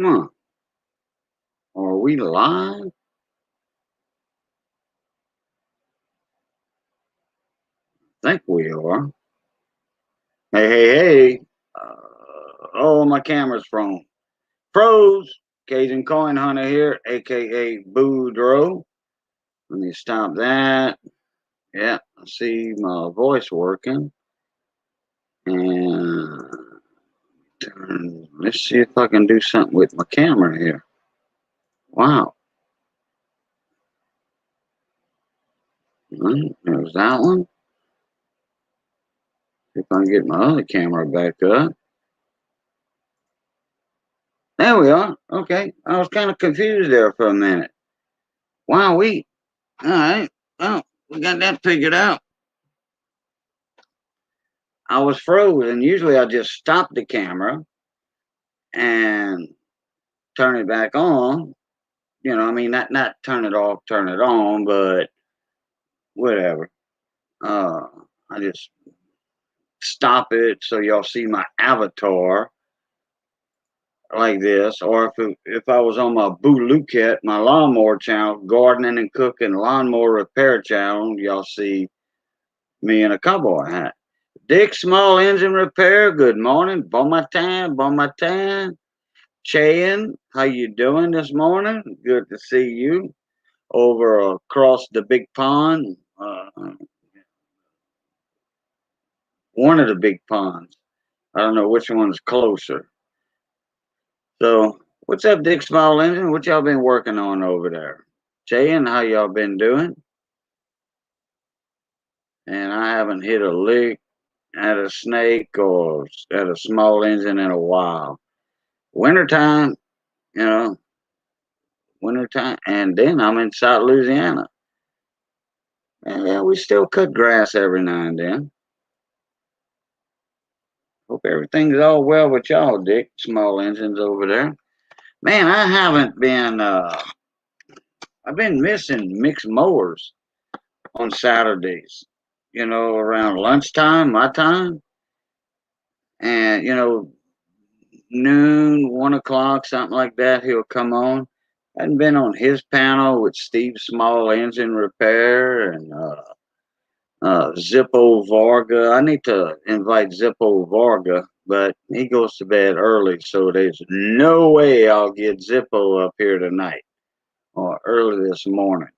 Huh. Are we live? I think we are. Hey, hey, hey. Oh, my camera's froze. Cajun Coin Hunter here, aka Boudreaux. Let me stop that. Yeah, I see my voice working. And let's see if I can do something with my camera here. Wow. There's that one. If I can get my other camera back up. There we are. Okay. I was kind of confused there for a minute. Wow, all right. Well, we got that figured out. I was frozen. Usually I just stop the camera and turn it back on. I mean, not turn it off, turn it on, but whatever. Uh, I just stop it so y'all see my avatar like this. Or if I was on my Boo Luket, my lawnmower channel, gardening and cooking lawnmower repair channel, y'all see me in a cowboy hat. Dick Small Engine Repair, good morning. Bon matin, bon matin. Chayan, how you doing this morning? Good to see you over across the big pond. One of the big ponds. I don't know which one's closer. So, what's up, Dick Small Engine? What y'all been working on over there? Chayan, how y'all been doing? And I haven't hit a lick at a snake or at a small engine in a while. Wintertime, you know, wintertime, and then I'm in South Louisiana. And yeah, we still cut grass every now and then. Hope everything's all well with y'all, Dick. Small engines over there. Man, I haven't been. I've been missing mixed mowers on Saturdays. Around lunchtime, my time, and noon, 1 o'clock, something like that. He'll come on. I hadn't been on his panel with Steve Small Engine Repair and Zippo Varga. I need to invite Zippo Varga, but he goes to bed early, so there's no way I'll get Zippo up here tonight or early this morning.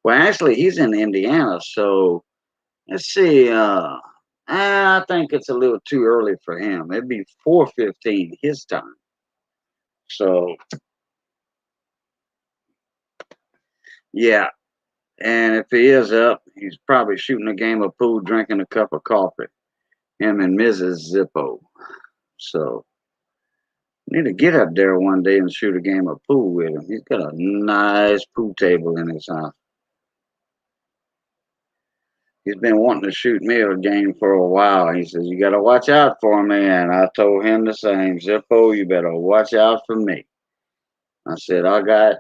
Well, actually, he's in Indiana, so let's see. I think it's a little too early for him. It'd be 4:15 his time. So yeah, and if he is up, he's probably shooting a game of pool, drinking a cup of coffee. Him and Mrs. Zippo. So need to get up there one day and shoot a game of pool with him. He's got a nice pool table in his house. He's been wanting to shoot me a game for a while. He says, "You got to watch out for me." And I told him the same. Zippo, you better watch out for me. I said, I got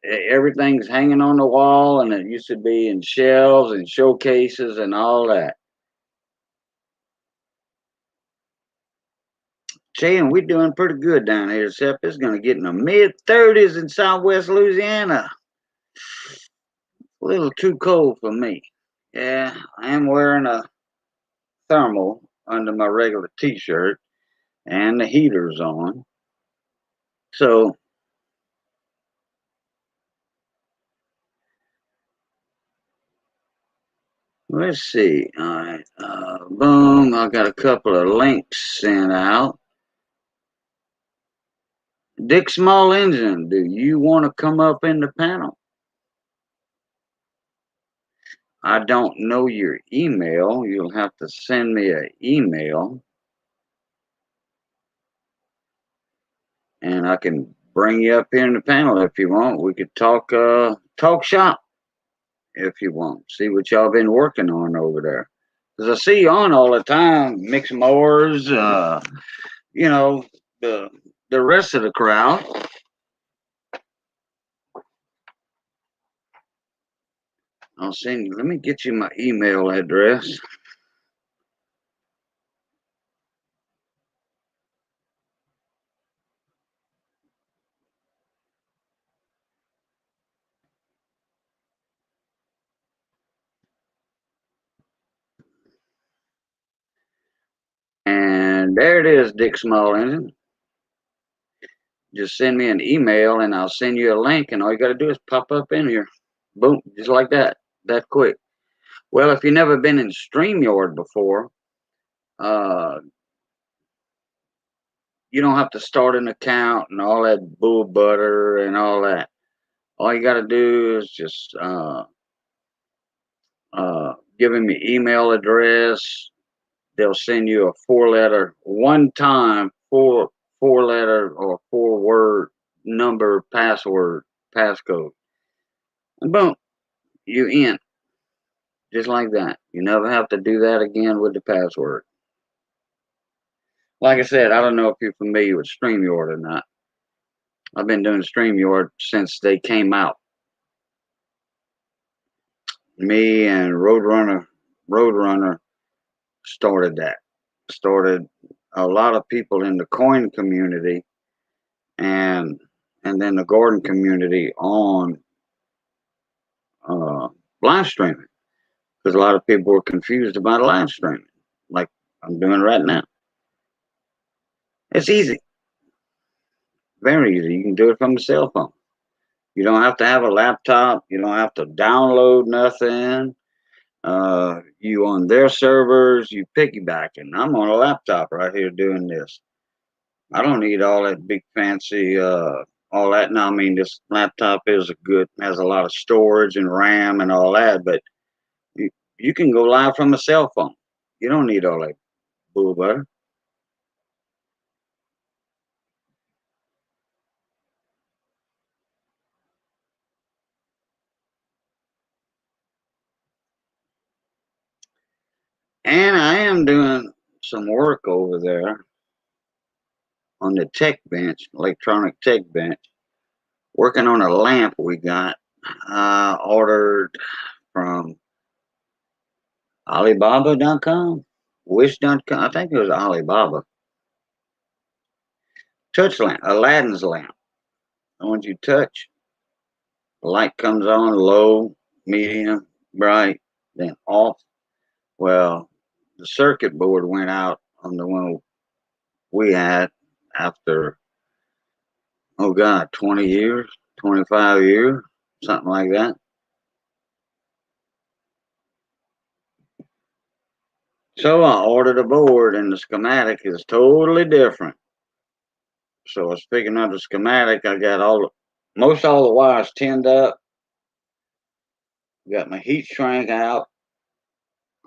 everything's hanging on the wall, and it used to be in shelves and showcases and all that. Jay, we're doing pretty good down here, except it's going to get in the mid 30s in Southwest Louisiana. A little too cold for me. Yeah, I am wearing a thermal under my regular t-shirt and the heater's on. So let's see. All right. Boom. I got a couple of links sent out. Dick Small Engine, do you want to come up in the panel? I don't know your email. You'll have to send me an email. And I can bring you up here in the panel if you want. We could talk shop if you want. See what y'all been working on over there. Because I see you on all the time, mixed mowers, you know, the the rest of the crowd. I'll send you. Let me get you my email address. And there it is, Dick Small Engine. Just send me an email and I'll send you a link, and all you got to do is pop up in here. Boom, just like that. That quick. Well, if you've never been in StreamYard before, you don't have to start an account and all that bull butter and all that. All you got to do is just give them your email address. They'll send you a four-letter, one-time four-letter or four-word number password, passcode. And boom, you in. Just like that. You never have to do that again with the password. Like I said, I don't know if you're familiar with StreamYard or not. I've been doing StreamYard since they came out. Me and Roadrunner started that. Started a lot of people in the coin community and then the garden community on live streaming, because a lot of people were confused about live streaming, like I'm doing right now. It's easy, very easy. You can do it from a cell phone. You don't have to have a laptop. You don't have to download nothing. You on their servers, you piggybacking. I'm on a laptop right here doing this. I don't need all that big fancy all that. Now, I mean, this laptop has a lot of storage and RAM and all that, but you can go live from a cell phone. You don't need all that bull butter. And I am doing some work over there on the tech bench, electronic tech bench, working on a lamp we got ordered from Alibaba.com, Wish.com. I think it was Alibaba. Touch lamp, Aladdin's lamp. The ones you touch, the light comes on low, medium, bright, then off. Well, the circuit board went out on the one we had after, oh God, 20 years, 25 years, something like that. So I ordered a board, and the schematic is totally different. So I was picking up the schematic. I got most all the wires tinned up. Got my heat shrink out.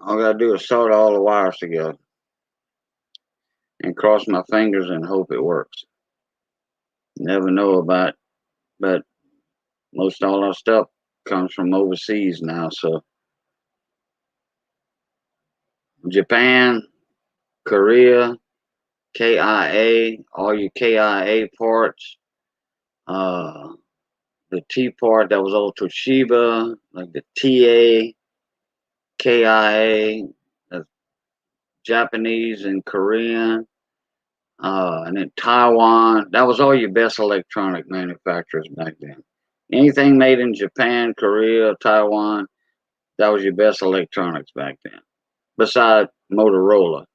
All I gotta do is solder all the wires together and cross my fingers and hope it works. Never know about, but most all our stuff comes from overseas now. So Japan, Korea, KIA, all your KIA parts. The T part that was all Toshiba, like the TA, KIA, Japanese and Korean, and then Taiwan. That was all your best electronic manufacturers back then. Anything made in Japan, Korea, Taiwan, that was your best electronics back then. Besides Motorola.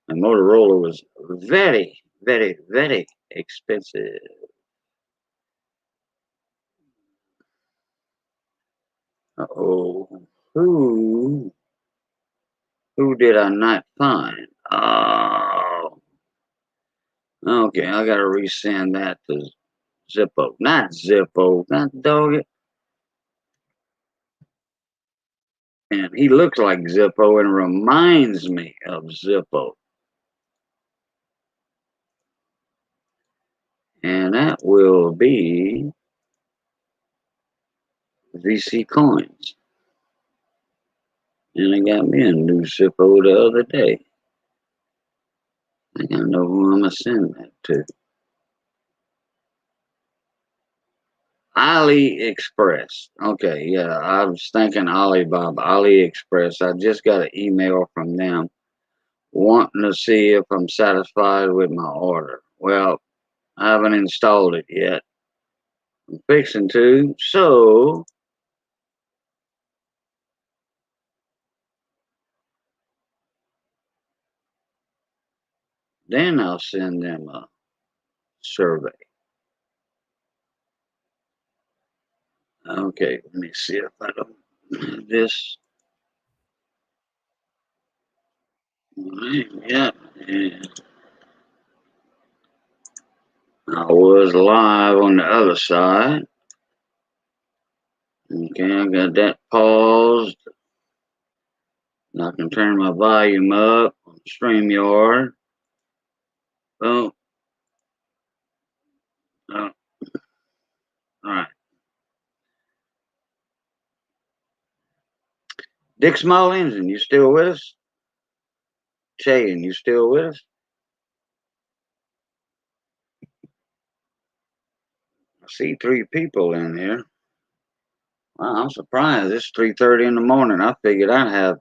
And Motorola was very, very, very expensive. Uh-oh. Who did I not find? Oh. Okay, I gotta resend that to Zippo. Not Zippo. Not dog it. And he looks like Zippo and reminds me of Zippo. And that will be VC Coins. And I got me a new Zippo the other day. I gotta know who I'm gonna send that to. AliExpress. Okay, yeah, I was thinking Alibaba. AliExpress. I just got an email from them wanting to see if I'm satisfied with my order. Well, I haven't installed it yet. I'm fixing to, so Then I'll send them a survey. Okay, let me see if I don't have this. Yeah, yeah. I was live on the other side. Okay, I got that paused. I can turn my volume up on StreamYard. Oh, oh, all right. Dick Small Engine, you still with us? Shayin, you still with us? I see 3 people in here. Wow, I'm surprised. It's 3:30 in the morning. I figured I'd have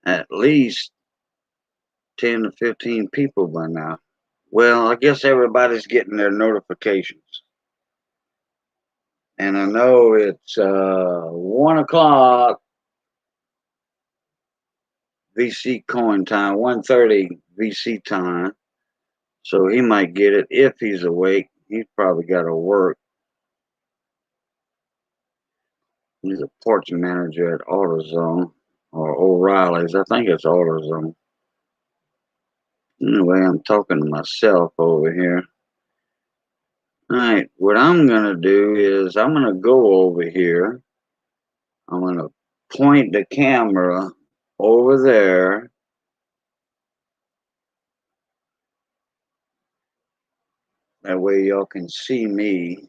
at least 10 to 15 people by now. Well, I guess everybody's getting their notifications. And I know it's 1 o'clock VC coin time, 1:30 VC time. So he might get it if he's awake. He's probably got to work. He's a porch manager at AutoZone or O'Reilly's. I think it's AutoZone. Anyway, I'm talking to myself over here. All right, what I'm going to do is I'm going to go over here. I'm going to point the camera over there. That way y'all can see me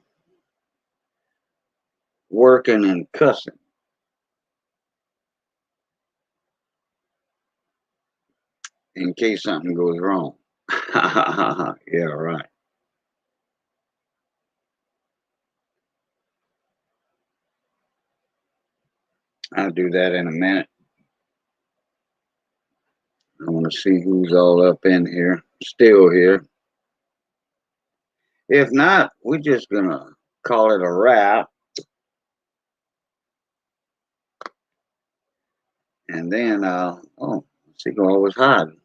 working and cussing in case something goes wrong. Yeah, right. I'll do that in a minute. I want to see who's all up in here, still here. If not, we're just going to call it a wrap. And then, oh, Seagull was hiding.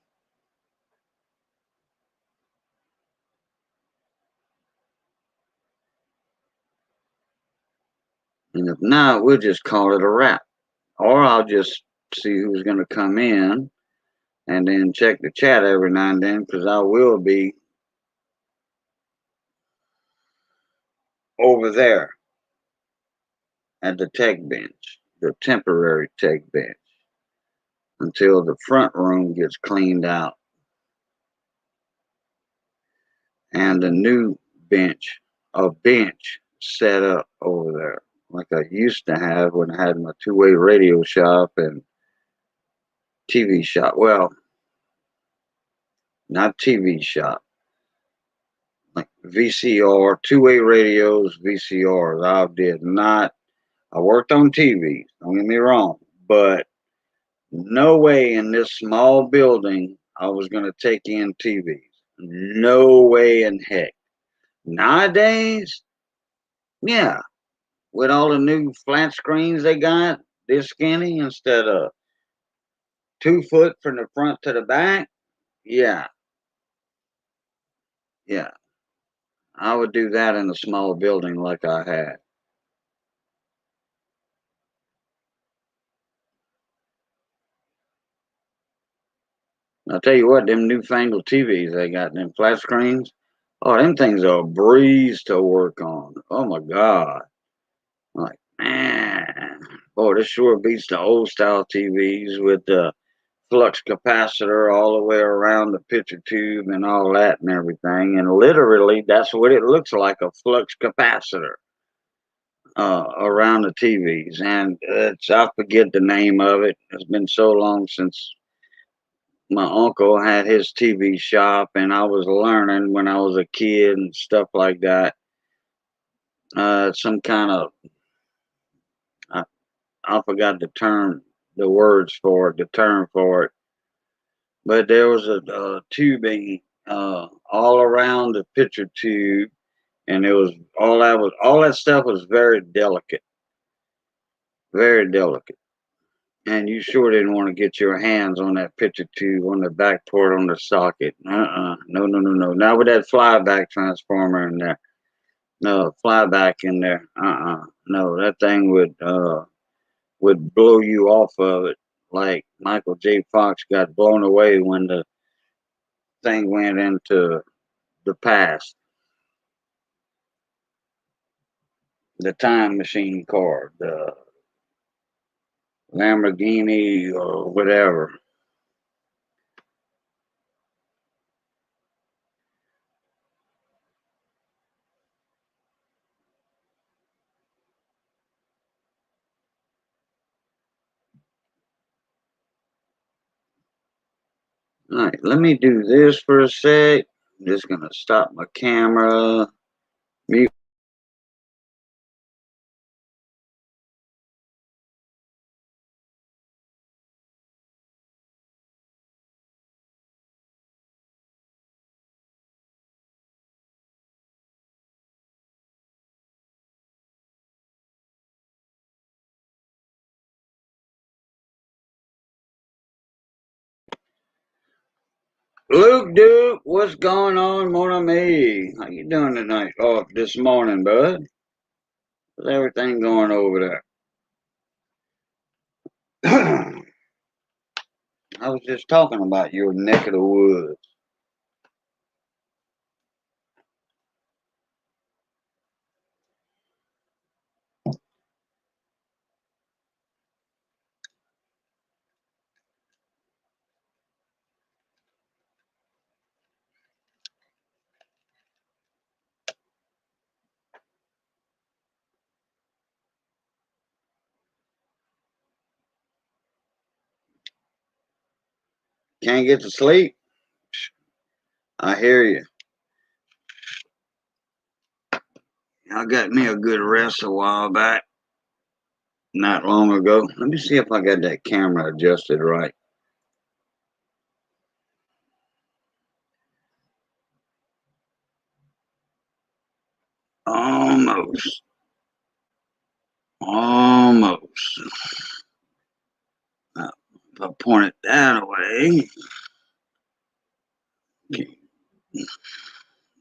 And if not, we'll just call it a wrap. Or I'll just see who's going to come in and then check the chat every now and then because I will be over there at the tech bench, the temporary tech bench, until the front room gets cleaned out and a new bench, a bench set up over there like I used to have when I had my two-way radio shop and TV shop. Well, not TV shop, like VCR, two-way radios, VCRs. I worked on TVs, don't get me wrong, but no way in this small building I was going to take in TVs. No way in heck. Nowadays, yeah, with all the new flat screens they got, this skinny instead of 2 foot from the front to the back. Yeah, yeah. I would do that in a small building like I had. I'll tell you what, them newfangled TVs they got, them flat screens, oh, them things are a breeze to work on. Oh my God. I'm like, man, boy, this sure beats the old style TVs with the flux capacitor all the way around the picture tube and all that and everything. And literally, that's what it looks like, a flux capacitor around the TVs. And I forget the name of it. It's been so long since my uncle had his TV shop, and I was learning when I was a kid and stuff like that. Some kind of, I, I forgot the words for it, the term for it. But there was a tubing all around the picture tube, and it was all that stuff was very delicate, very delicate. And you sure didn't want to get your hands on that picture tube on the back port on the socket. No, no, no, no. Not with that flyback transformer in there. No, flyback in there. No, that thing would blow you off of it. Like Michael J. Fox got blown away when the thing went into the past. The time machine car, the Lamborghini or whatever. All right, let me do this for a sec. I'm just going to stop my camera. Mute. Luke Duke, what's going on, mon ami? How you doing tonight? Oh, this morning, bud. How's everything going over there? I was just talking about your neck of the woods. Can't get to sleep? I hear you. I got me a good rest a while back, not long ago. Let me see if I got that camera adjusted right. Almost. Almost. Now, if I point it that way, okay.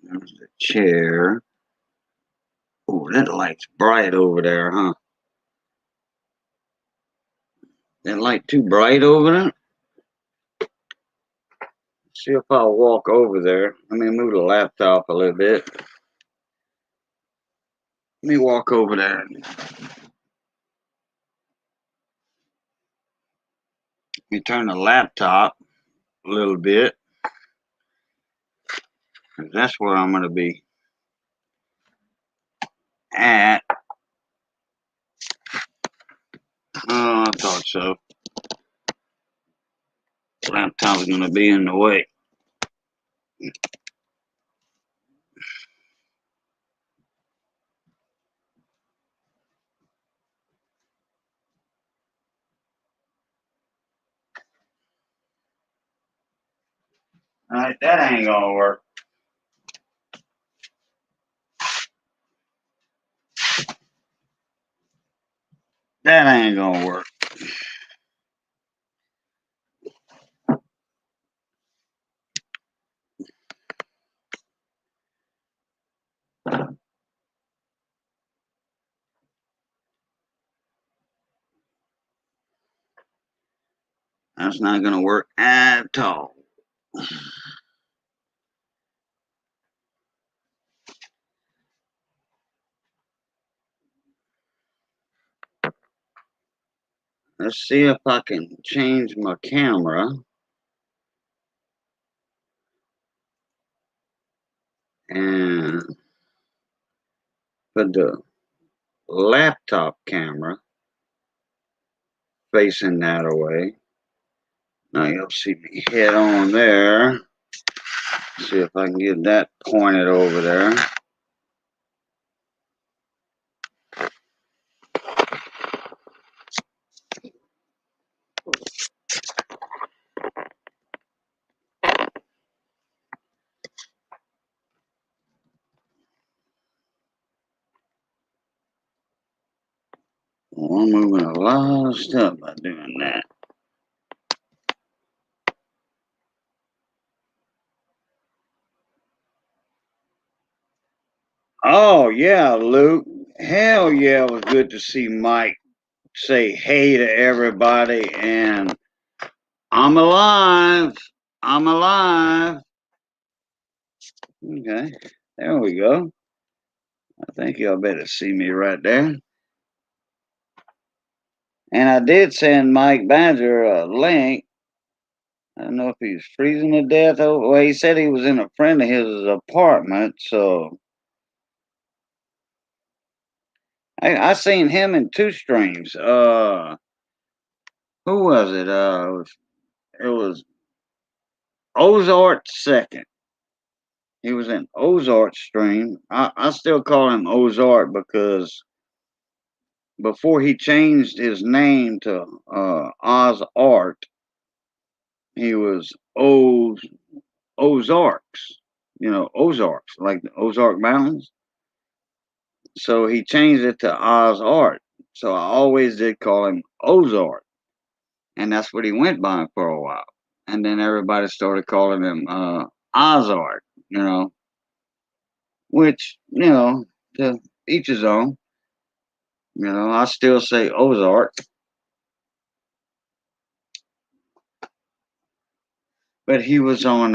There's the chair. Oh, that light's bright over there, huh? That light too bright over there? See if I'll walk over there. Let me move the laptop a little bit. Let me walk over there. Let me turn the laptop a little bit. That's where I'm going to be at. Oh, I thought so. The laptop's going to be in the way. All right, that ain't going to work. That ain't going to work. That's not going to work at all. Let's see if I can change my camera. And put the laptop camera facing that away. Now you'll see me head on there. See if I can get that pointed over there. I'm moving a lot of stuff by doing that. Oh, yeah, Luke. Hell yeah, it was good to see Mike say hey to everybody. And I'm alive. I'm alive. Okay, there we go. I think y'all better see me right there. And I did send Mike Badger a link. I don't know if he's freezing to death. Oh, well, he said he was in a friend of his apartment, so I seen him in two streams. Who was it? It was Ozark second. He was in Ozark stream. I still call him Ozark because before he changed his name to Oz Art, he was Ozarks. You know, Ozarks, like the Ozark Mountains. So he changed it to Oz Art. So I always did call him Ozark. And that's what he went by for a while. And then everybody started calling him Ozark, you know, which, you know, to each his own. You know, I still say Ozark. But he was on,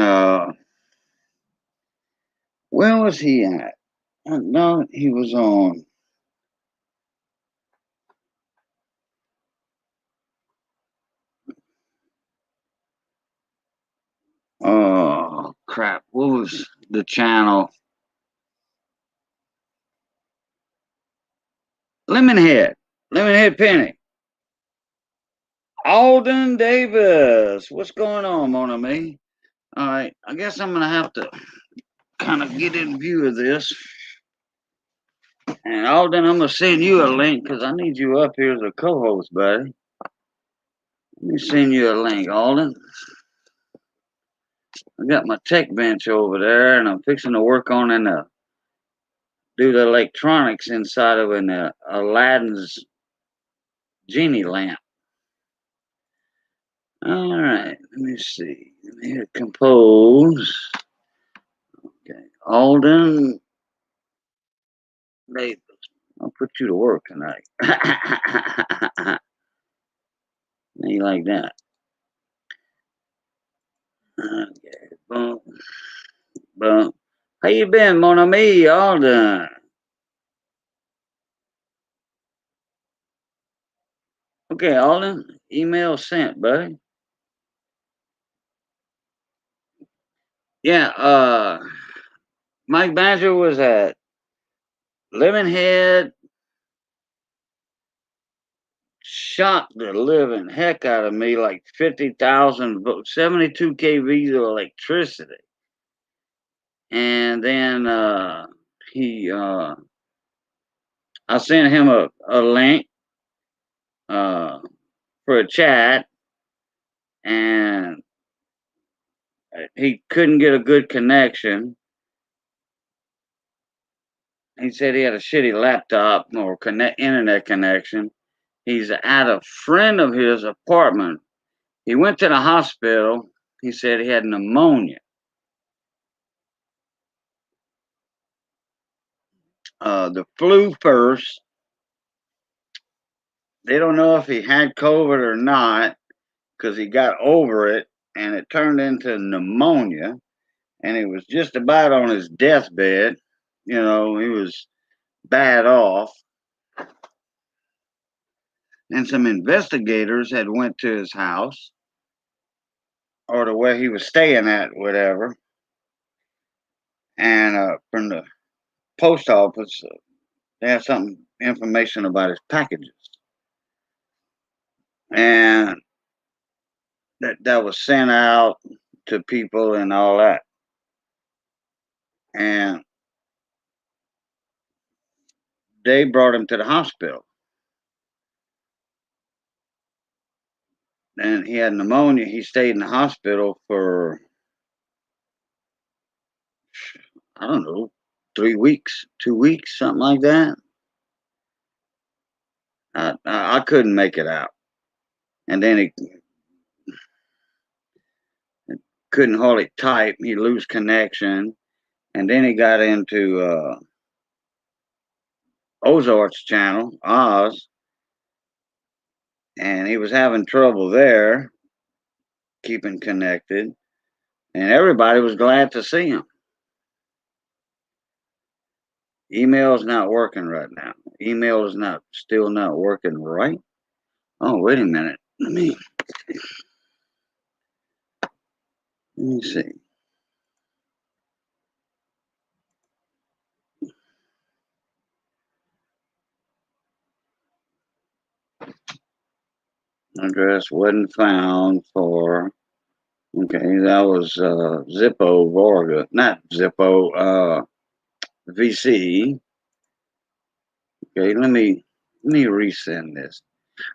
where was he at? No, he was on, oh, crap. What was the channel? Lemonhead. Lemonhead Penny. Alden Davis. What's going on, mon ami? All right. I guess I'm going to have to kind of get in view of this. And Alden, I'm going to send you a link because I need you up here as a co host, buddy. Let me send you a link, Alden. I got my tech bench over there and I'm fixing to work on and do the electronics inside of an Aladdin's genie lamp. All right, let me see. Let me hit compose. Okay, Alden Davis. I'll put you to work tonight. You like that? Okay, boom, boom. How you been, mon ami, Alden? Okay, Alden, email sent, buddy. Yeah, Mike Badger was at Lemonhead, shocked the living heck out of me, like 50,000 volts, 72 kVs of electricity. And then I sent him a link for a chat, and he couldn't get a good connection. He said he had a shitty laptop or internet connection. He's at a friend of his apartment. He went to the hospital. He said he had pneumonia. The flu first. They don't know if he had COVID or not because he got over it and it turned into pneumonia. And he was just about on his deathbed. You know, he was bad off. And some investigators had went to his house or to where he was staying at, whatever. And from the post office, they had some information about his packages. And that was sent out to people and all that. And they brought him to the hospital. And he had pneumonia. He stayed in the hospital for, I don't know, 3 weeks, 2 weeks, something like that. I couldn't make it out. And then he couldn't hardly type. He'd lose connection. And then he got into Ozark's channel, Oz, and he was having trouble there keeping connected. And everybody was glad to see him. Email's not working right now. Email is still not working right. Oh, wait a minute. Let me see. Address wasn't found for. Okay, that was Zippo Varga, not Zippo. VC. Okay, let me resend this.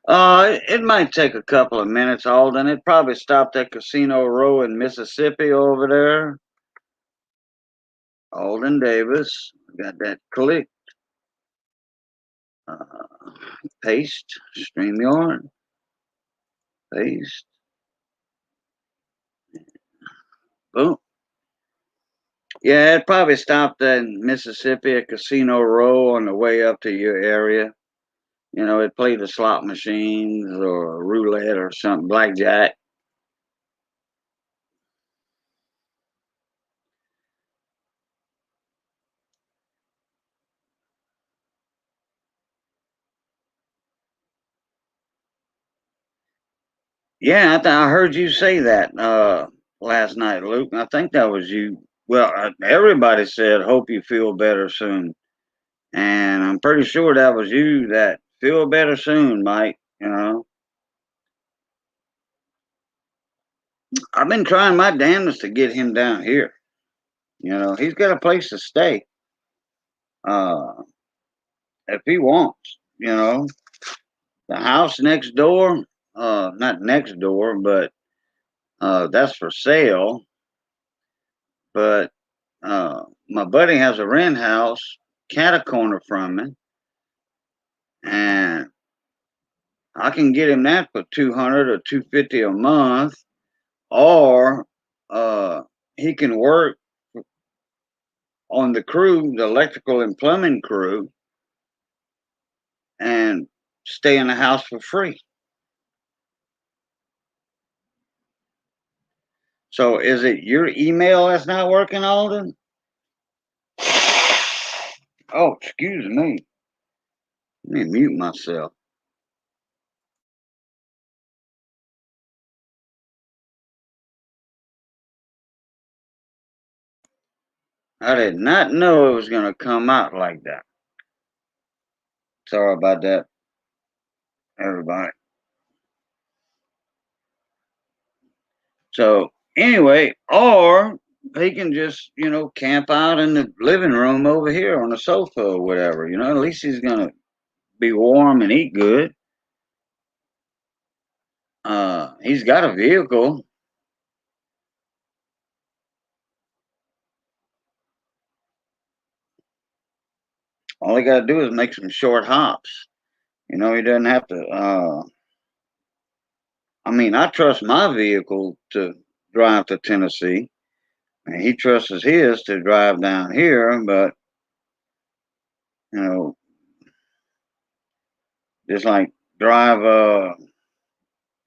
It might take a couple of minutes, Alden. It probably stopped at Casino Row in Mississippi over there. Alden Davis, got that clicked. Paste, StreamYard, paste, boom. Yeah, it probably stopped in Mississippi at Casino Row on the way up to your area. You know, it played the slot machines or roulette or something, blackjack. Yeah, I heard you say that last night, Luke. I think that was you. Well, everybody said, "Hope you feel better soon," and I'm pretty sure that was you. That feel better soon, Mike. You know, I've been trying my damnedest to get him down here. You know, he's got a place to stay uh, if he wants. You know, the house next door, not next door, but that's for sale. But my buddy has a rent house cat a corner from me, and I can get him that for 200 or 250 a month, or he can work on the crew, the electrical and plumbing crew, and stay in the house for free. So is it your email that's not working, Alden? Oh, excuse me. Let me mute myself. I did not know it was going to come out like that. Sorry about that, everybody. So anyway, or he can just, you know, camp out in the living room over here on the sofa or whatever. You know, at least he's gonna be warm and eat good. He's got a vehicle. All he got to do is make some short hops. You know, he doesn't have to. I mean, I trust my vehicle to drive to Tennessee, and he trusts his to drive down here. But you know, just like drive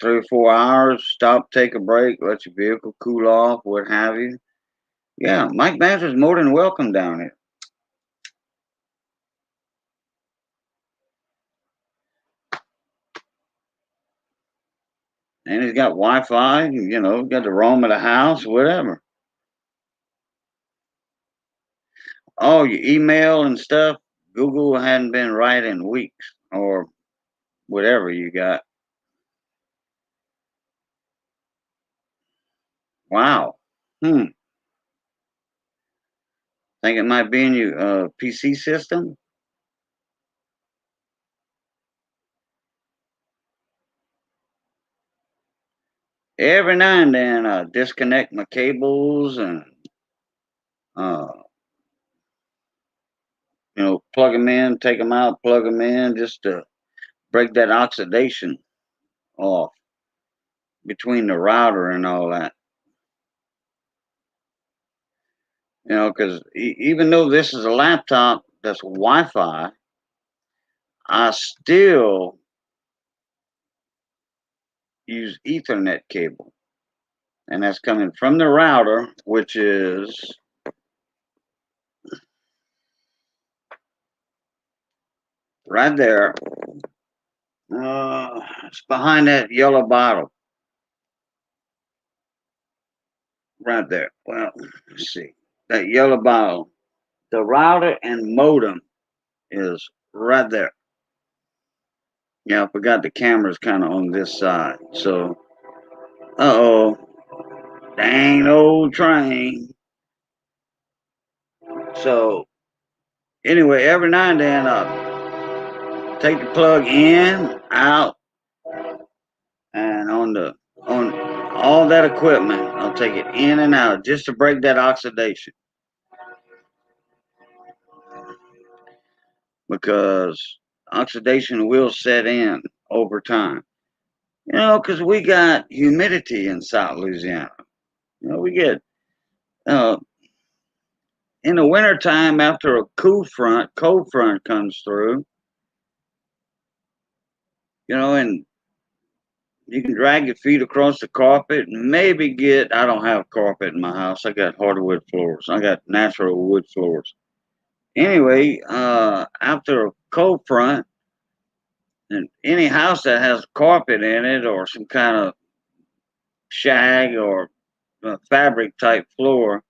3 or 4 hours, stop, take a break, let your vehicle cool off, what have you. Yeah, Mike Banter's more than welcome down here. And he's got Wi-Fi, you know, got the roam of the house, whatever. Oh, your email and stuff, Google hadn't been right in weeks or whatever you got. Wow. Think it might be in your PC system? Every now and then I disconnect my cables and, uh, you know, plug them in, take them out, plug them in, just to break that oxidation off between the router and all that. You know, because even though this is a laptop that's Wi-Fi, I still use Ethernet cable. And that's coming from the router, which is right there. It's behind that yellow bottle. Right there. Well, let's see. That yellow bottle. The router and modem is right there. Yeah, I forgot the camera's kind of on this side. So, uh-oh. Dang old train. So, anyway, every now and then I'll take the plug in, out, and on all that equipment, I'll take it in and out just to break that oxidation. Because oxidation will set in over time. You know, because we got humidity in South Louisiana. You know, we get in the wintertime after a cold front comes through, you know, and you can drag your feet across the carpet and maybe I don't have carpet in my house. I got hardwood floors. I got natural wood floors. Anyway, after a cold front, and any house that has carpet in it or some kind of shag or fabric type floor,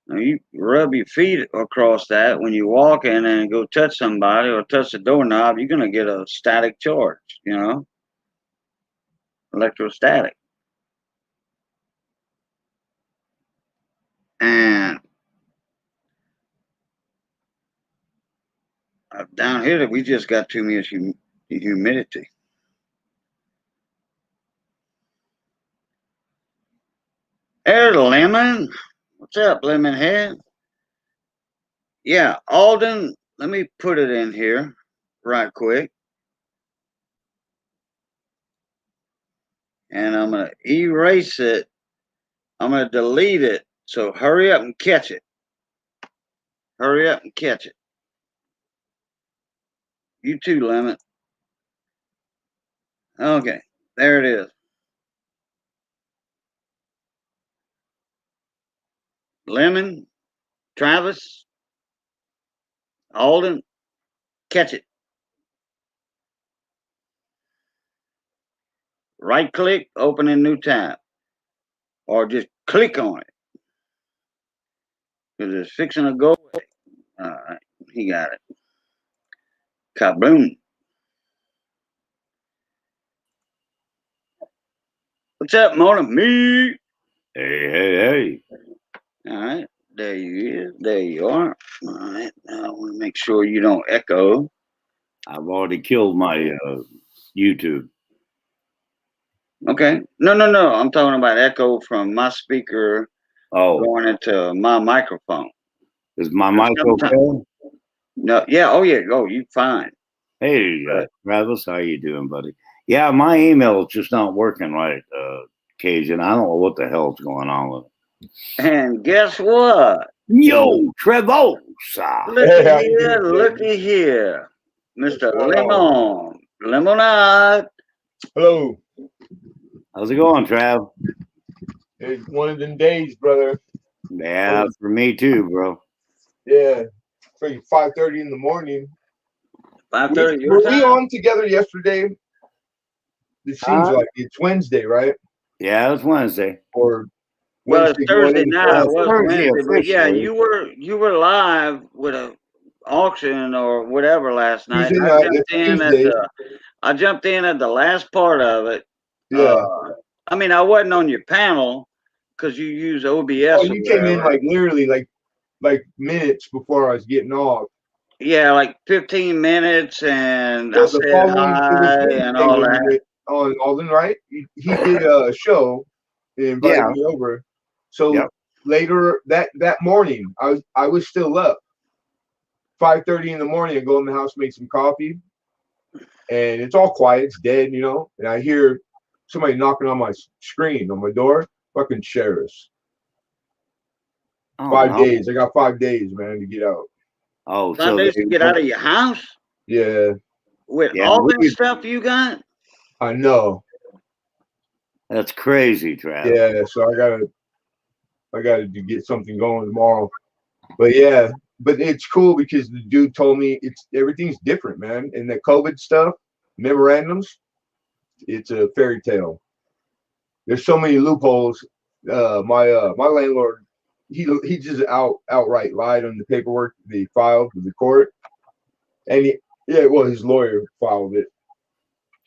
you rub your feet across that when you walk in and go touch somebody or touch the doorknob, you're going to get a static charge, you know, electrostatic. And down here, we just got too much humidity. There's Lemon. What's up, Lemon Head? Yeah, Alden, let me put it in here right quick. And I'm going to erase it. I'm going to delete it. So hurry up and catch it. Hurry up and catch it. You too, Lemon. Okay, there it is. Lemon, Travis, Alden, catch it. Right click, open a new tab. Or just click on it. Because it's fixing to go away. All right, he got it. Kaboom. What's up, Mona? Me. Hey. All right, there you is. There you are. All right, now I want to make sure you don't echo. I've already killed my YouTube. Okay. No. I'm talking about echo from my speaker going into my microphone. Is my mic okay? No. Yeah. Oh, yeah. Oh, you fine. Hey, Travis, how you doing, buddy? Yeah, my email is just not working right, Cajun. I don't know what the hell's going on with it. And guess what? Yo, Trevosa. Looky here. Mr. Lemon. Lemonade. Hello. How's it going, Trav? It's one of them days, brother. Yeah, for me too, bro. Yeah. Freaking 5:30 in the morning. 5:30. Were we on together yesterday? It seems like it's Wednesday, right? Yeah, it's Wednesday. Or well, it's Thursday now. It was Thursday, Wednesday, but yeah, you were live with a auction or whatever last night. I jumped in at the last part of it. Yeah. I mean, I wasn't on your panel because you use OBS. Oh, you came in like literally like minutes before I was getting off. Yeah, like 15 minutes, and I said hi and all that. On Alden, right? He did a show and invited me over. So later that morning, I was still up. 5:30 in the morning, I go in the house, make some coffee, and it's all quiet, it's dead, you know. And I hear somebody knocking on my screen on my door. Fucking sheriffs. Oh, 5 days. I got 5 days, man, to get out. Oh, 5 days to get out of your house Yeah, with yeah, all that stuff you got. I know. that's crazy, Trav. Yeah, so I gotta get something going tomorrow. But yeah, but it's cool because the dude told me everything's different, man. And the COVID stuff, memorandums, it's a fairy tale. There's so many loopholes. My landlord, he just outright lied on the paperwork they filed with the court, and his lawyer filed it.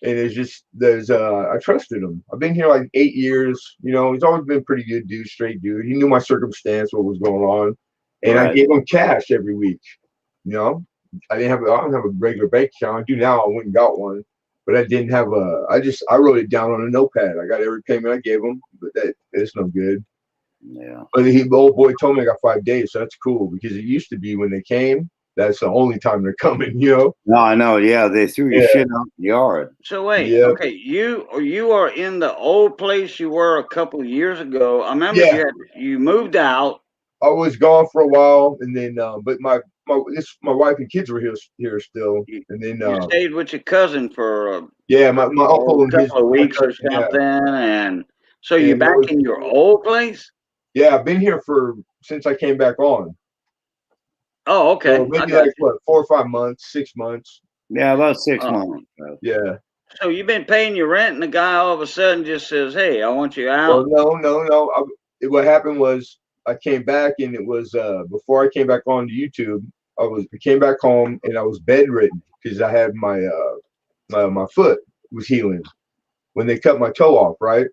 And I trusted him. I've been here like 8 years. You know, he's always been a pretty good dude, straight dude. He knew my circumstance, what was going on, and I gave him cash every week. You know, I don't have a regular bank account. I do now. I went and got one, but I didn't have I wrote it down on a notepad. I got every payment I gave him, but it's no good. Yeah. But the old boy told me I got 5 days, so that's cool because it used to be when they came, that's the only time they're coming, you know? No, I know. Yeah, they threw your shit out in the yard. So wait, okay, you are in the old place you were a couple of years ago. I remember you moved out. I was gone for a while, and then but my wife and kids were here still, and then you stayed with your cousin for my uncle and couple of weeks or something, and so you're back in your old place. Yeah, I've been here since I came back on. Oh, okay. So maybe like what, 4 or 5 months, 6 months. Yeah, about 6 months. Yeah. So you've been paying your rent, and the guy all of a sudden just says, "Hey, I want you out." Well, no. What happened was I came back, and it was before I came back on to YouTube. I came back home, and I was bedridden because I had my foot was healing when they cut my toe off. Right,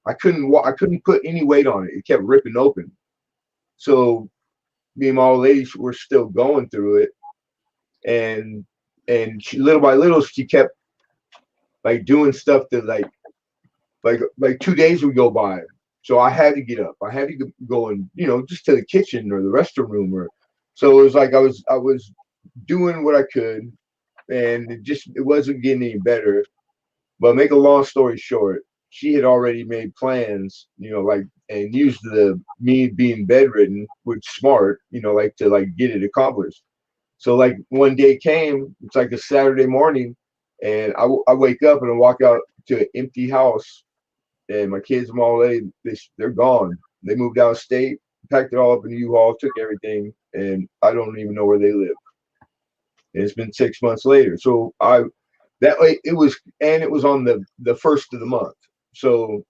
I couldn't put any weight on it. It kept ripping open. So me and my old lady were still going through it, and she, little by little, she kept like doing stuff that like 2 days would go by. So I had to get up. I had to go and, you know, just to the kitchen or the restroom, or so it was like I was doing what I could, and it wasn't getting any better. But make a long story short, she had already made plans, you know, like, and used me being bedridden, which smart, you know, like to like get it accomplished. So like one day came, it's like a Saturday morning, and I wake up and I walk out to an empty house, and my kids and my old lady, they're gone. They moved out of state, packed it all up in the U-Haul, took everything, and I don't even know where they live. And it's been 6 months later. So it was on the first of the month. So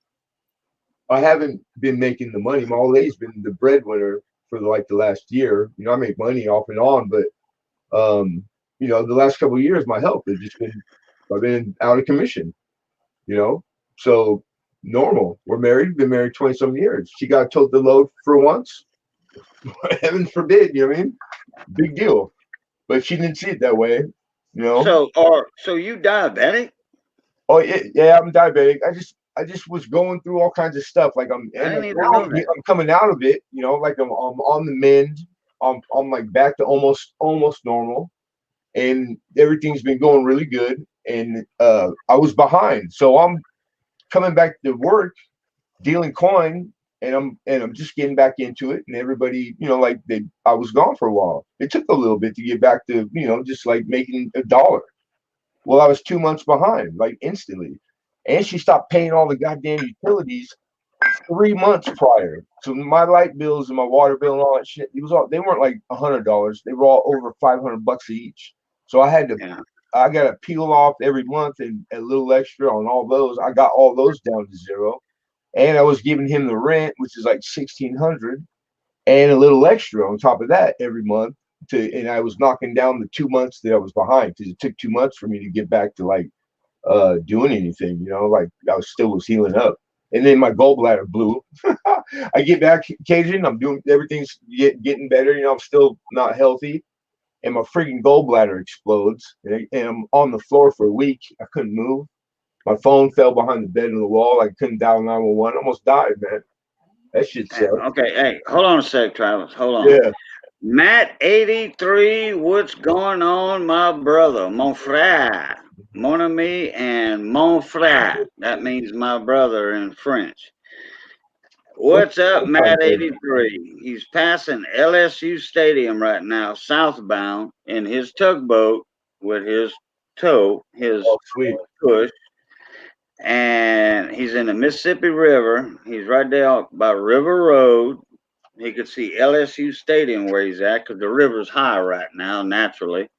I haven't been making the money. My old lady's been the breadwinner for the last year. You know, I make money off and on, but you know, the last couple of years, my health has just I've been out of commission, you know, so normal. We're married, been married 20 some years. She got told the load for once. Heaven forbid, you know what I mean? Big deal. But she didn't see it that way, you know. So you diabetic? Oh yeah, I'm diabetic. I just was going through all kinds of stuff. Like I'm coming out of it, you know, like I'm on the mend. I'm like back to almost normal, and everything's been going really good. And I was behind, so I'm coming back to work, dealing coin, and I'm just getting back into it. And everybody, you know, like I was gone for a while. It took a little bit to get back to, you know, just like making $1. Well, I was 2 months behind, like instantly. And she stopped paying all the goddamn utilities 3 months prior. So my light bills and my water bill and all that shit, they weren't like $100. They were all over $500 each. So I got to peel off every month and a little extra on all those. I got all those down to zero. And I was giving him the rent, which is like $1,600, and a little extra on top of that every month. And I was knocking down the 2 months that I was behind, because it took 2 months for me to get back to like doing anything, you know, like I was healing up. And then my gallbladder blew. I get back Cajun, I'm doing everything's getting better, you know, I'm still not healthy, and my freaking gallbladder explodes, and I'm on the floor for a week. I couldn't move. My phone fell behind the bed in the wall. I couldn't dial 911. Almost died, man. That shit sucked. Okay, hey, hold on a sec, Travis. Hold on. Yeah. Matt 83, what's going on, my brother, mon frère? mon ami, and mon frère. That means my brother in French. What's up, Matt 83? He's passing LSU Stadium right now, southbound, in his tugboat with his his Oh, sweet. push, and he's in the Mississippi River. He's right there by River Road. He could see LSU Stadium where he's at because the river's high right now, naturally.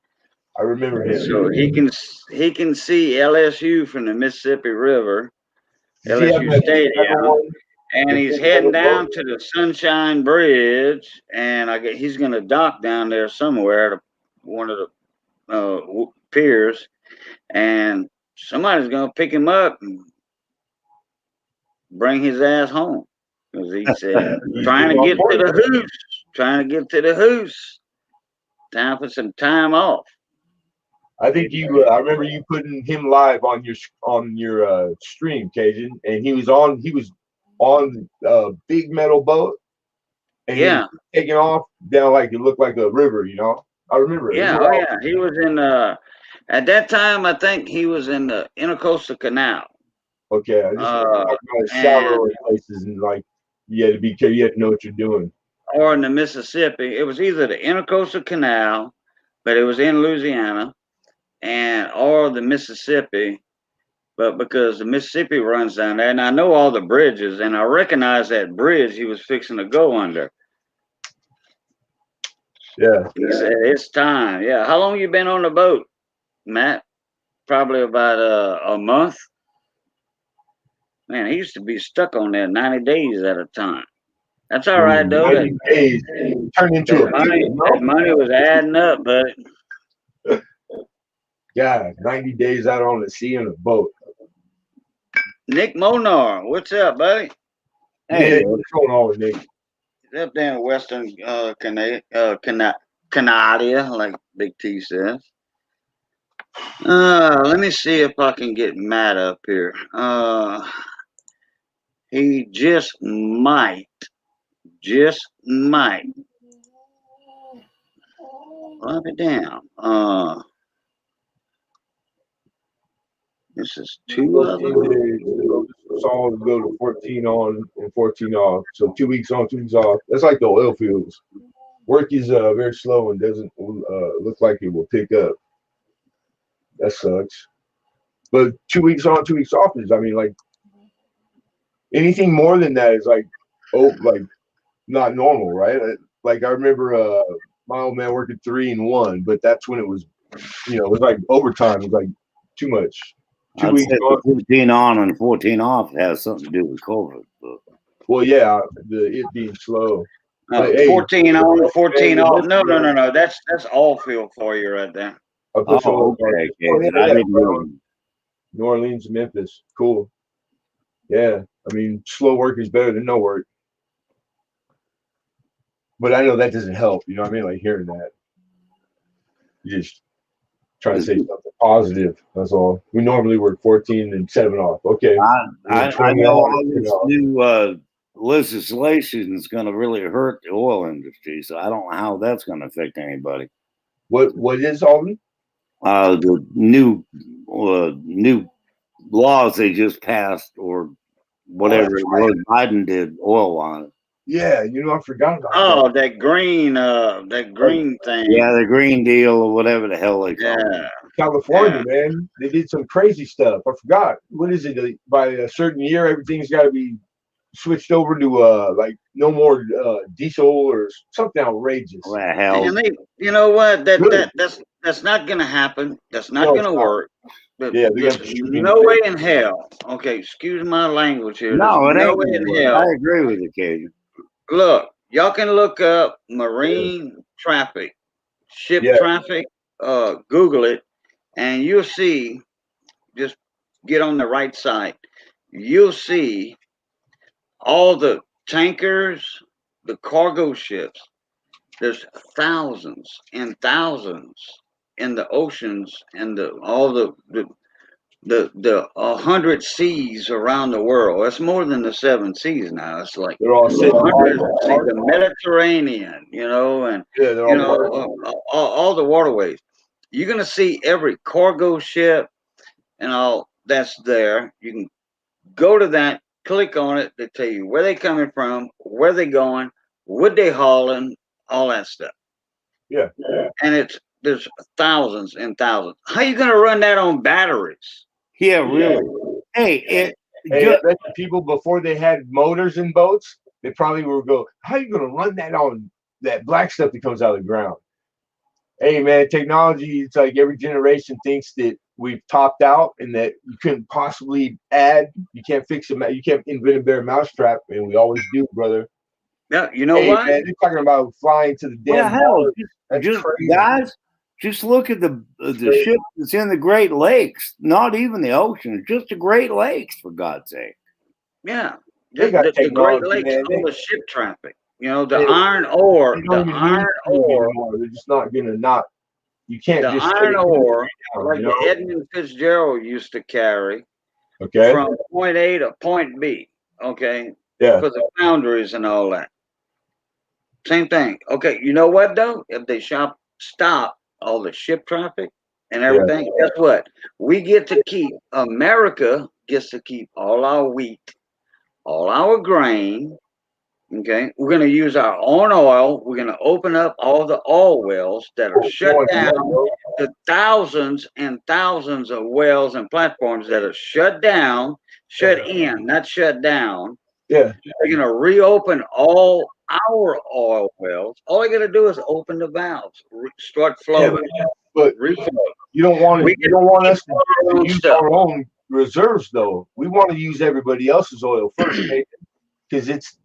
I remember him. So he can see LSU from the Mississippi River, Does he have LSU that Stadium, one? and he's heading down to the Sunshine Bridge, and I guess he's going to dock down there somewhere at one of the piers, and somebody's going to pick him up and bring his ass home because he said trying to get to the hoose, trying to get to the hoose. Time for some time off. I think you. I remember you putting him live on your stream, Cajun, and he was on a big metal boat, and he was taking off down like it looked like a river. You know, I remember. Yeah, oh yeah, he was in. At that time, I think he was in the Intercoastal Canal. Okay, I just talking about shallow places and like you had to be careful. You had to know what you're doing. Or in the Mississippi, it was either the Intercoastal Canal, but it was in Louisiana, or the Mississippi, but because the Mississippi runs down there, and I know all the bridges, and I recognize that bridge he was fixing to go under. Yeah. He said, it's time. Yeah. How long you been on the boat, Matt? Probably about a month. Man, he used to be stuck on there 90 days at a time. That's all right, though. 90 days turned into a money, that money was adding up, but yeah, 90 days out on the sea in a boat. Nick Monar, what's up, buddy? Hey, what's going on with Nick? He's up there in Western Canada, like Big T says. Let me see if I can get Matt up here. He just might. Write it down. This is 2 of them. It's all to go to 14 on and 14 off. So 2 weeks on, 2 weeks off. That's like the oil fields. Work is very slow and doesn't look like it will pick up. That sucks. But 2 weeks on, 2 weeks off is, I mean, like anything more than that is like not normal, right? Like I remember my old man working 3 and 1, but that's when it was, it was like overtime. It was like too much. 2 weeks on, 14 on and 14 off has something to do with COVID. But. Well, yeah, it being slow. 14 on, 14 off. No. That's all field for you right there. Okay. New Orleans, Memphis, cool. Yeah, I mean, slow work is better than no work. But I know that doesn't help. You know what I mean? Like hearing that, you just try to say something positive. That's all. We normally work 14 and 7 off. Okay. I know all this new legislation is going to really hurt the oil industry, so I don't know how that's going to affect anybody. What is all this? The new laws they just passed, or whatever Biden did, oil on it. Yeah, I forgot about that green thing. Yeah, the Green Deal or whatever the hell they call it. California, man, they did some crazy stuff. I forgot. What is it? By a certain year, everything's got to be switched over to like no more diesel or something outrageous. What the hell? And you know what? That's not gonna happen. That's not gonna work. But yeah, no way in hell. Okay, excuse my language here. No, no way in hell. I agree with you, Cajun. Look, y'all can look up marine traffic, ship traffic. Google it, and you'll see. Just get on the right site. You'll see all the tankers, the cargo ships. There's thousands and thousands in the oceans and all the 100 seas around the world. It's more than the 7 seas now. It's like they're all the Mediterranean, and all the waterways. You're gonna see every cargo ship, and all that's there. You can go to that, click on it. They tell you where they coming from, where they going, what they hauling, all that stuff. Yeah. And there's thousands and thousands. How you gonna run that on batteries? Yeah, really. Hey, Hey, I bet the people before they had motors in boats, they probably were go, how you gonna run that on that black stuff that comes out of the ground? Hey man, technology, it's like every generation thinks that we've topped out and that you couldn't possibly add, you can't fix it, you can't invent a better mousetrap, and we always do, brother. Yeah, you know Hey what? man, they're talking about flying to the well, damn hell, Mars. That's just crazy. guys, just look at the ship that's in the Great Lakes. Not even the ocean, just the Great Lakes, for God's sake. Yeah, They got the Great technology, Lakes, man. all the ship traffic. You know, the They- iron ore, They the don't even iron need to ore, anymore. They're just not gonna not. You can't the just iron ore, down, like you the know? Edmund Fitzgerald used to carry Okay. from point A to point B. Okay, Yeah. for the foundries and all that. Same thing. Okay, you know what though? If they stop all the ship traffic and everything, guess what? We get to keep. America gets to keep all our wheat, all our grain. Okay, we're going to use our own oil. We're going to open up all the oil wells that are shut down. The thousands and thousands of wells and platforms that are shut down, shut in, not shut down. Yeah. They're going to reopen all our oil wells. All I got to do is open the valves, start flowing, But reflow. you don't want We to. You don't want us to own use stuff. our own reserves, though. We want to use everybody else's oil first, because it's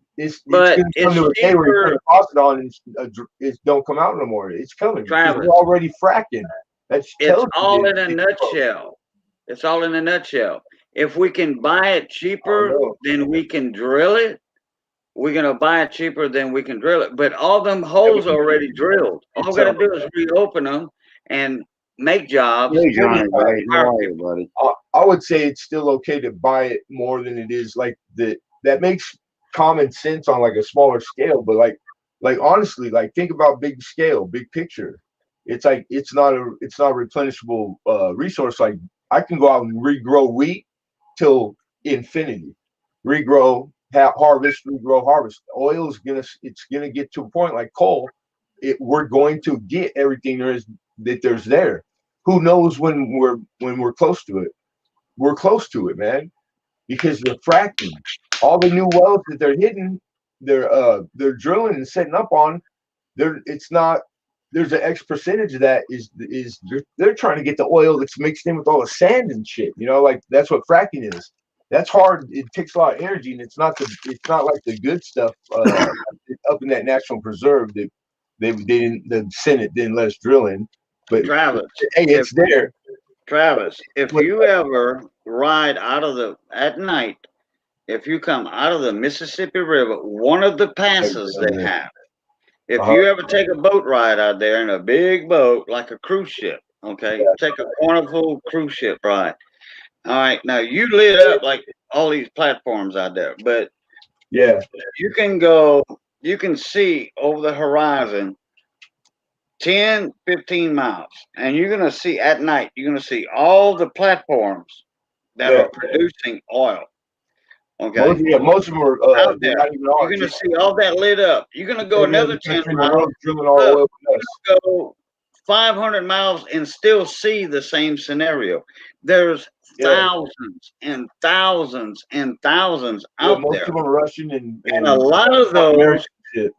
But going to come it's to a day where you cheaper. put a faucet on and it don't come out no more. It's coming. Because Travis, we're already fracking. That's it's all in a nutshell. It's all in a nutshell. If we can buy it cheaper than we can drill it, we're gonna buy it cheaper than we can drill it. But all them holes are already drilled. All we gotta do is reopen them and make jobs. Hey, Johnny, buddy. How are you, buddy? I would say it's still okay to buy it more than it is like that makes common sense on like a smaller scale, but like honestly, like think about big scale, big picture. It's like it's not a replenishable resource. Like I can go out and regrow wheat till infinity, regrow, harvest, regrow, harvest. Oil is it's gonna get to a point like coal. We're going to get everything there's there. Who knows when we're close to it? We're close to it, man, because they're fracking. All the new wells that they're hitting, they're drilling and setting up on. It's not. There's an X percentage of that is they're trying to get the oil that's mixed in with all the sand and shit. You know, like that's what fracking is. That's hard. It takes a lot of energy, and it's not like the good stuff up in that national preserve that the Senate didn't let us drill in. But Travis, hey, it's there. Travis, if you ever ride at night, if you come out of the Mississippi River, one of the passes they have, if you ever take a boat ride out there in a big boat, like a cruise ship, okay, take a Carnival cruise ship ride. All right, now you lit up like all these platforms out there, but yeah, you can see over the horizon 10, 15 miles, and you're going to see at night, you're going to see all the platforms that are producing oil. Okay. Most of them are out there. You're going to see all that lit up. You're going to go another 10 miles. Drilling all oil go 500 miles and still see the same scenario. There's thousands and thousands and thousands out most there. Of them are Russian and a lot of those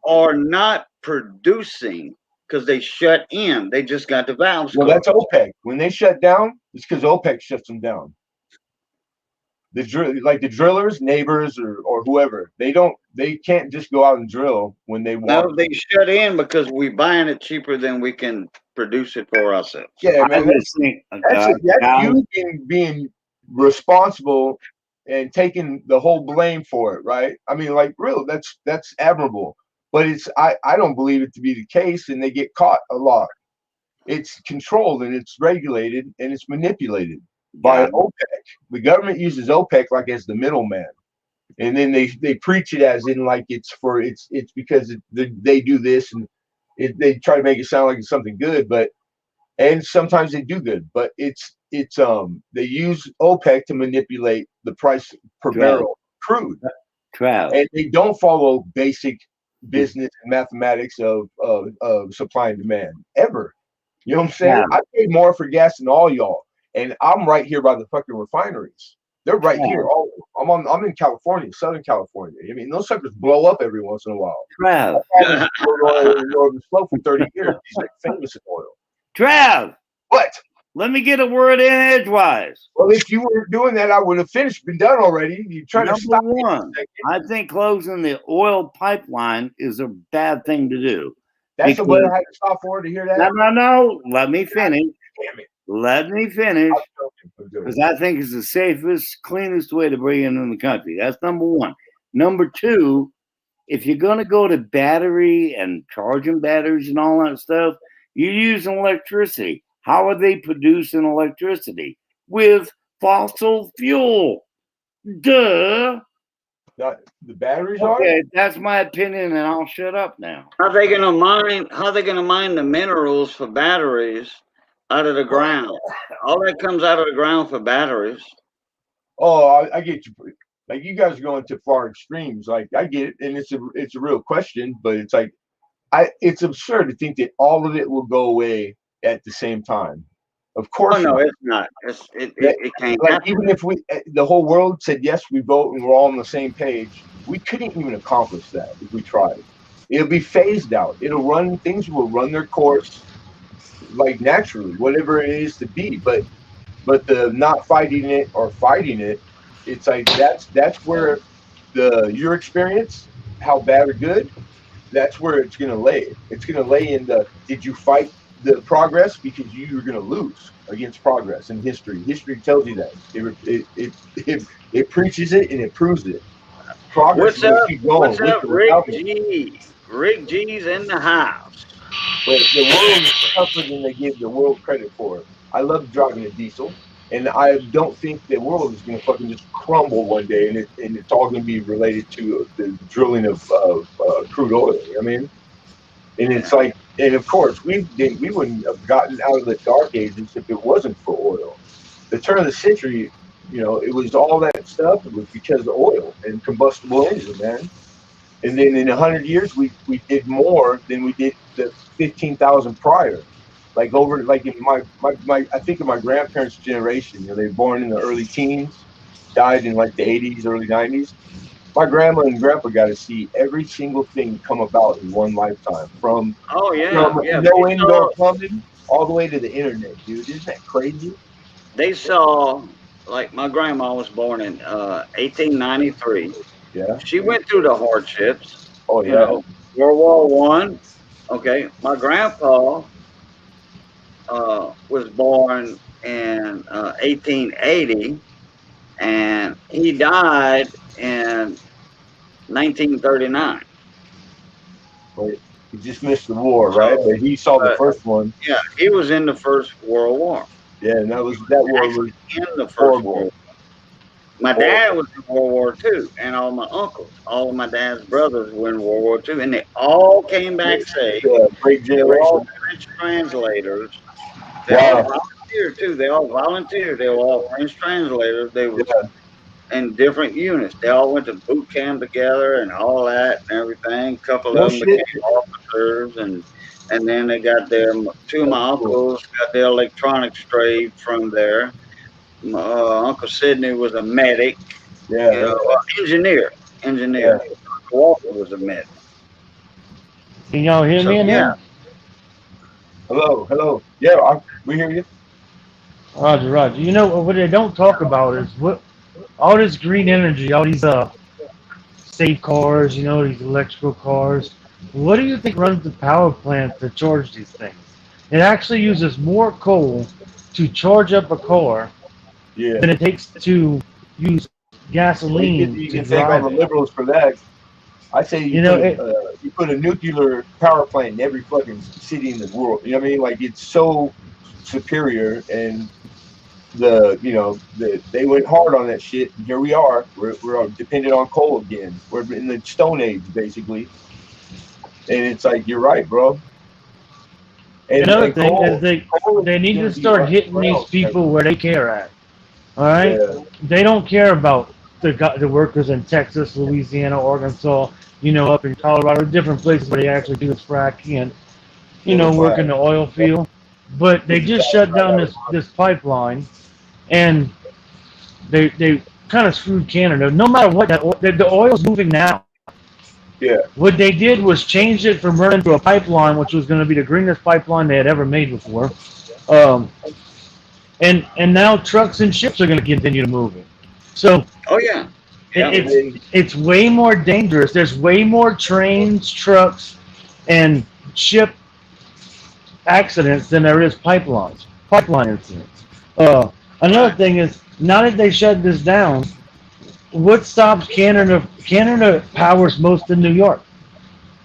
are not producing because they shut in. They just got the valves. Well, that's OPEC. When they shut down, it's because OPEC shuts them down. The drillers, neighbors, or whoever, they can't just go out and drill when they want. No, they shut in because we're buying it cheaper than we can produce it for ourselves. Yeah, man, that's you being responsible and taking the whole blame for it, right? I mean, like, real, that's admirable. But I don't believe it to be the case, and they get caught a lot. It's controlled and it's regulated and it's manipulated by OPEC. The government uses OPEC like as the middleman, and then they preach it as in like it's because they do this, and they try to make it sound like it's something good, and sometimes they do good, but it's they use OPEC to manipulate the price per barrel crude, and they don't follow basic business and mathematics of supply and demand ever. You know what I'm saying? I paid more for gas than all y'all, and I'm right here by the fucking refineries. They're right here. I'm in California, Southern California. I mean, those suckers blow up every once in a while. Trav. The slope for 30 years. He's like famous in oil. Trav. What? Let me get a word in edgewise. Well, if you were doing that, I would have finished, been done already. You're trying to stop. Number one, I think closing the oil pipeline is a bad thing to do. That's what I had to stop for to hear that. No. Let me finish. Damn it. Let me finish. Because I think it's the safest, cleanest way to bring it in the country. That's number one. Number two, if you're going to go to battery and charging batteries and all that stuff, you're using electricity. How are they producing electricity? With fossil fuel. Duh. The batteries okay, that's my opinion, and I'll shut up now. How are they gonna mine the minerals for batteries out of the ground? All that comes out of the ground for batteries. Oh, I get you. Like, you guys are going to far extremes. Like, I get it, and it's a real question, but it's like it's absurd to think that all of it will go away at the same time. Of course. Oh, no, it's not. It can't. Like, even if the whole world said yes, we vote and we're all on the same page, we couldn't even accomplish that if we tried. It'll be phased out. Things will run their course, like, naturally, whatever it is to be. But the not fighting it or fighting it, it's like that's where your experience, how bad or good, that's where it's gonna lay. It's gonna lay in did you fight the progress because you were going to lose against progress in history. History tells you that. It preaches it and it proves it. Progress will keep going. What's up, Rick G? Rick G's in the house. But the world is tougher than they give the world credit for. I love driving a diesel, and I don't think the world is going to fucking just crumble one day, and it's all going to be related to the drilling of crude oil. I mean, and it's like, and of course, we wouldn't have gotten out of the dark ages if it wasn't for oil. The turn of the century, it was all that stuff. It was because of oil and combustible engines, man. And then in 100 years, we did more than we did the 15,000 prior. Like in I think of my grandparents' generation. They were born in the early teens, died in like the 80s, early 90s. My grandma and grandpa got to see every single thing come about in one lifetime. From no indoor plumbing all the way to the internet, dude. Isn't that crazy? They saw, like, my grandma was born in 1893. Yeah. She went through the hardships. Oh yeah. World War I. Okay. My grandpa was born in 1880, and he died in 1939. Wait, he just missed the war, right? But he saw the first one. Yeah, he was in the First World War. Yeah, and that war was in the First World War. My dad was in World War II, and all my uncles, all of my dad's brothers were in World War II, and they all came back safe. Great generation. They were all French translators. They all volunteered too. They all volunteered. They were all French translators. They were in different units. They all went to boot camp together and all that and everything. A couple of them became officers, and then they got two of my uncles got their electronics trade from there. Uncle Sidney was a medic. Engineer. Yeah. Uncle Walter was a medic. Can y'all hear me in here? Hello. Yeah, we hear you. Roger. What they don't talk about is what all this green energy, all these safe cars, these electrical cars. What do you think runs the power plant to charge these things? It actually uses more coal to charge up a car than it takes to use gasoline. You can thank all the liberals for that. I say you put a nuclear power plant in every fucking city in the world. You know what I mean? Like, it's so superior, and they went hard on that shit. And here we are. We're dependent on coal again. We're in the Stone Age, basically. And it's like, you're right, bro. Another And thing is coal they is need gonna to be start hitting these around people forever. where they care at. All right, Yeah, they don't care about the workers in Texas, Louisiana, Arkansas, up in Colorado, different places where they actually do this fracking and work in right. the oil field. But they This is just shut down this pipeline, and they kind of screwed Canada. No matter what, the oil's moving now. yeah. What they did was change it from running through a pipeline, which was going to be the greenest pipeline they had ever made before. Um, and now trucks and ships are going to continue to move it. So Oh yeah, it, yeah. And it's then it's way more dangerous. There's way more trains, trucks, and ship accidents than there is pipeline incidents. Another Right. thing is now that they shut this down, what stops Canada? Canada powers most of New York.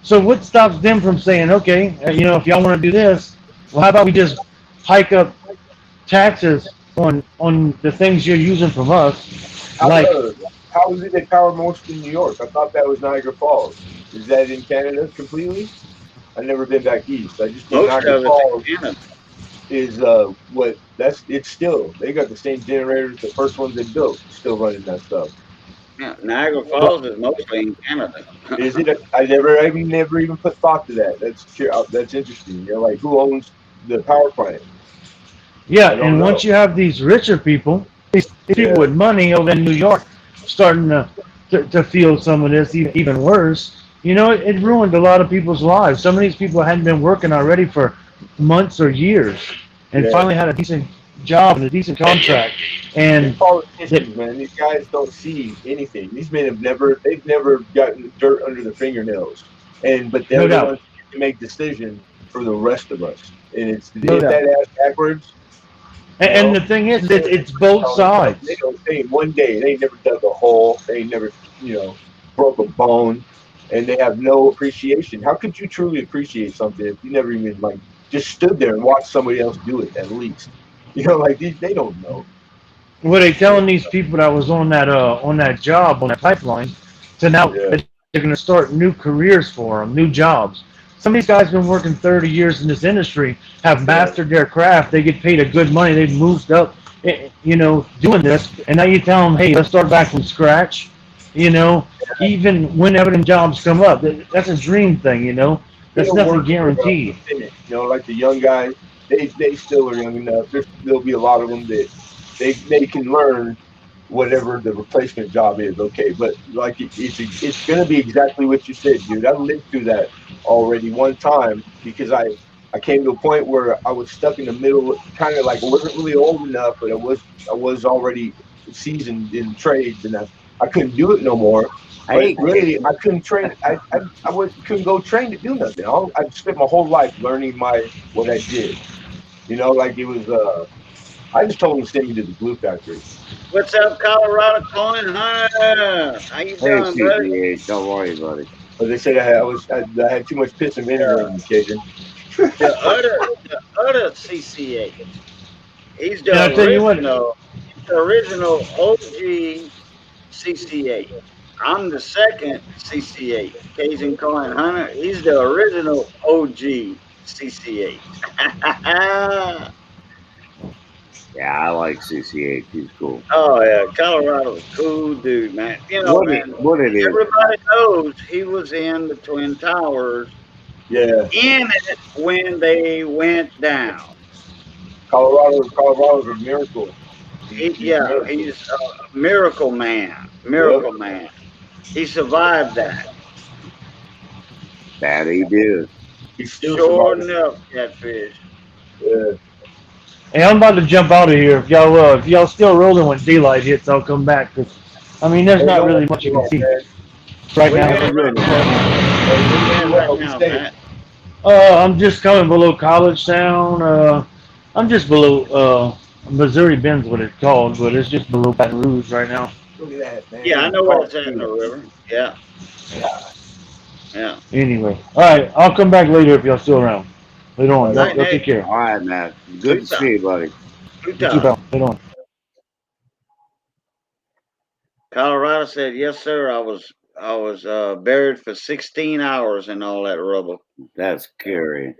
So what stops them from saying, okay, if y'all want to do this, well, how about we just hike up taxes on the things you're using from us, how like how is it they power most in New York? I thought that was Niagara Falls. Is that in Canada completely? I've never been back east. I just know Most Niagara of it's Falls in Canada. is what that's it's still they got the same generators the first ones they built still running that stuff. Yeah, Niagara well, Falls is mostly in Canada. Is it? I never even put thought to that. That's interesting. You're like, who owns the power plant? yeah. I don't And know. once you have these richer people, these people Yeah, with money over in New York, starting to feel some of this even worse. It ruined a lot of people's lives. Some of these people hadn't been working already for months or years, and yeah. finally had a decent job and a decent contract. These And that, politicians, man, these guys don't see anything. These men they've never gotten dirt under their fingernails, but no they're the doubt, ones who make decisions for the rest of us. And it's to no hit that doubt. ass backwards, And, you and know. the thing is, They're it's both telling themselves they sides. don't. They ain't one day. They ain't never dug a hole. They ain't never, broke a bone, and they have no appreciation. How could you truly appreciate something if you never even like just stood there and watched somebody else do it? At least, like they don't know. Were they telling these people that was on that job on that pipeline to now Yeah. that they're going to start new careers for them, new jobs? Some of these guys been working 30 years in this industry, have Yeah. mastered their craft. They get paid a good money. They've moved up, doing this, and now you tell them, hey, let's start back from scratch. You know, even whenever them jobs come up, that's a dream thing. They That's don't nothing work for guaranteed. a minute. Like the young guys, they still are young enough. There'll be a lot of them that they can learn whatever the replacement job is. Okay, but like it's gonna be exactly what you said, dude. I lived through that already one time because I came to a point where I was stuck in the middle, kind of like I wasn't really old enough, but I was already seasoned in trades, and I couldn't do it no more. But Hey, really, I couldn't train. Couldn't go train to do nothing. I spent my whole life learning what I did. Like it was. I just told them to send me to the glue factory. What's up, Colorado Coin Hunter? How you hey, doing, buddy? CCH, don't worry, buddy. But they said I had too much piss and vinegar in me, Cajun. The other CCA. He's And the I tell you what, original OG CCA. I'm the second CCA. Cajun Coin Hunter. He's the original OG CCA. Yeah, I like CCH. He's cool. Oh yeah, Colorado's a cool dude, man. Man, What it is? everybody knows he was in the Twin Towers Yeah, in it when they went down. Colorado's a miracle. He's a miracle. He's a miracle man. Yep, Miracle man. He survived that. That he did. he's still Sure surviving. enough, catfish. Yeah. hey, I'm about to jump out of here. If y'all still rolling when daylight hits, I'll come back. Cause I mean, there's Hey, not don't really worry much you can about see that. right Where you now. Have a at right good one. now? Hey, Where you be at right well. Be now, safe. Matt? I'm just coming below College Town. I'm just below Missouri Bend's what it's called, but it's just below Baton Rouge right now. Look at that, Yeah, I man. know where Talk it's at in to the you. river. Yeah, Yeah. yeah. Anyway, all right, I'll come back later if y'all still around. Later on, Right All y'all, right, on. y'all take Nate. care. All right, Matt. Good to Utah. see you, buddy. You too, Utah. pal. Later on. Colorado said, yes, sir. I was buried for 16 hours in all that rubble. That's scary.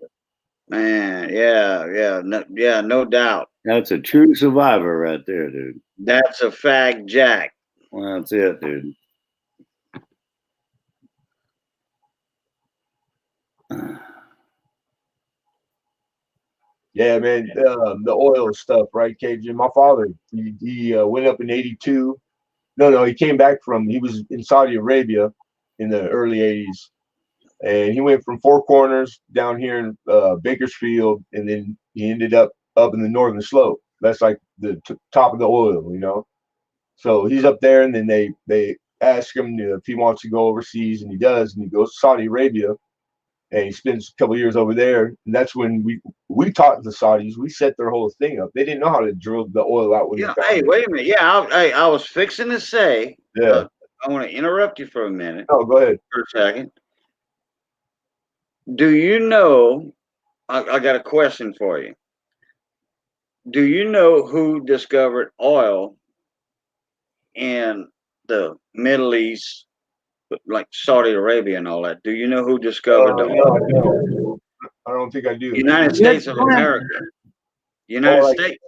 Man, no doubt. That's a true survivor right there, dude. That's a fact, Jack. Well, that's it, dude. Yeah, man, the oil stuff, right, Cajun? My father, he went up in '82. No, he came back he was in Saudi Arabia in the early '80s, and he went from Four Corners down here in Bakersfield, and then he ended up in the Northern Slope. That's like the top of the oil, you know. So he's up there, and then they ask him if he wants to go overseas, and he does, and he goes to Saudi Arabia, and he spends a couple of years over there. And that's when we taught the Saudis. We set their whole thing up. They didn't know how to drill the oil out when Yeah. they Hey, found it. wait a minute. Yeah, I was fixing to say. Yeah. I want to interrupt you for a minute. Oh, go ahead. For a second. Do you know? I got a question for you. Do you know who discovered oil in the Middle East, like Saudi Arabia and all that? Do you know who discovered the oil? No, I don't think I do. United States of America. United States.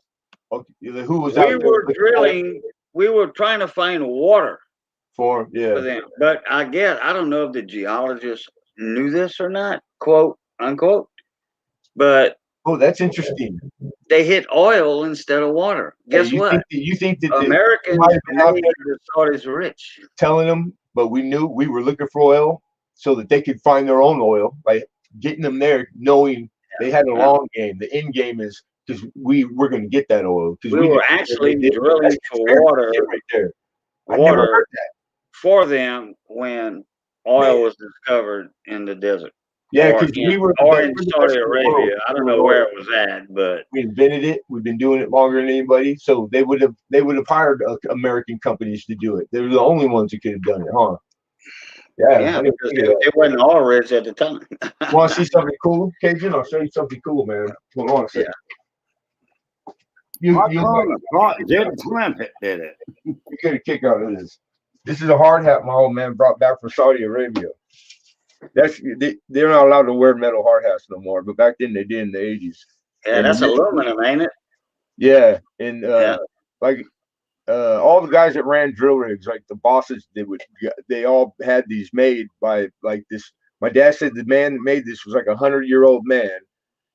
Okay. Who was We out were there? drilling. We were trying to find water For them, but I don't know if the geologists knew this or not, quote unquote. But that's interesting. they hit oil instead of water. Guess what? You think that Americans made the Saudis rich. Telling them, but we knew we were looking for oil so that they could find their own oil by getting them there, knowing they had a long game. The end game is because we're going to get that oil. Because we were actually drilling for water, right there. Water for them when oil was discovered in the desert. Yeah, because we were in Saudi Arabia. I don't know where it was at, but we invented it. We've been doing it longer than anybody. So they would have hired American companies to do it. They were the only ones who could have done it, huh? Yeah, because it wasn't all rich at the time. Want to see something cool, Cajun? I'll show you something cool, man. Hold on a second. You get a kick out of this. This is a hard hat my old man brought back from Saudi Arabia. They're not allowed to wear metal hard hats no more, but back then they did in the 80s. Yeah, that's aluminum, ain't it? Yeah, and all the guys that ran drill rigs, like the bosses, they all had these made by like this. My dad said the man that made this was like 100-year-old man,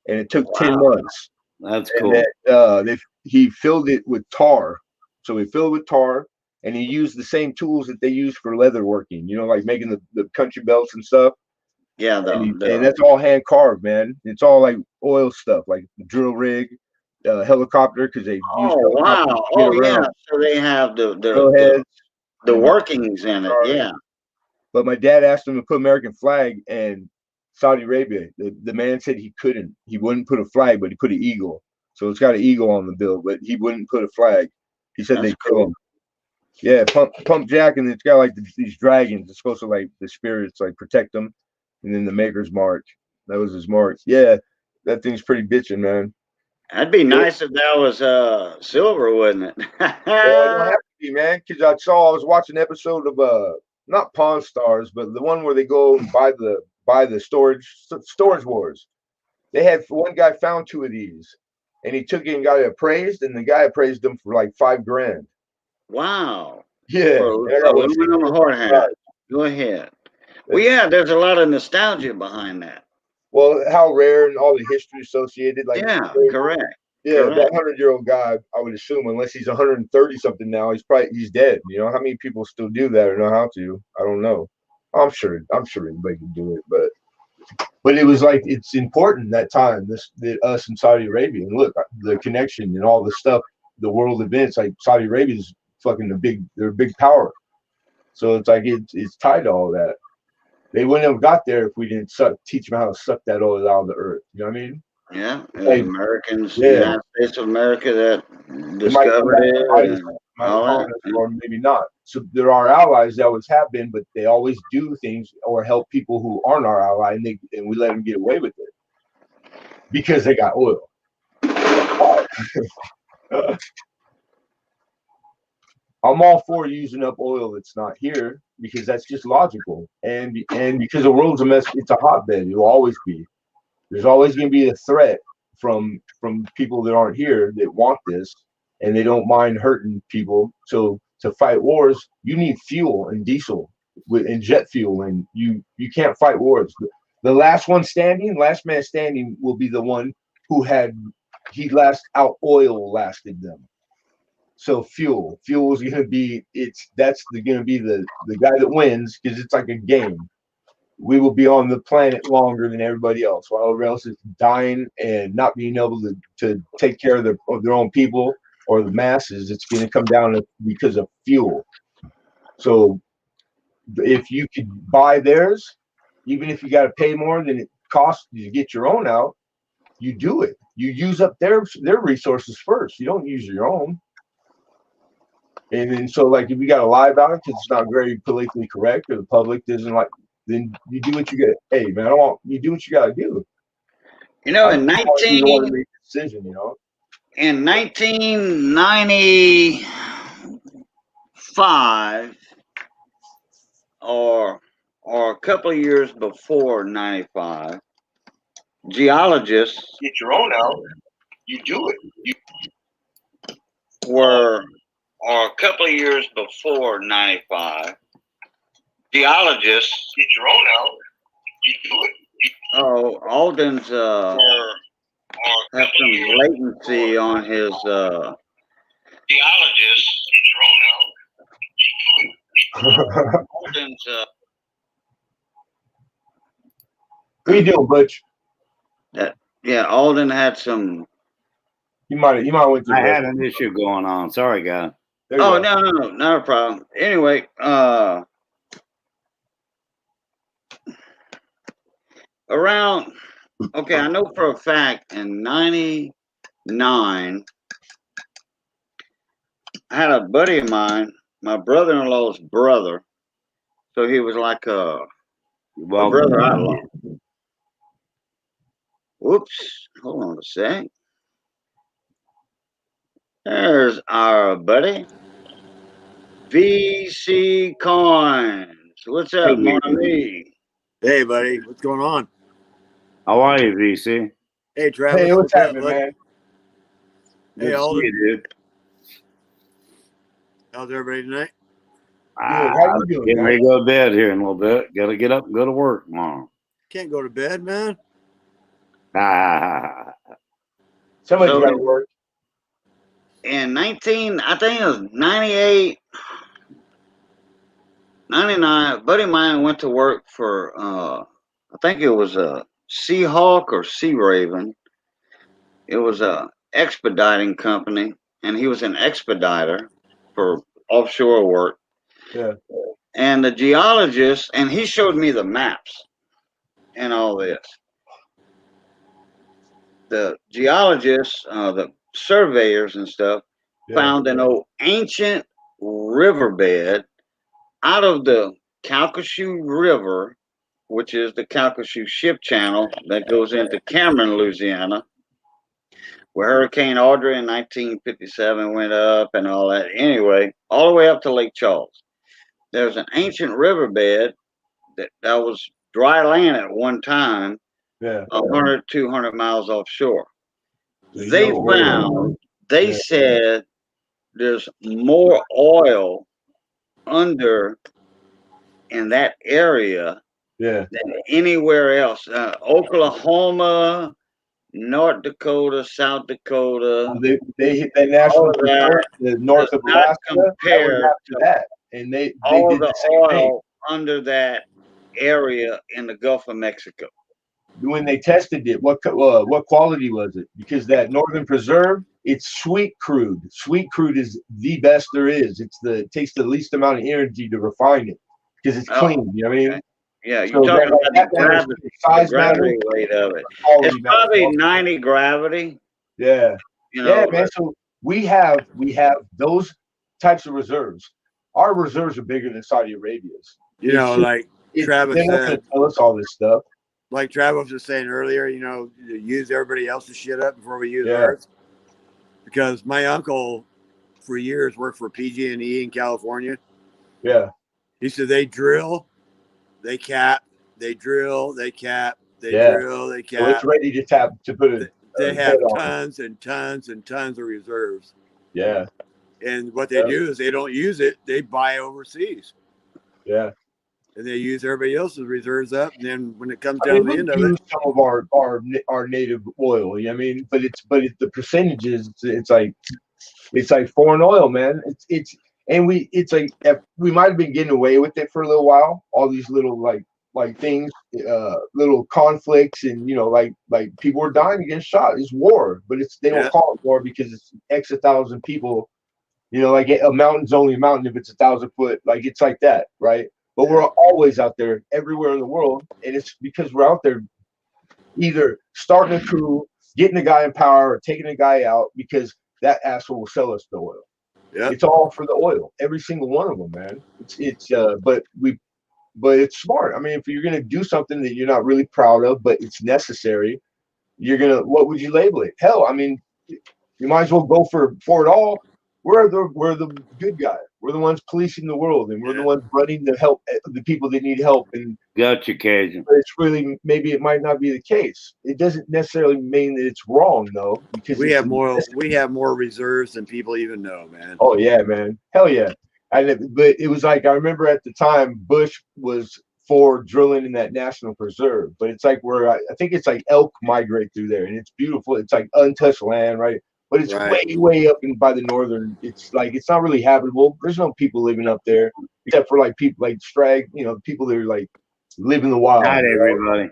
and it took 10 months. That's cool. And he filled it with tar. So he filled it with tar, and he used the same tools that they use for leather working, like making the country belts and stuff. Yeah, and that's all hand carved, man. It's all like oil stuff, like drill rig, helicopter, because they use wow. Yeah. So they have the workings in it. Yeah. But my dad asked him to put American flag, and Saudi Arabia, the man said he couldn't. He wouldn't put a flag, but he put an eagle. So it's got an eagle on the bill, but he wouldn't put a flag. He said they kill him. Yeah, pump jack, and it's got like these dragons. It's supposed to like the spirits like protect them, and then the maker's mark. That was his mark. Yeah, that thing's pretty bitching, man. That'd be nice if that was silver, wouldn't it? Well, it don't have to be, man. Because I was watching an episode of not Pawn Stars, but the one where they go and buy the storage wars. They had one guy found 2 of these, and he took it and got it appraised, and the guy appraised them for like $5,000. Wow. Yeah. Aluminum hard hat. Go ahead. Well, yeah, there's a lot of nostalgia behind that. Well, how rare and all the history associated. Like, yeah, correct. Yeah, that 100-year-old guy, I would assume, unless he's 130 something now, he's dead. How many people still do that or know how to? I don't know. I'm sure anybody can do it, but it was like it's important that time. Us in Saudi Arabia, and look, the connection and all the stuff, the world events. Like Saudi Arabia is fucking they're a big power. So it's like it's tied to all that. They wouldn't have got there if we didn't teach them how to suck that oil out of the earth. You know what I mean? Yeah, like, Americans, United States of America that discovered it. Or maybe not. So there are allies that always have been, but they always do things or help people who aren't our ally, and we let them get away with it because they got oil. I'm all for using up oil that's not here because that's just logical, and because the world's a mess, it's a hotbed. It will always be. There's always going to be a threat from people that aren't here that want this, and they don't mind hurting people. So to fight wars, you need fuel and diesel and jet fuel, and you can't fight wars. The last man standing will be the one who out oil lasted them. So fuel is going to be going to be the guy that wins, because it's like a game. We will be on the planet longer than everybody else, while everybody else is dying and not being able to take care of their own people or the masses. It's going to come down because of fuel. So if you could buy theirs, even if you got to pay more than it costs to get your own out, you do it. You use up their resources first. You don't use your own. And then, so like, if you got to lie about it because it's not very politically correct, or the public doesn't like, then you do what you got. Hey man, you do what you got to do. You know, in 1995, or a couple of years before 95, geologists Get your own out. You do it. or a couple of years before 95, geologists Get your own out. You do it. Alden's have some latency on his geologists. Get your own out. You do it. Alden's what are you doing, Butch? yeah, Alden had some. You might went to. I had an issue going on. Sorry, guy. Oh no, not a problem. Anyway, around, okay, I know for a fact in 99, I had a buddy of mine, my brother-in-law's brother. So he was like a brother I love. Whoops, hold on a sec. There's our buddy, VC Coins. What's up, mon ami? Hey, buddy. What's going on? How are you, VC? Hey, Travis. Hey, what's happening, up, man? Hey, Good to Alden. see you, dude. How's everybody tonight? How you doing, Getting man? ready to go to bed here in a little bit. Got to get up and go to work tomorrow. Can't go to bed, man. Somebody So- got to work. In I think it was 98, 99, a buddy of mine went to work for, I think it was a Seahawk or Sea Raven. It was a expediting company, and he was an expediter for offshore work. Yeah. And the geologist, and he showed me the maps and all this. The geologists, the surveyors and stuff, found an old ancient riverbed out of the Calcasieu River, which is the Calcasieu Ship Channel that goes into Cameron, Louisiana, where Hurricane Audrey in 1957 went up and all that. Anyway, all the way up to Lake Charles. There's an ancient riverbed that was dry land at one time, 100, 200 miles offshore. They said there's more oil under in that area than anywhere else. Oklahoma, North Dakota, South Dakota. They hit that national park, the north of Alaska, compared to that, and they all did the the same oil thing. under that area in the Gulf of Mexico. When they tested it, what quality was it? Because that Northern Preserve, it's sweet crude. Sweet crude is the best there is. It takes the least amount of energy to refine it because it's clean. You know what I mean? Yeah, you're talking about the gravity weight of it. It's probably 90 gravity. Yeah. You know, man. So we have those types of reserves. Our reserves are bigger than Saudi Arabia's. You know, like Travis said, tell us all this stuff. Like Travis was saying earlier, you know, use everybody else's shit up before we use ours. Because my uncle, for years, worked for PG&E in California. Yeah. He said they drill, they cap, they drill, they cap. They Yeah. drill, they So it's cap. ready to tap to put a They head have on. tons and tons and tons of reserves. Yeah. And what they do is they don't use it. They buy overseas. Yeah. And they use everybody else's reserves up. And then when it comes I down mean, to the we end of use it, some of our native oil. You know what I mean? But the percentages. It's like foreign oil, man. It's like we might have been getting away with it for a little while. All these little like things, little conflicts, and like people were dying against shot. It's war, but they don't call it war because it's X 1,000 people. Like a mountain's only a mountain if it's 1,000 foot. Like it's like that, right? But we're always out there, everywhere in the world, and it's because we're out there either starting a coup, getting a guy in power, or taking a guy out because that asshole will sell us the oil. yeah, It's all for the oil, every single one of them, man. But it's smart. I mean, if you're gonna do something that you're not really proud of, but it's necessary, what would you label it? Hell, I mean, you might as well go for it all. We're the good guy. We're the ones policing the world, and we're the ones running to help the people that need help. And gotcha, Cajun. but it's really, maybe it might not be the case. It doesn't necessarily mean that it's wrong though, because we have more reserves than people even know, man. Oh yeah, man, hell yeah. But it was like, I remember at the time Bush was for drilling in that national preserve, but it's like where I think it's like elk migrate through there, and it's beautiful. It's like untouched land, right? But it's way up by the northern. It's like it's not really habitable. There's no people living up there except for like people like people that are like live in the wild. Not everybody.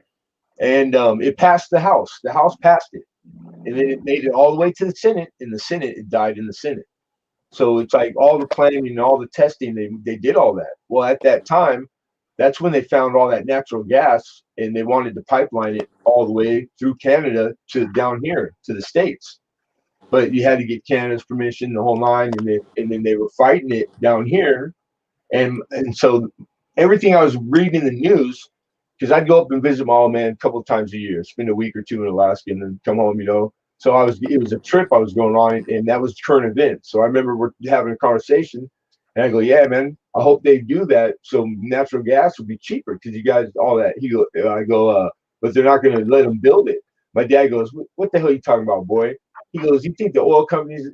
And it passed the House. The House passed it, and then it made it all the way to the Senate. In the Senate, it died in the Senate. So it's like all the planning and all the testing, they did all that. Well, at that time, that's when they found all that natural gas, and they wanted to pipeline it all the way through Canada to down here to the States. But you had to get Canada's permission, the whole nine, and then they were fighting it down here. And so everything I was reading in the news, because I'd go up and visit my old man a couple of times a year, spend a week or two in Alaska, and then come home, So it was a trip I was going on, and that was current events. So I remember we're having a conversation, and I go, "Yeah, man, I hope they do that so natural gas will be cheaper because you guys all that." I go, "But they're not going to let them build it." My dad goes, "What the hell are you talking about, boy?" He goes, "You think the oil companies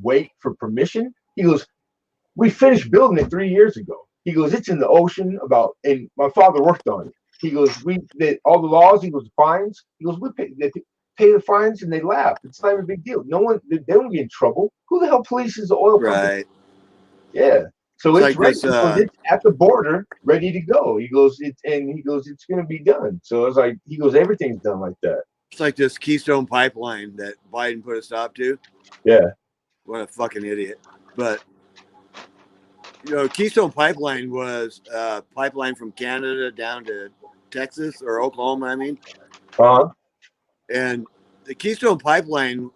wait for permission?" He goes, "We finished building it 3 years ago." He goes, "It's in the ocean and my father worked on it." He goes, all the laws." He goes, "Fines." He goes, "They pay the fines and they laugh. It's not even a big deal. No one, they don't get in trouble. Who the hell polices the oil company?" Right. Yeah. So it's like ready. this, It's at the border, ready to go. He goes, "It's going to be done." So it's like, he goes, "Everything's done like that." It's like this Keystone Pipeline that Biden put a stop to. Yeah. What a fucking idiot. But, Keystone Pipeline was a pipeline from Canada down to Texas or Oklahoma, I mean. Uh-huh. And the Keystone Pipeline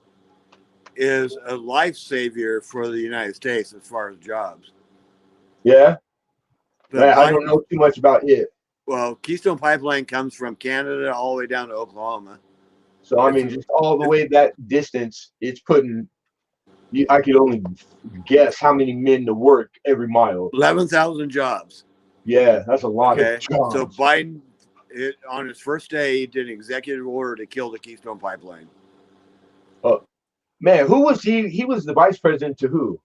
is a life savior for the United States as far as jobs. Yeah. But I don't know too much about it. Well, Keystone Pipeline comes from Canada all the way down to Oklahoma. So, I mean, just all the way that distance, it's putting, I could only guess how many men to work every mile. 11,000 jobs. Yeah, that's a lot of jobs. So Biden, on his first day, he did an executive order to kill the Keystone Pipeline. Man, who was he? He was the vice president to who?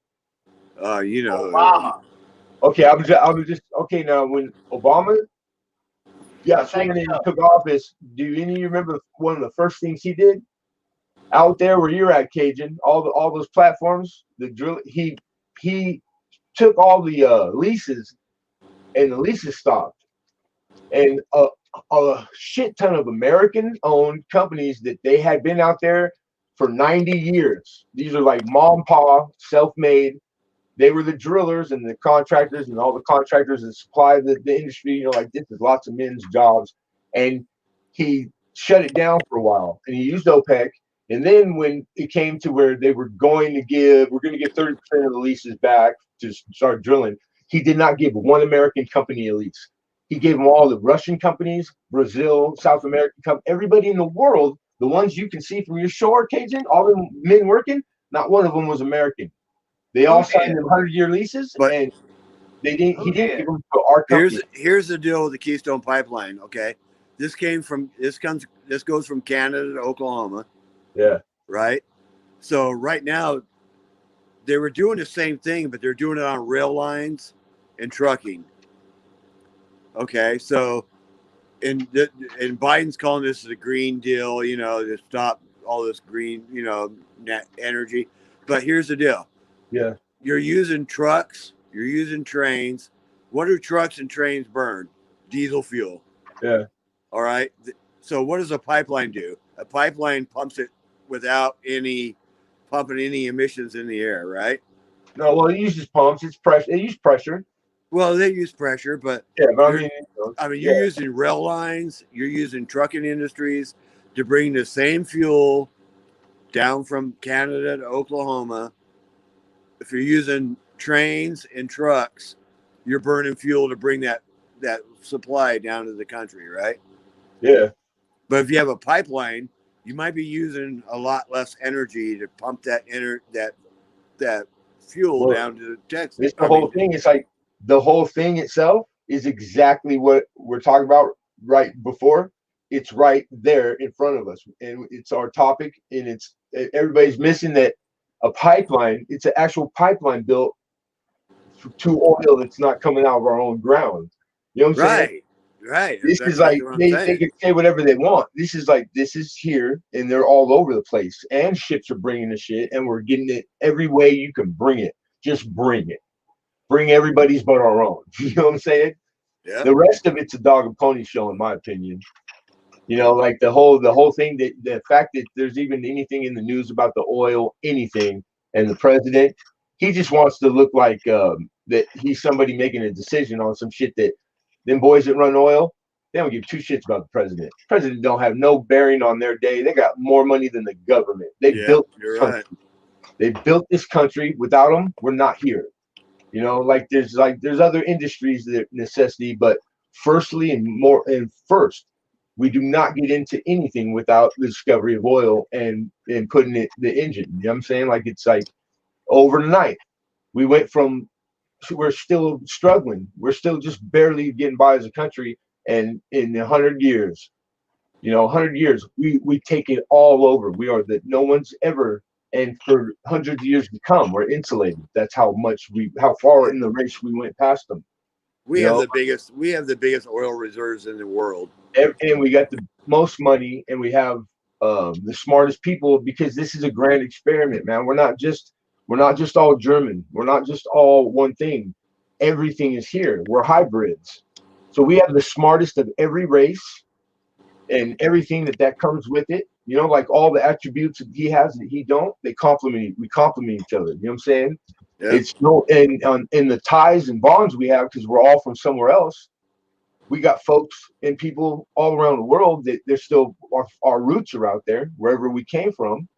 Obama. Okay, I was just okay. Now, when Obama sworn in and took office, do any of you remember one of the first things he did out there where you're at, Cajun? All those platforms, the drill. He took all the leases, and the leases stopped, and a shit ton of American-owned companies that they had been out there for 90 years. These are like mom, pa, self-made. They were the drillers and the contractors and all the contractors that supply the industry. Like this is lots of men's jobs. And he shut it down for a while, and he used OPEC. And then when it came to where they were going to give 30% of the leases back to start drilling, he did not give one American company a lease. He gave them all the Russian companies, Brazil, South American companies, everybody in the world. The ones you can see from your shore, Cajun, all the men working, not one of them was American. They all signed them 100-year leases, and they didn't. He didn't give them to our company. Here's the deal with the Keystone Pipeline. Okay, this goes from Canada to Oklahoma. Yeah. Right. So right now they were doing the same thing, but they're doing it on rail lines and trucking. Okay. So, and Biden's calling this the Green Deal, you know, to stop all this green, you know, net energy. But here's the deal. Yeah. You're using trucks, you're using trains. What do trucks and trains burn? Diesel fuel. Yeah. All right. So what does a pipeline do? A pipeline pumps it without pumping any emissions in the air, right? No, well, it uses pumps. It's pressure. They use pressure. Well, they use pressure, but Yeah, but you're using rail lines, you're using trucking industries to bring the same fuel down from Canada to Oklahoma. If you're using trains and trucks, you're burning fuel to bring that supply down to the country, right? Yeah. But if you have a pipeline, you might be using a lot less energy to pump that fuel down to Texas. It's the whole thing. It's like the whole thing itself is exactly what we're talking about right before. It's right there in front of us, and it's our topic. And everybody's missing that a pipeline. It's an actual pipeline built to oil that's not coming out of our own ground. You know what I'm saying? Right. This is like they can say whatever they want. This is here, and they're all over the place. And ships are bringing the shit, and we're getting it every way you can bring it. Just bring it. Bring everybody's but our own. You know what I'm saying? Yeah. The rest of it's a dog and pony show, in my opinion. You know, like the whole thing, that the fact that there's even anything in the news about the oil, anything, and the president, he just wants to look like that he's somebody making a decision on some shit that them boys that run oil, they don't give two shits about the president. The president don't have no bearing on their day. They got more money than the government. They built this country. They built this country. Without them, we're not here. You know, like there's other industries that necessity, but first, we do not get into anything without the discovery of oil and putting it the engine. You know what I'm saying? Like it's like overnight we went from, we're still struggling. We're still just barely getting by as a country. And in 100 years, 100 years, we take it all over. We are that no one's ever, and for hundreds of years to come, we're insulated. That's how far in the race we went past them. We have the biggest oil reserves in the world. And we got the most money, and we have the smartest people, because this is a grand experiment, man. We're not just all German. We're not just all one thing. Everything is here. We're hybrids. So we have the smartest of every race and everything that comes with it. You know, like all the attributes that he has that he don't, we complement each other. You know what I'm saying? Yeah. It's in the ties and bonds we have, because we're all from somewhere else. We got folks and people all around the world that they're still, our roots are out there wherever we came from,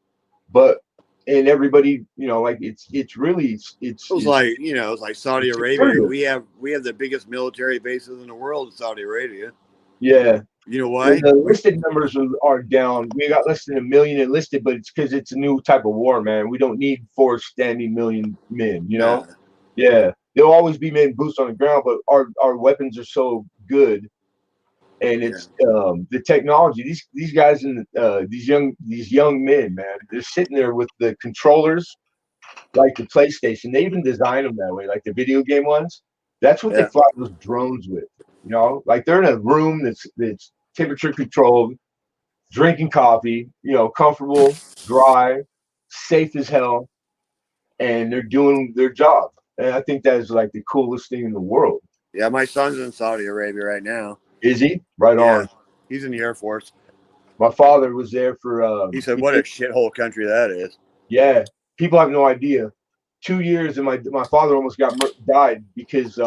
and everybody, like it's like Saudi Arabia. We have the biggest military bases in the world in Saudi Arabia. Yeah. You know why? The enlisted numbers are down. We got less than 1 million enlisted, but it's because it's a new type of war, man. We don't need 4 standing million men, Yeah. There'll always be men boots on the ground, but our weapons are so good. And it's the technology. These guys and these young men, man, they're sitting there with the controllers like the PlayStation. They even design them that way, like the video game ones. That's what they fly those drones with. Like they're in a room that's temperature controlled, drinking coffee, comfortable, dry, safe as hell, and they're doing their job. And I think that is like the coolest thing in the world. Yeah, my son's in Saudi Arabia right now. Is he? Right on. He's in the Air Force. My father was there for. He said, "What a shithole country that is." Yeah, people have no idea. 2 years, and my father almost died because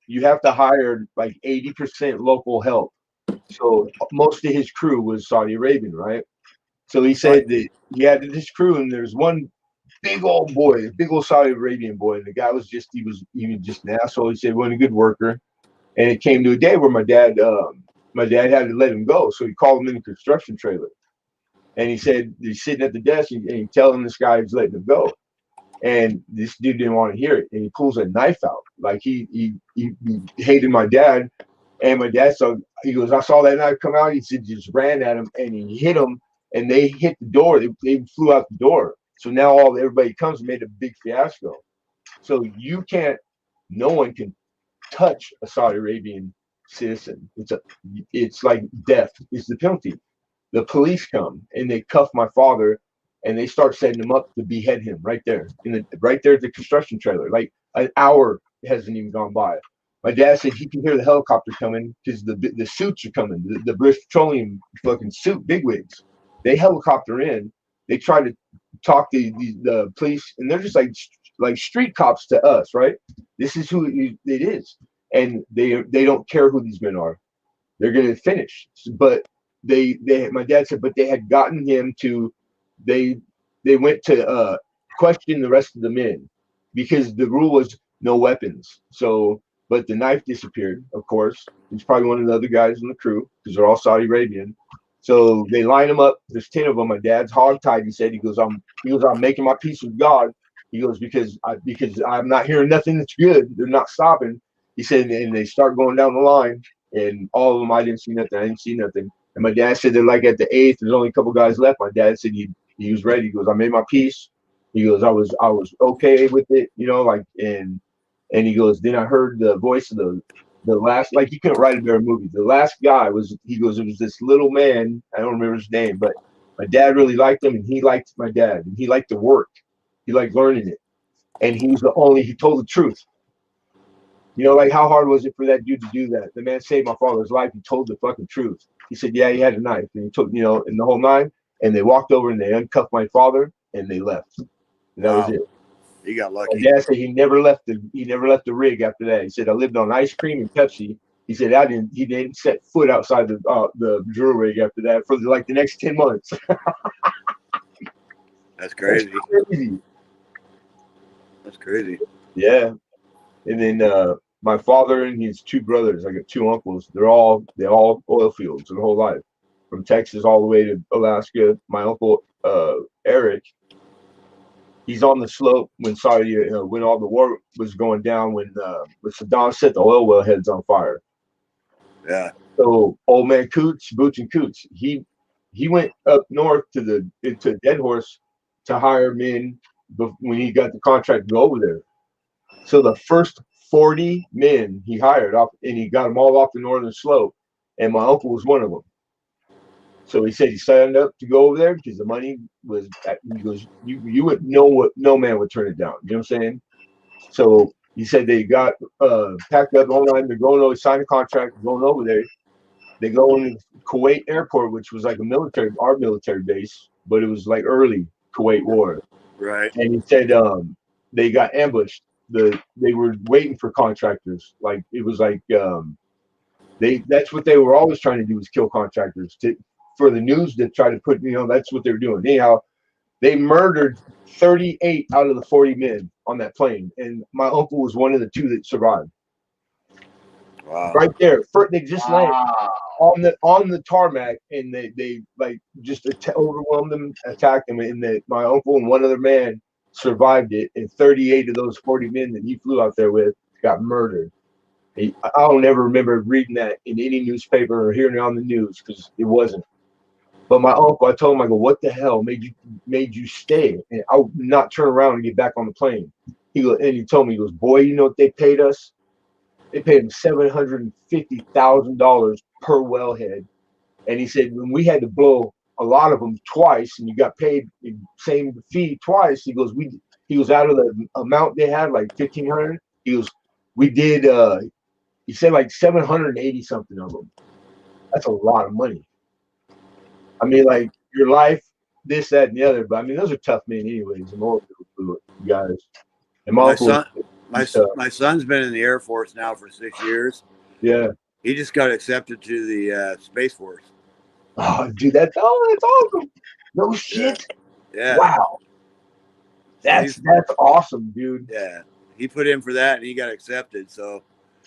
you have to hire like 80% local help. So most of his crew was Saudi Arabian, right? So he said that he had this crew, and there's one big old Saudi Arabian boy, and the guy was just an asshole. He said, wasn't a good worker. And it came to a day where my dad had to let him go. So he called him in the construction trailer. And he said, he's sitting at the desk and he's telling this guy he's letting him go. And this dude didn't want to hear it. And he pulls a knife out. Like he hated my dad. And my dad saw, he goes, I saw that knife come out. He said, just ran at him and he hit him and they hit the door. They flew out the door. So now everybody comes and made a big fiasco. So you can't, no one can touch a Saudi Arabian citizen. It's like death is the penalty. The police come and they cuff my father and they start setting him up to behead him right there right there at the construction trailer. Like an hour hasn't even gone by. My dad said he can hear the helicopter coming because the suits are coming. The British Petroleum fucking suit bigwigs. They helicopter in. They try to talk to the police, and they're just like street cops to us, right? This is who it is, and they don't care who these men are. They're gonna finish, but my dad said, but they had gotten him to, they went to question the rest of the men because the rule was no weapons. So, but the knife disappeared, of course. He's probably one of the other guys in the crew because they're all Saudi Arabian. So they line them up. There's 10 of them. My dad's hogtied. He said, he goes, I'm making my peace with God. He goes, because I'm not hearing nothing that's good. They're not stopping. He said, and they start going down the line, and all of them, I didn't see nothing. I didn't see nothing. And my dad said they're like at the 8th. There's only a couple guys left. My dad said he was ready. He goes, I made my peace. He goes, I was okay with it, you know, like, and he goes, then I heard the voice of the last, like, you couldn't write a better movie. The last guy was, he goes, it was this little man. I don't remember his name, but my dad really liked him, and he liked my dad, and he liked the work. He liked learning it. And he told the truth. You know, like, how hard was it for that dude to do that? The man saved my father's life. He told the fucking truth. He said, yeah, he had a knife. And he took, you know, in the whole nine. And they walked over and they uncuffed my father and they left. And that was it. He got lucky. My dad said he never left the rig after that. He said, I lived on ice cream and Pepsi. He said he didn't set foot outside the drill rig after that for like the next 10 months. That's crazy. That's crazy. Yeah. And then my father and his two brothers, I got two uncles. They all oil fields their whole life, from Texas all the way to Alaska. My uncle Eric, he's on the slope when when all the war was going down, when Saddam set the oil well heads on fire. Yeah. So old man Coots, Boots and Coots, he went up north to Dead Horse to hire men when he got the contract to go over there. So the first 40 men he hired off, and he got them all off the northern slope, and my uncle was one of them. So he said he signed up to go over there because the money was. He goes, you would know what, no man would turn it down. You know what I'm saying? So he said they got packed up all night. They're going over, signed a contract, going over there. They go in Kuwait airport, which was like our military base, but it was like early Kuwait war. Right. And he said they got ambushed. They were waiting for contractors. Like, it was like that's what they were always trying to do, was kill contractors for the news to try to put, you know, that's what they were doing. Anyhow, they murdered 38 out of the 40 men on that plane, and my uncle was one of the two that survived. Wow. Right there, they just landed on the tarmac, and they like just overwhelmed them, attacked them, and my uncle and one other man survived it, and 38 of those 40 men that he flew out there with got murdered. I don't ever remember reading that in any newspaper or hearing it on the news, because it wasn't. But my uncle, I told him, I go, what the hell made you stay and I would not turn around and get back on the plane? He told me, he goes, boy, you know what they paid us? They paid him $750,000 per wellhead. And he said, when we had to blow a lot of them twice, and you got paid the same fee twice, he goes, out of the amount they had, like 1,500. He goes, we did. He said like 780 something of them. That's a lot of money. I mean, like, your life, this, that, and the other. But I mean, those are tough men, anyways. And all guys. And my son's been in the Air Force now for 6 years. Yeah. He just got accepted to the Space Force. Oh, dude, that's awesome. No shit. Yeah. Wow. That's awesome, dude. Yeah. He put in for that and he got accepted. So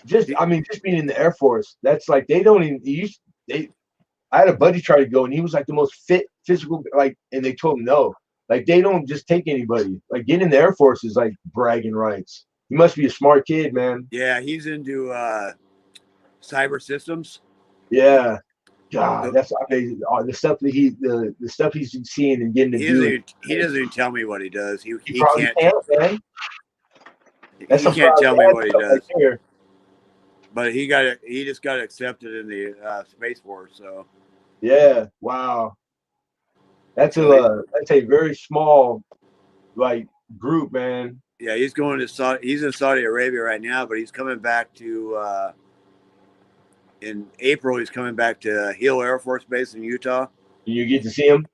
just being in the Air Force, that's like, they don't even I had a buddy try to go, and he was like the most fit physical, like, and they told him no. Like, they don't just take anybody. Like, getting in the Air Force is like bragging rights. You must be a smart kid, man. Yeah, he's into cyber systems. Yeah. God, that's amazing. The stuff that the stuff he's seeing and getting to do. He doesn't even tell me what he does. He probably can't, man. That's he can't tell me what he does. Right there. But he just got accepted in the Space Force. So yeah, wow. That's a very small like group, man. Yeah, he's going to he's in Saudi Arabia right now, but he's coming back to in April. He's coming back to Hill Air Force Base in Utah. You get to see him.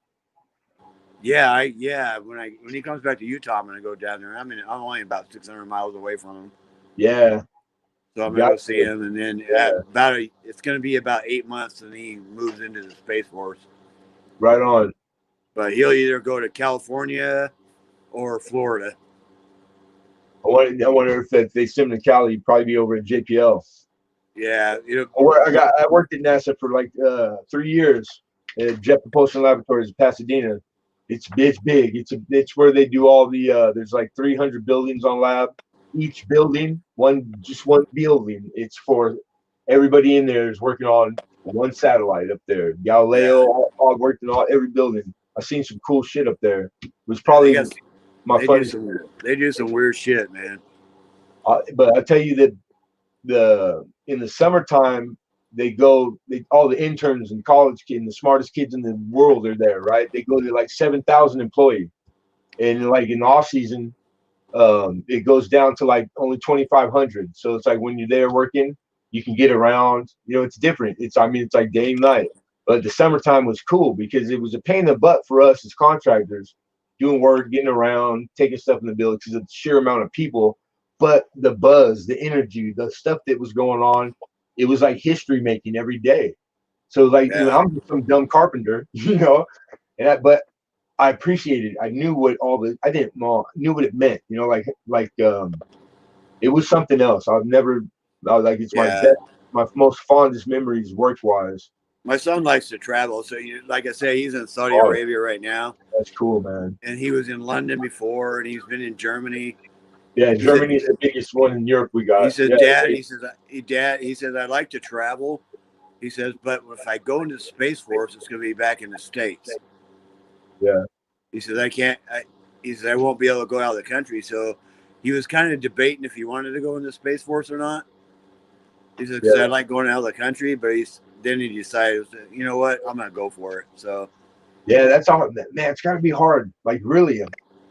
Yeah, when he comes back to Utah, I'm gonna go down there. I'm only about 600 miles away from him. Yeah. So I'm gonna go see him, and then it's gonna be about 8 months, and he moves into the Space Force. Right on. But he'll either go to California or Florida. I wonder if they send him to Cali, he'd probably be over at JPL. Yeah, I worked at NASA for like 3 years at Jet Propulsion Laboratories in Pasadena. It's big. It's where they do all the there's like 300 buildings on lab. Each building, one building. It's for everybody in there is working on one satellite up there. Galileo, all worked in every building. I've seen some cool shit up there. It was probably my funniest. They do some weird shit, man. But I tell you that in the summertime all the interns and college kids and the smartest kids in the world are there, right? They go to like 7,000 employees, and like in the off season, it goes down to like only 2,500. So it's like when you're there working, you can get around. It's different. It's like day and night. But the summertime was cool because it was a pain in the butt for us as contractors doing work, getting around, taking stuff in the building because of the sheer amount of people. But the buzz, the energy, the stuff that was going on, it was like history making every day. So like I'm just some dumb carpenter, but I appreciated it. I knew what I didn't know, knew what it meant, it was something else. It's my most fondest memories work wise. My son likes to travel, so like I say, he's in Saudi Arabia right now. That's cool, man. And he was in London before, and he's been in Germany. Yeah, Germany is the biggest one in Europe we got. He says, Dad, he says, I like to travel. He says, but if I go into the Space Force, it's going to be back in the States. Yeah. He says, he says, I won't be able to go out of the country. So he was kind of debating if he wanted to go into the Space Force or not. He said, because I like going out of the country, but then he decided, you know what, I'm going to go for it. So. Yeah, that's all, man. It's got to be hard. Like, really,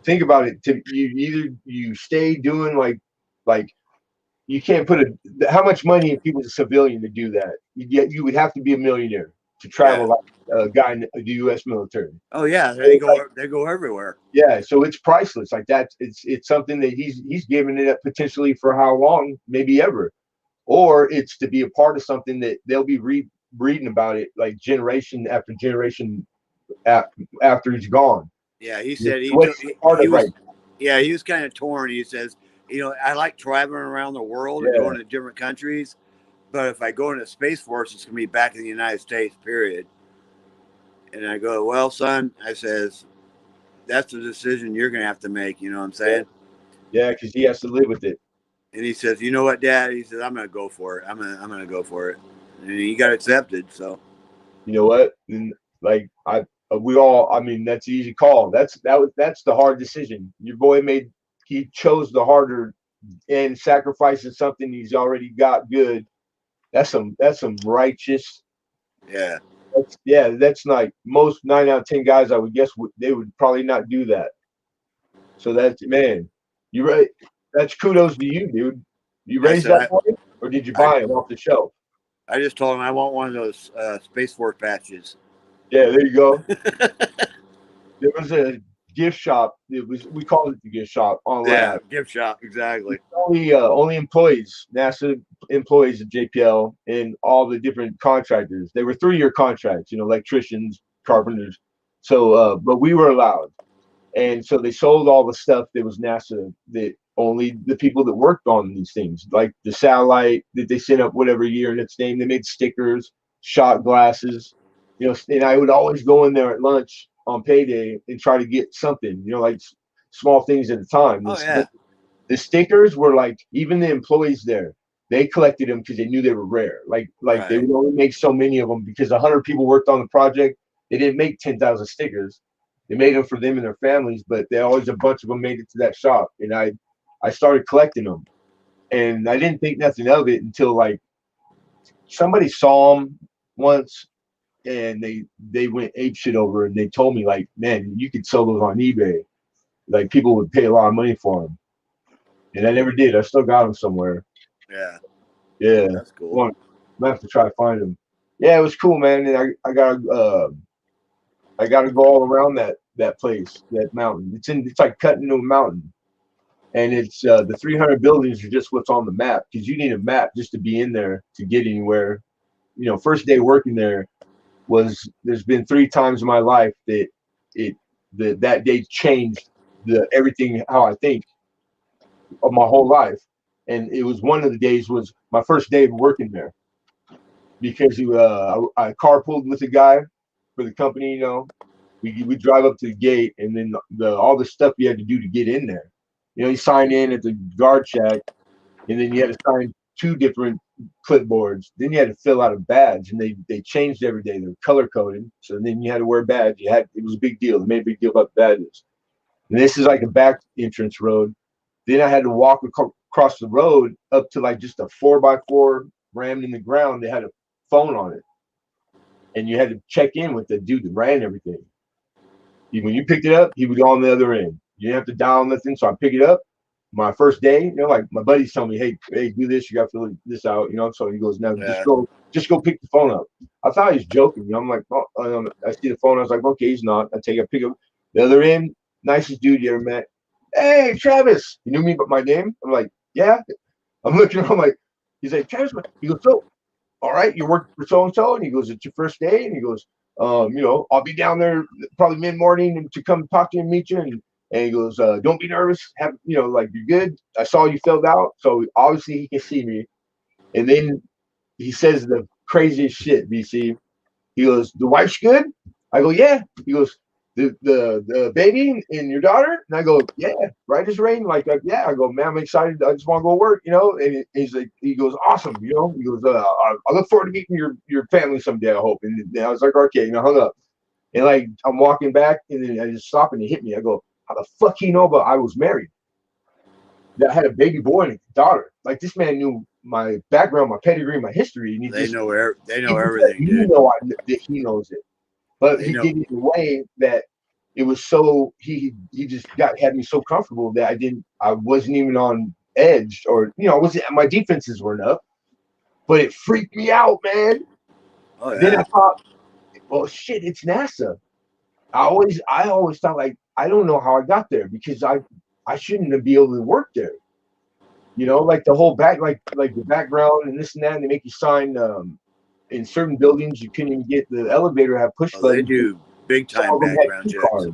think about it. You stay doing like you can't put how much money if he was a civilian to do that? You would have to be a millionaire to travel like a guy in the U.S. military. Oh yeah, they go everywhere. Yeah, so it's priceless. Like that, it's something that he's giving it up potentially for how long, maybe ever, or it's to be a part of something that they'll be reading about it like generation after generation after he's gone. Yeah, he said he was kind of torn. He says, I like traveling around the world and going to different countries, but if I go into Space Force, it's going to be back in the United States, period. And I go, well, son, I says, that's the decision you're going to have to make. You know what I'm saying? Yeah, because he has to live with it. And he says, you know what, Dad? He says, I'm going to go for it. I'm going to go for it. And he got accepted. So, you know what? And like that's an easy call. That's the hard decision. Your boy he chose the harder and sacrificing something he's already got good. That's some righteous. Yeah. That's like most 9 out of 10 guys. I would guess they would probably not do that. So you're right. That's kudos to you, dude. You raised that boy, or did you buy him off the shelf? I just told him I want one of those Space Force patches. Yeah, there you go. There was a gift shop. We called it the gift shop on lab. Yeah, gift shop, exactly. Only employees, NASA employees at JPL, and all the different contractors. They were 3-year contracts, electricians, carpenters. So, but we were allowed, and so they sold all the stuff that was NASA that only the people that worked on these things, like the satellite that they sent up whatever year in its name. They made stickers, shot glasses, and I would always go in there at lunch on payday and try to get something, like small things at a time. The stickers were like, even the employees there, they collected them because they knew they were rare. Like Right. they would only make so many of them because 100 people worked on the project. They didn't make 10,000 stickers. They made them for them and their families, but they always a bunch of them made it to that shop, and I started collecting them, and I didn't think nothing of it until like somebody saw them once, and they went ape shit over, and they told me like, man, you could sell those on eBay. Like people would pay a lot of money for them, and I never did. I still got them somewhere. Yeah. Yeah, That's cool. Well, I have to try to find them. Yeah, it was cool, man. And I gotta go all around that place, that mountain. It's like cutting into a mountain, and it's the 300 buildings are just what's on the map because you need a map just to be in there to get anywhere. You know, first day working there was. There's been 3 times in my life that that day changed everything how I think of my whole life, and it was one of the days was my first day of working there because I carpooled with a guy for the company. You know, we drive up to the gate, and then all the stuff you had to do to get in there. You know, you sign in at the guard shack, and then you had to sign 2 different clipboards. Then you had to fill out a badge, and they changed every day. They were color coded, so then you had to wear a badge. It was a big deal. They made a big deal about badges. And this is like a back entrance road. Then I had to walk across the road up to like just a 4x4 rammed in the ground. They had a phone on it, and you had to check in with the dude that ran everything. When you picked it up, he would go on the other end. You didn't have to dial nothing. So I pick it up. My first day, you know, like my buddies tell me, hey, do this. You got to fill this out, you know. So he goes, no, just go pick the phone up. I thought he was joking. You know, I'm like, oh, I see the phone. I was like, okay, he's not. I pick up the other end. Nicest dude you ever met. Hey, Travis. You knew me, but my name. I'm like, yeah. I'm looking. I'm like, he's like, Travis. He goes, so, all right, you're working for so and so, and he goes, it's your first day, and he goes, you know, I'll be down there probably mid morning to come talk to you and meet you, and he goes, don't be nervous, like you're good. I saw you filled out, so obviously he can see me. And then he says the craziest shit, BC. He goes, the wife's good? I go, yeah. He goes, the baby and your daughter? And I go, yeah, right as rain. Like, yeah. I go, man, I'm excited. I just want to go work, you know. And he's like, he goes, awesome, you know. He goes, I look forward to meeting your family someday, I hope. And I was like, okay, and I hung up. And like, I'm walking back, and then I just stop, and he hit me. I go, how the fuck he know about I was married? That I had a baby boy and a daughter. Like, this man knew my background, my pedigree, my history, and they know everything, dude. You know that he knows it. But he did it in a way that it was so he just had me so comfortable that I wasn't even on edge, or my defenses weren't up, but it freaked me out, man. Oh, yeah. Then I thought, well, shit, it's NASA. I always thought, like, I don't know how I got there because I shouldn't be able to work there. You know, like the whole like the background and this and that, and they make you sign in certain buildings you couldn't even get the elevator have push buttons. They do big time background checks.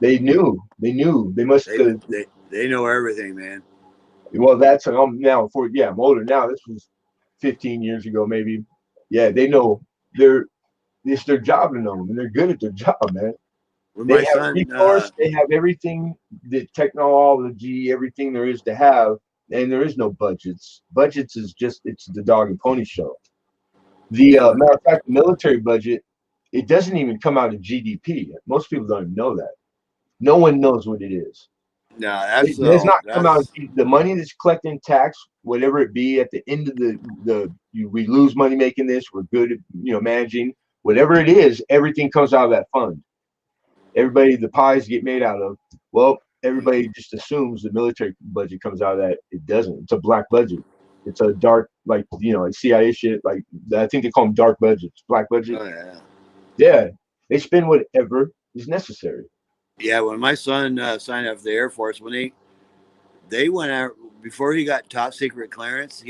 They knew. They must have. They know everything, man. Well, that's I'm older now. This was 15 years ago, maybe. Yeah, they know. It's their job to know, and they're good at their job, man. They have resource. They have everything, the technology, everything there is to have, and there is no budgets. Budgets is it's the dog and pony show. The matter of fact, the military budget, it doesn't even come out of GDP. Most people don't even know that. No one knows what it is. No, it does not come out of the money that's collected in tax, whatever it be. At the end of we lose money making this. We're good at managing whatever it is. Everything comes out of that fund. Everybody, the pies get made out of. Well, everybody just assumes the military budget comes out of that. It doesn't. It's a black budget. It's a dark, like CIA shit. Like, I think they call them dark budgets, black budget. Oh, yeah. Yeah, they spend whatever is necessary. Yeah, when my son signed up for the Air Force, when they went out before he got top secret clearance,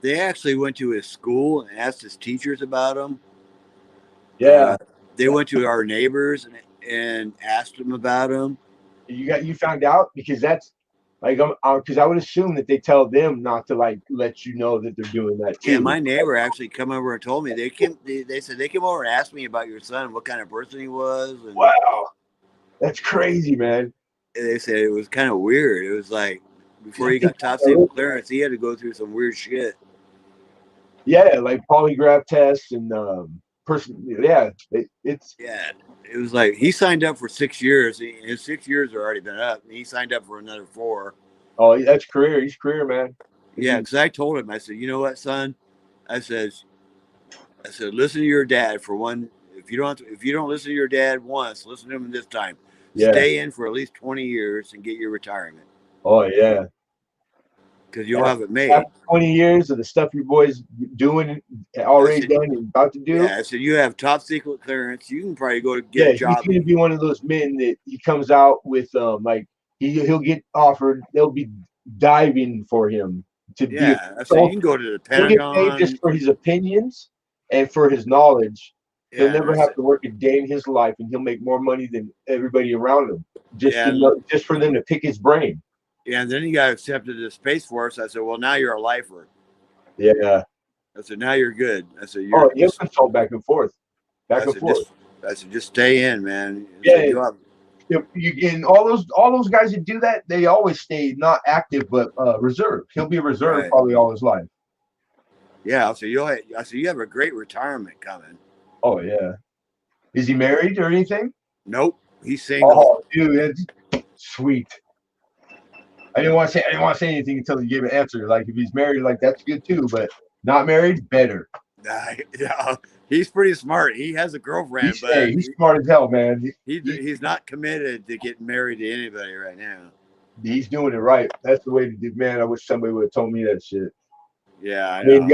they actually went to his school and asked his teachers about him. Yeah, they went to our neighbors and asked them about him. You found out? Because that's like, because I would assume that they tell them not to like let you know that they're doing that too. Yeah, my neighbor actually come over and told me they said they came over and asked me about your son, what kind of person he was. And wow, that's crazy, man. They said it was kind of weird. It was like before he got top secret clearance, he had to go through some weird shit. Yeah, like polygraph tests and Yeah, it's Yeah, it was like he signed up for 6 years. His 6 years are already been up. And he signed up for another 4. oh, that's career. He's career, man. Yeah, because I told him, I said, you know what, son? I said, listen to your dad for one. If you don't listen to your dad once, listen to him this time. Yeah. Stay in for at least 20 years and get your retirement. Oh yeah. Because you'll have it made. After 20 years of the stuff your boys doing, already done and about to do. Yeah, I said, you have top secret clearance. You can probably go to get a job. He's going to be one of those men that he comes out with, like, he'll get offered, they'll be diving for him to be. Yeah, I said, you can go to the Pentagon. He'll get paid just for his opinions and for his knowledge. He'll never have to work a day in his life, and he'll make more money than everybody around him just for them to pick his brain. Yeah, and then he got accepted to the Space Force. I said, well, now you're a lifer. Yeah. I said, now you're good. I said, you're consult back and forth. I said, just stay in, man. And all those guys that do that, they always stay not active but reserved. He'll be reserved probably all his life. Yeah, I said, you have a great retirement coming. Oh yeah. Is he married or anything? Nope. He's single. Oh, dude, that's sweet. I didn't want to say anything until he gave an answer. Like if he's married, like that's good too, but not married, better. Yeah, he's pretty smart. He has a girlfriend, he's smart as hell, man. He's not committed to getting married to anybody right now. He's doing it right. That's the way to do. Man, I wish somebody would have told me that shit. Yeah, I know.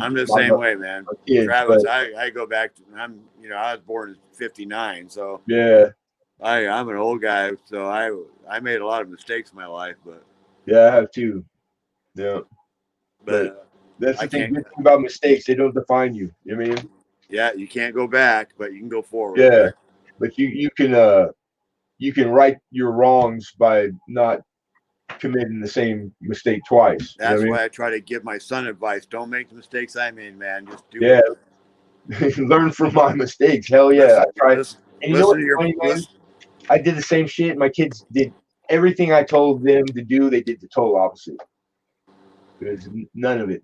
I'm the same way, man. Kids, Travis, I go back to I was born in '59, so yeah. I'm an old guy, so I made a lot of mistakes in my life, but yeah, I have too. Yeah, but that's the thing about mistakes; they don't define you. You know what I mean? Yeah, you can't go back, but you can go forward. Yeah, but you can right your wrongs by not committing the same mistake twice. That's why I try to give my son advice. Don't make the mistakes I made, man. Just do it. Learn from my mistakes. Hell yeah, I tried. And you know what's funny, man? I did the same shit. My kids did everything I told them to do. They did the total opposite. There's none of it.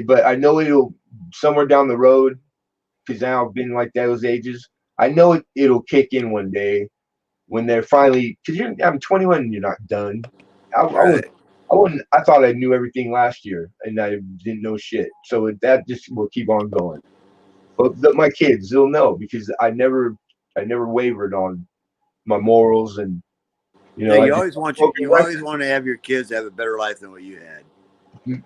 But I know it'll somewhere down the road, because now I've been like those ages. I know it'll kick in one day when they're finally, because I'm 21 and you're not done. I thought I knew everything last year and I didn't know shit. So that just will keep on going. But my kids, they'll know, because I never wavered on my morals, and you always want to have your kids have a better life than what you had.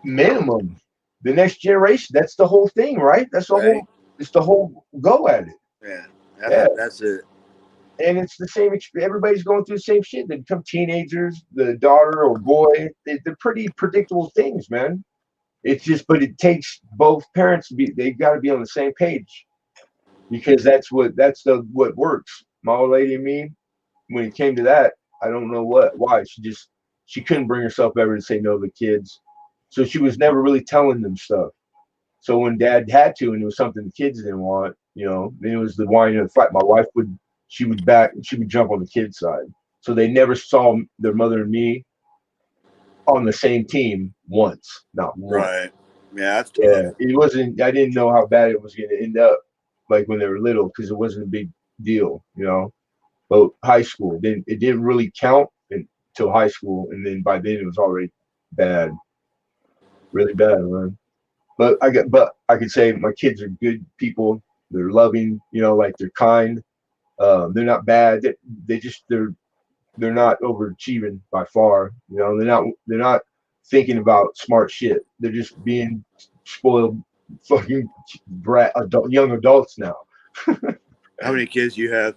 Minimum. The next generation. That's the whole thing, right? That's the whole. It's the whole go at it. Yeah, that's it. And it's the same. Everybody's going through the same shit. They become teenagers. The daughter or boy. They're pretty predictable things, man. It's just, but it takes both parents to be. They got to be on the same page, because that's what works. My old lady and me, when it came to that, I don't know why she couldn't bring herself ever to say no to the kids, so she was never really telling them stuff. So when Dad had to, and it was something the kids didn't want, then it was the whine and the fight. My wife would jump on the kids' side, so they never saw their mother and me on the same team once, not once. Right. Yeah, that's tough. Yeah. It wasn't. I didn't know how bad it was going to end up, like when they were little, because it wasn't a big deal, But high school, then it didn't really count until high school, and then by then it was already bad, really bad, man. But I could say my kids are good people. They're loving, like they're kind. They're not bad. They're not overachieving by far. They're not thinking about smart shit. They're just being spoiled fucking young adults now. How many kids do you have?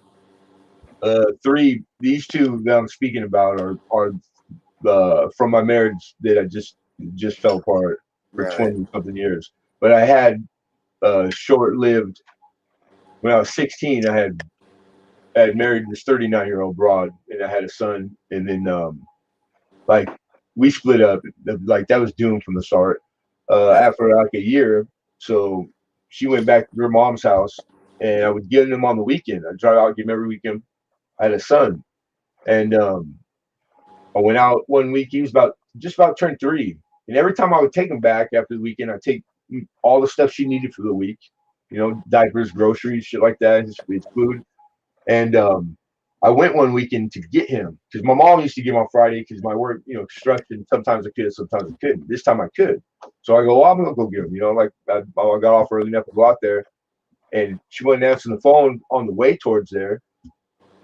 3. These 2 that I'm speaking about are from my marriage that I just fell apart for 20 something years. But I had short-lived. When I was 16, I had married this 39-year-old broad, and I had a son. And then like we split up. Like that was doomed from the start. After like a year, so she went back to her mom's house, and I would get them on the weekend. I'd drive out, get them every weekend. I had a son, and I went out one week. He was just about turned 3, and every time I would take him back after the weekend, I'd take all the stuff she needed for the week, diapers, groceries, shit like that, his food. And I went one weekend to get him because my mom used to get him on Friday because my work, construction. Sometimes I could, sometimes I couldn't. This time I could, so I go, I'm gonna go get him. Like I got off early enough to go out there, and she wasn't answering the phone on the way towards there.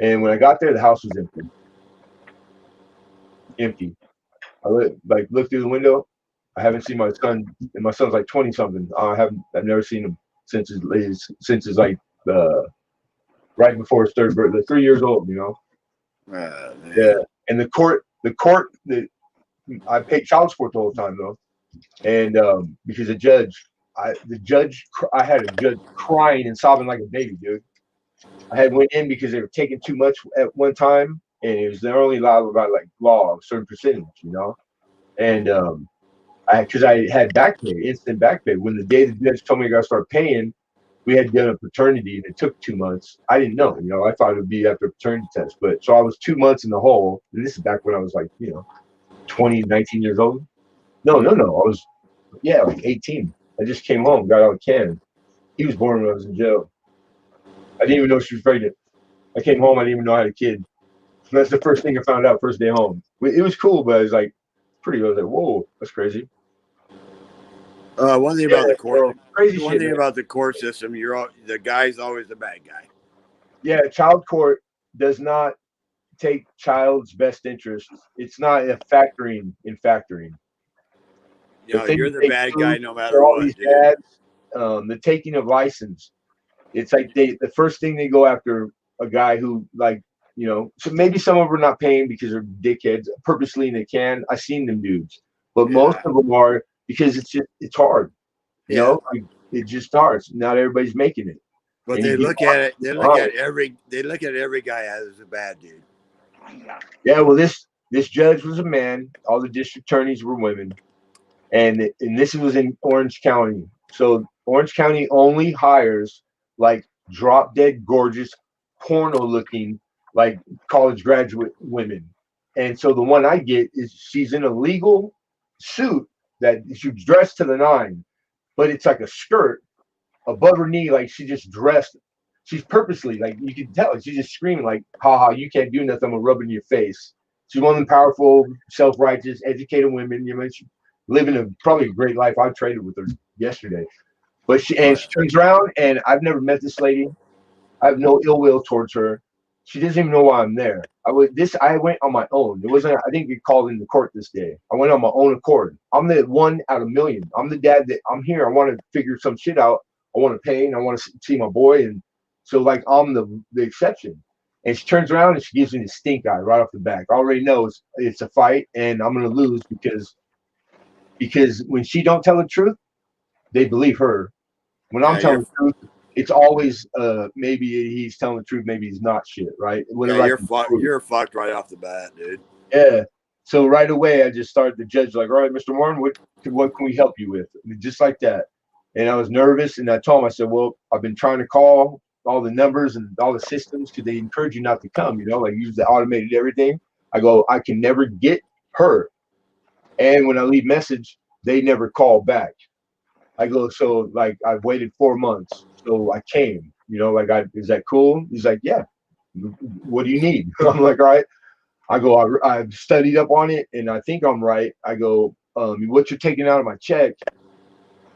And when I got there, the house was empty. Empty. I looked through the window. I haven't seen my son, and my son's like 20 something. I've never seen him since his like right before his 3rd birthday, 3 years old. Yeah. And the court, I paid child support the whole time though, and because I had a judge crying and sobbing like a baby, dude. I had went in because they were taking too much at one time, and they're only allowed by like law a certain percentage, and because I had back pay, instant back pay. When the day the judge told me I got to start paying, we had done a paternity and it took 2 months. I didn't know, I thought it would be after a paternity test, but so I was 2 months in the hole. And this is back when I was like, 20, 19 years old. No. I was, like 18. I just came home, got out of Canada. He was born when I was in jail. I didn't even know she was pregnant. I came home, I didn't even know I had a kid. That's the first thing I found out first day home. It was cool, but it was like I was like, whoa, that's crazy. One thing about the court, crazy about the court system, the guy's always the bad guy. Yeah, child court does not take child's best interest. It's not a factoring in factoring. You're the bad guy no matter what. These dads, the taking of license. It's like the first thing they go after a guy who so maybe some of them are not paying because they're dickheads purposely and they can. I've seen them dudes, but most of them are because it's hard. It just starts. Not everybody's making it. But they look at it. They look at every guy as a bad dude. Yeah, well, this judge was a man. All the district attorneys were women, and this was in Orange County. So Orange County only hires like drop dead gorgeous, porno looking like college graduate women. And so the one I get is she's in a legal suit that she's dressed to the nine, but it's like a skirt above her knee, like she just dressed. She's purposely, like you can tell, she's just screaming like, haha, you can't do nothing, I'm gonna rub it in your face. She's one of them powerful, self-righteous, educated women. She's living probably a great life. I traded with her yesterday. But she turns around, and I've never met this lady. I have no ill will towards her. She doesn't even know why I'm there. I went on my own. It wasn't. I didn't get called into court this day. I went on my own accord. I'm the one out of a million. I'm the dad that I'm here. I want to figure some shit out. I want to pay, and I want to see my boy. And so, like, I'm the exception. And she turns around and she gives me the stink eye right off the back. I already know it's a fight, and I'm gonna lose because when she don't tell the truth, they believe her. When I'm telling the truth, it's always maybe he's telling the truth, maybe he's not shit, right? You're fucked right off the bat, dude. Yeah. So right away, I just started the judge like, all right, Mr. Warren, what can we help you with? Just like that. And I was nervous, and I told him, I said, well, I've been trying to call all the numbers and all the systems because they encourage you not to come, like use the automated everything. I go, I can never get her. And when I leave message, they never call back. I go, so like I've waited 4 months, so I came, is that cool? He's like, yeah. What do you need? I'm like, all right. I go, I've studied up on it, and I think I'm right. I go, what you're taking out of my check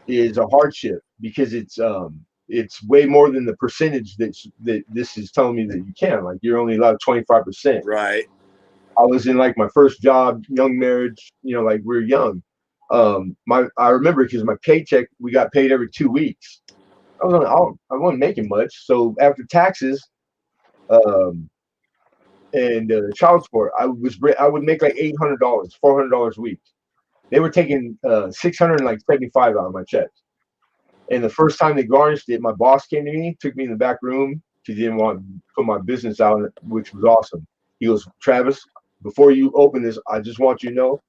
is a hardship because it's way more than the percentage that this is telling me that you can. Like you're only allowed 25%. Right. I was in like my first job, young marriage, like we're young. I remember because my paycheck, we got paid every 2 weeks. I wasn't making much. So after taxes, and child support, I would make like $800, $400 a week. They were taking $675 out of my check. And the first time they garnished it, my boss came to me, took me in the back room because he didn't want to put my business out, which was awesome. He goes, Travis, before you open this, I just want you to know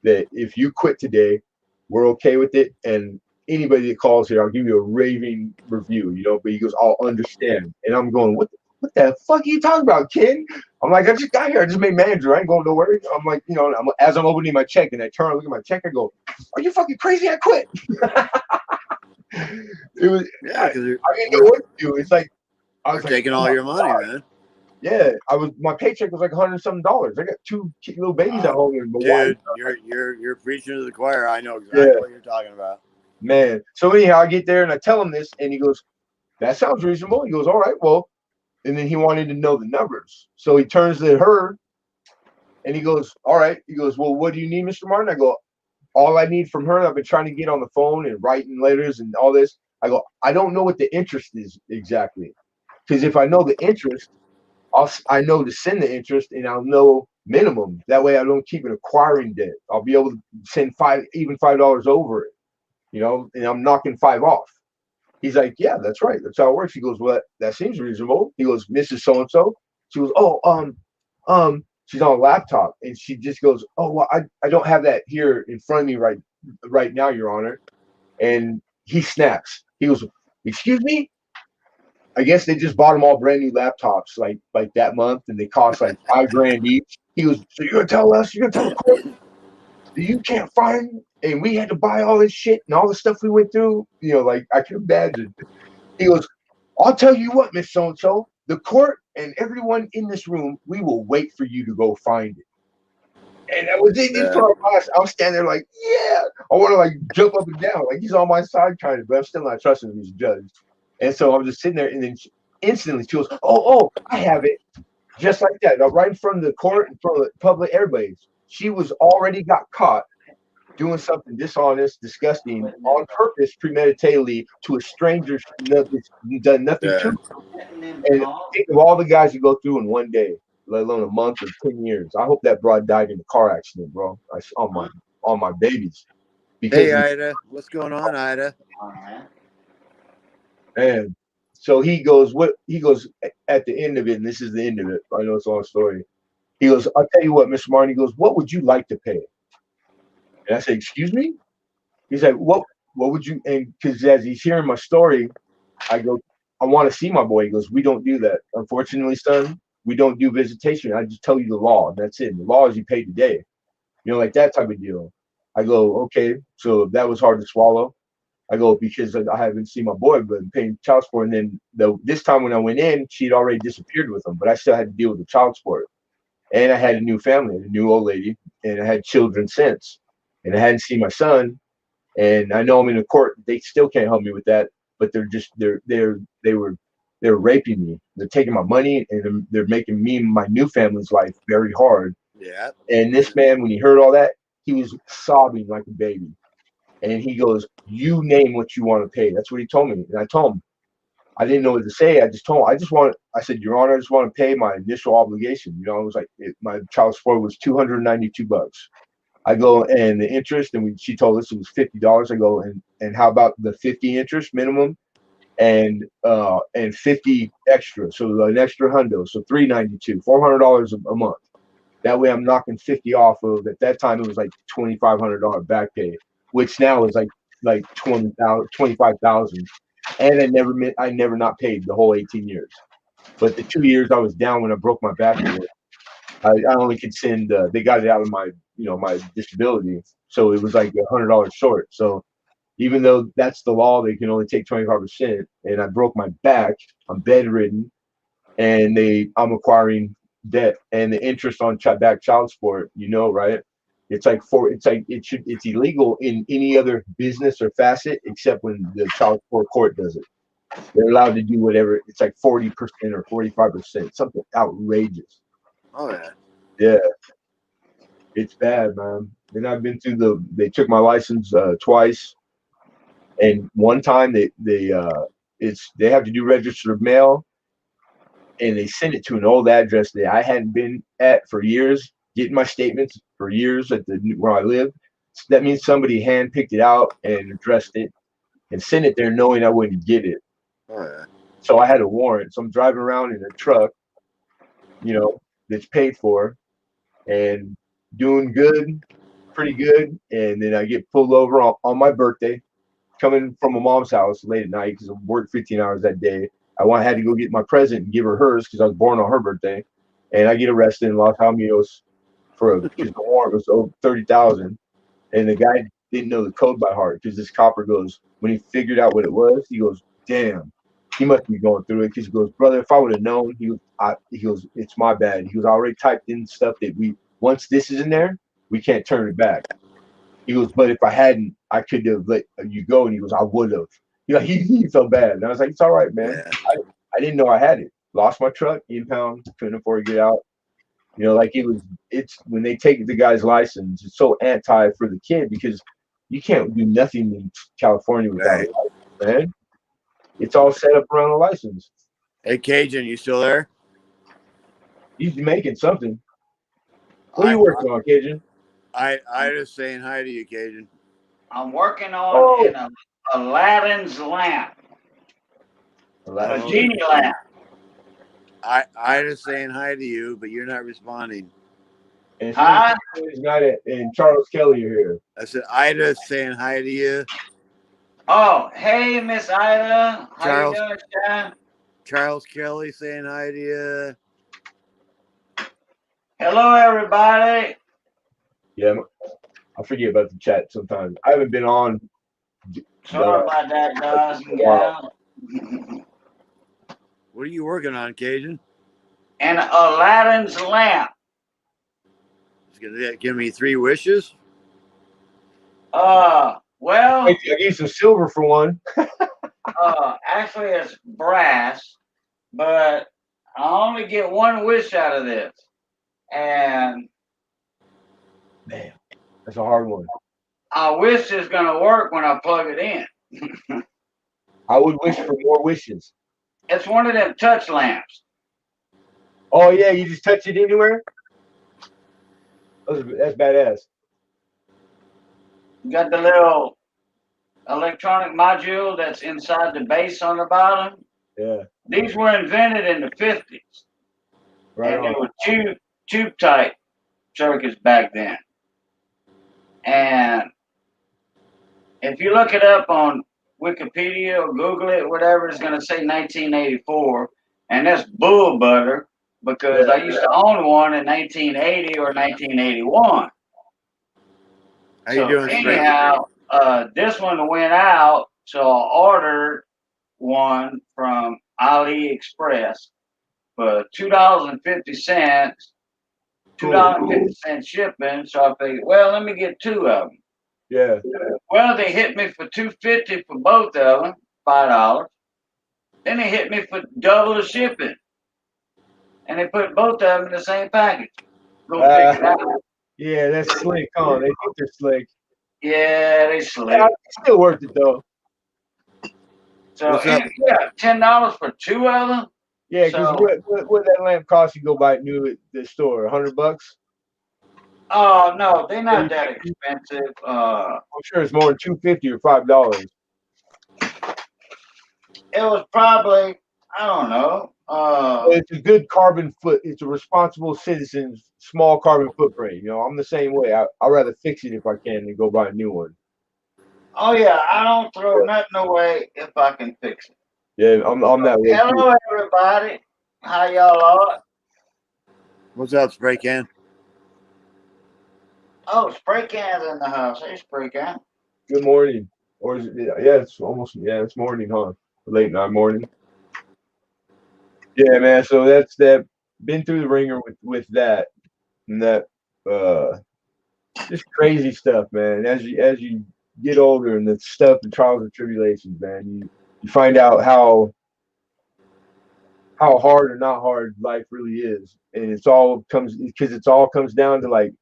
that if you quit today, we're okay with it. And anybody that calls here, I'll give you a raving review, but he goes, I'll understand. And I'm going, what the fuck are you talking about, kid? I'm like, I just got here. I just made manager. I ain't going nowhere. I'm like, you know, as I'm opening my check and I turn and look at my check, I go, are you fucking crazy? I quit. It was, Yeah, because I didn't know what to do. It's like, I they're was like, taking oh all my your money, God. man. Yeah, my paycheck was like $100-something. I got two cute little babies at home in Hawaii. Dude, you're preaching to the choir. I know exactly Yeah. what you're talking about. Man. So anyhow, I get there and I tell him this, and he goes, that sounds reasonable. He goes, all right, well, and then he wanted to know the numbers. So he turns to her and he goes, all right. He goes, well, what do you need, Mr. Martin? I go, all I need from her, I've been trying to get on the phone and writing letters and all this. I go, I don't know what the interest is exactly. Because if I know the interest, I know to send the interest and I'll know minimum. That way I don't keep an acquiring debt. I'll be able to send $5 over it, you know, and I'm knocking 5 off. He's like, yeah, that's right. That's how it works. He goes, well, that seems reasonable. He goes, Mrs. So-and-so. She goes, oh, she's on a laptop. And she just goes, oh, well, I don't have that here in front of me right now, Your Honor. And he snaps. He goes, excuse me? I guess they just bought them all brand new laptops like that month, and they cost like $5,000 each. He goes, so you're gonna tell us, you're gonna tell the court that you can't find, and we had to buy all this shit and all the stuff we went through. You know, like I can imagine. He goes, I'll tell you what, Miss So-and-so, the court and everyone in this room, we will wait for you to go find it. And I was in front of us. I'm standing there like, yeah. I want to like jump up and down, like he's on my side kind of, but I'm still not trusting him as a judge. And so I'm just sitting there, and then instantly she goes, oh, I have it. Just like that. Now, right in front of the court, in front of the public, everybody. She was already got caught doing something dishonest, disgusting, on purpose, premeditatedly to a stranger that's done nothing to her. And think of all the guys you go through in one day, let alone a month or 10 years. I hope that broad died in a car accident, bro. On my babies. Because Hey, Ida. What's going on, Ida? and so he goes at the end of it, and this is the end of it. I know it's a long story. He goes, I'll tell you what, Mr. Martin. He goes, what would you like to pay? And I said, excuse me? He's like, what would you, and because as he's hearing my story, I go, I want to see my boy. He goes, we don't do that. Unfortunately, son, we don't do visitation. I just tell you the law, and that's it. The law is you pay today. You know, like that type of deal. I go, okay. So that was hard to swallow. I go, because I haven't seen my boy, but paying child support. And then this time when I went in, she'd already disappeared with him, but I still had to deal with the child support. And I had a new family, a new old lady, and I had children since. And I hadn't seen my son. And I know I'm in the court. They still can't help me with that, but they were raping me. They're taking my money, and they're making me and my new family's life very hard. Yeah. And this man, when he heard all that, he was sobbing like a baby. And he goes, you name what you want to pay. That's what he told me. And I told him, I didn't know what to say. I just told him, I said, Your Honor, I just want to pay my initial obligation. You know, it was like my child support was $292. I go, and the interest, and she told us it was $50. I go, and how about the 50 interest minimum and 50 extra. So an extra hundo. So $392, $400 a month. That way I'm knocking 50 off of, at that time it was like $2,500 back pay, which now is like 20,000, 25,000. And I never not paid the whole 18 years. But the 2 years I was down when I broke my back, I only could send, they got it out of my, my disability. So it was like $100 short. So even though that's the law, they can only take 25%. And I broke my back, I'm bedridden, and I'm acquiring debt, and the interest on back child support, right? It's illegal in any other business or facet except when the child support court does it. They're allowed to do whatever. It's like 40% or 45%, something outrageous. Oh yeah. Yeah, it's bad, man. And I've been through they took my license twice, and one time they have to do registered mail, and they sent it to an old address that I hadn't been at for years, getting my statements for years at where I live. So that means somebody handpicked it out and addressed it and sent it there knowing I wouldn't get it. Oh yeah. So I had a warrant. So I'm driving around in a truck, that's paid for and doing good, pretty good. And then I get pulled over on my birthday, coming from my mom's house late at night because I worked 15 hours that day. I had to go get my present and give her hers because I was born on her birthday. and I get arrested in Los Alamitos because the warrant was over 30,000, and the guy didn't know the code by heart because this copper goes, when he figured out what it was, he goes, damn, he must be going through it, because he goes, brother, if I would have known, he goes, it's my bad. He goes, I already typed in stuff that once this is in there, we can't turn it back. He goes, but if I hadn't, I could have let you go. And he goes, I would have. He felt bad. And I was like, it's all right, man. Yeah. I didn't know I had it. Lost my truck, impound, couldn't afford to get out. Like it's when they take the guy's license, it's so anti for the kid, because you can't do nothing in California without a license, man. It's all set up around a license. Hey, Cajun, you still there? He's making something. What are you working on, Cajun? I just saying hi to you, Cajun. I'm working on an Aladdin's lamp. A genie lamp. I just saying hi to you, but you're not responding. And he's not it. And Charles Kelly are here. I said Ida's saying hi to you. Oh, hey, Miss Ida. How you doing, Shan? Charles Kelly saying hi to you. Hello, everybody. Yeah, I forget about the chat sometimes. I haven't been on. Sorry about that, guys and gals. What are you working on, Cajun? An Aladdin's lamp. He's gonna give me 3 wishes. Well, I need some silver for one. actually it's brass, but I only get 1 wish out of this. And man, that's a hard one. I wish it's gonna work when I plug it in. I would wish for more wishes. It's one of them touch lamps. Oh yeah, you just touch it anywhere? That's badass. You got the little electronic module that's inside the base on the bottom. Yeah. These were invented in the 50s. Right. And they were tube type circuits back then. And if you look it up on Wikipedia or Google it, whatever, it's going to say 1984. And that's bull butter, because I used to own one in 1980 or 1981. How you doing? Anyhow, this one went out, so I ordered one from AliExpress for $2.50, $2.50 shipping. So I figured, well, let me get 2 of them. Yeah. Well, they hit me for $2.50 for both of them, $5. Then they hit me for double the shipping, and they put both of them in the same package. Go figure it out. Yeah, that's slick, huh? They think they're slick. Yeah, they slick. Yeah, it's still worth it though. So yeah, $10 for 2 of them. Yeah, because what that lamp costs, you go buy it new at the store, $100. Oh no, they're not that expensive. I'm sure it's more than $2.50 or $5. It was probably, I don't know. It's a good carbon foot. It's a responsible citizen's small carbon footprint. I'm the same way. I'd rather fix it if I can than go buy a new one. Oh yeah, I don't throw nothing away if I can fix it. Yeah, I'm that way. Hello, everybody. How y'all are? What's up, Spray Can? Oh, Spray Can's in the house. Hey, Spray Can. Good morning. Or is it? Yeah, it's morning, huh? Late night morning. Yeah, man. So that's that. Been through the ringer with that, and that just crazy stuff, man. As you get older, and the stuff, the trials and tribulations, man, you find out how hard or not hard life really is, and it all comes down to like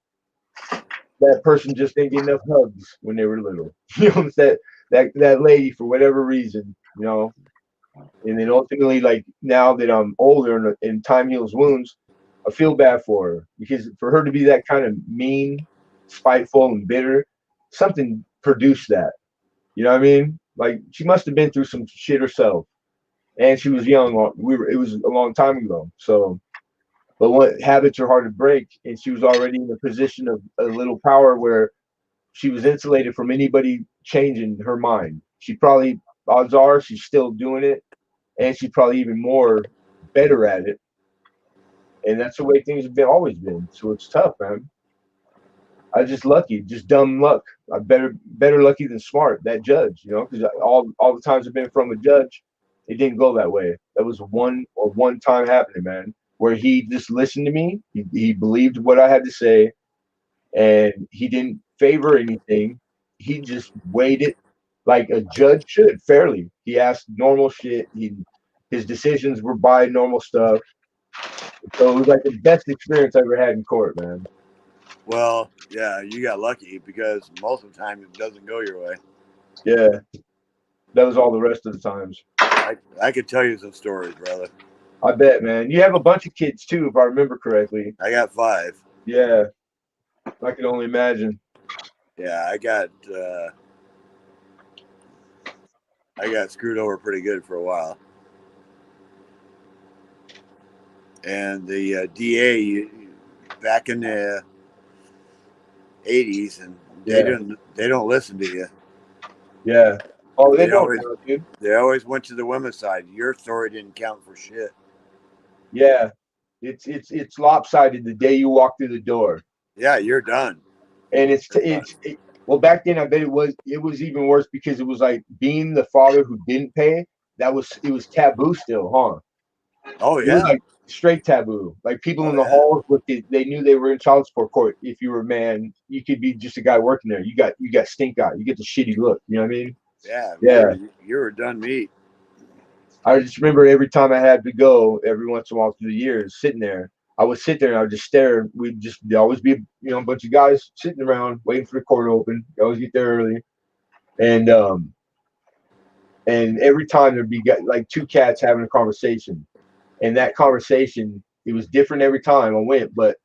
that person just didn't get enough hugs when they were little. It's that lady for whatever reason, And then ultimately, like now that I'm older and time heals wounds, I feel bad for her, because for her to be that kind of mean, spiteful, and bitter, something produced that. You know what I mean? Like she must have been through some shit herself, and she was young. It was a long time ago. So, but what habits are hard to break, and she was already in a position of a little power where she was insulated from anybody changing her mind. She probably, odds are, she's still doing it, and she's probably even more better at it. And that's the way things have always been. So it's tough, man. I just lucky, just dumb luck. I better lucky than smart. That judge, you know, because all the times I've been from a judge, it didn't go that way. That was one time happening, man, where he just listened to me. He believed what I had to say, and he didn't favor anything. He just weighed it like a judge should, fairly. He asked normal shit. His decisions were by normal stuff. So it was like the best experience I ever had in court, man. Well, yeah, you got lucky because most of the time it doesn't go your way. Yeah, that was all the rest of the times. I could tell you some stories, brother. I bet, man. You have a bunch of kids too, if I remember correctly. I got 5. Yeah, I can only imagine. Yeah, I got screwed over pretty good for a while. And the DA back in the 80s, and they don't listen to you. Yeah. Oh, they don't, dude. They always went to the women's side. Your story didn't count for shit. Yeah, it's lopsided the day you walk through the door. Yeah, you're done. And well, back then I bet it was even worse because it was like being the father who didn't pay. It was taboo still, huh? Oh It yeah, was like straight taboo. Like people in the halls they knew they were in child support court. If you were a man, you could be just a guy working there. You got stink eye. You get the shitty look. You know what I mean? Yeah. You were done meat. I just remember every time I had to go, every once in a while through the years, sitting there, I would sit there and I would just stare. There'd always be, a bunch of guys sitting around waiting for the court to open. You always get there early. And every time there'd be like 2 cats having a conversation. And that conversation, it was different every time I went, but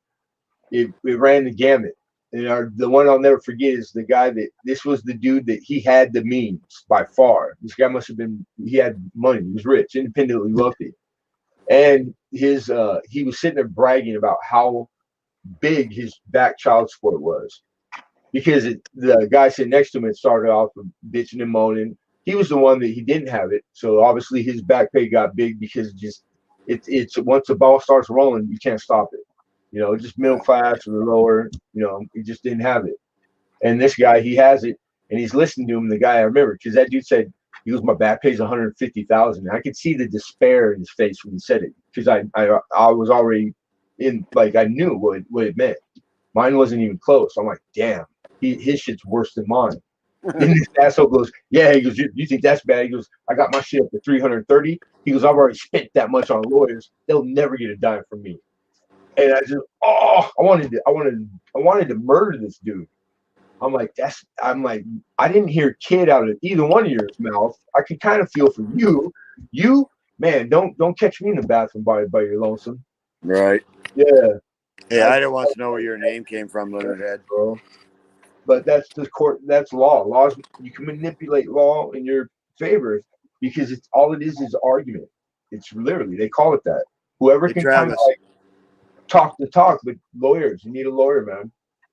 it ran the gamut. And the one I'll never forget is the guy this was the dude that he had the means by far. This guy he had money. He was rich, independently wealthy. And he was sitting there bragging about how big his back child support was. Because the guy sitting next to him had started off with bitching and moaning. He was the one that he didn't have it. So obviously his back pay got big because it's once the ball starts rolling, you can't stop it. Just middle class or lower, he just didn't have it. And this guy, he has it, and he's listening to him. The guy I remember, because that dude said, he goes, my back pays $150,000. I could see the despair in his face when he said it, because I was already in, like, I knew what it meant. Mine wasn't even close. I'm like, damn, his shit's worse than mine. Then this asshole goes, yeah, he goes, you think that's bad? He goes, I got my shit up to 330. He goes, I've already spent that much on lawyers. They'll never get a dime from me. And I just, I wanted to murder this dude. I'm like, I didn't hear kid out of either one of your mouth. I can kind of feel for you. You, man, don't catch me in the bathroom by your lonesome. Right. Yeah. Hey, I don't want to know where your name came from, Leatherhead. Bro. But that's the court. That's law. Laws. You can manipulate law in your favor because it's all it is argument. It's literally, they call it that. Whoever can kind of like talk the talk, but lawyers, you need a lawyer, man.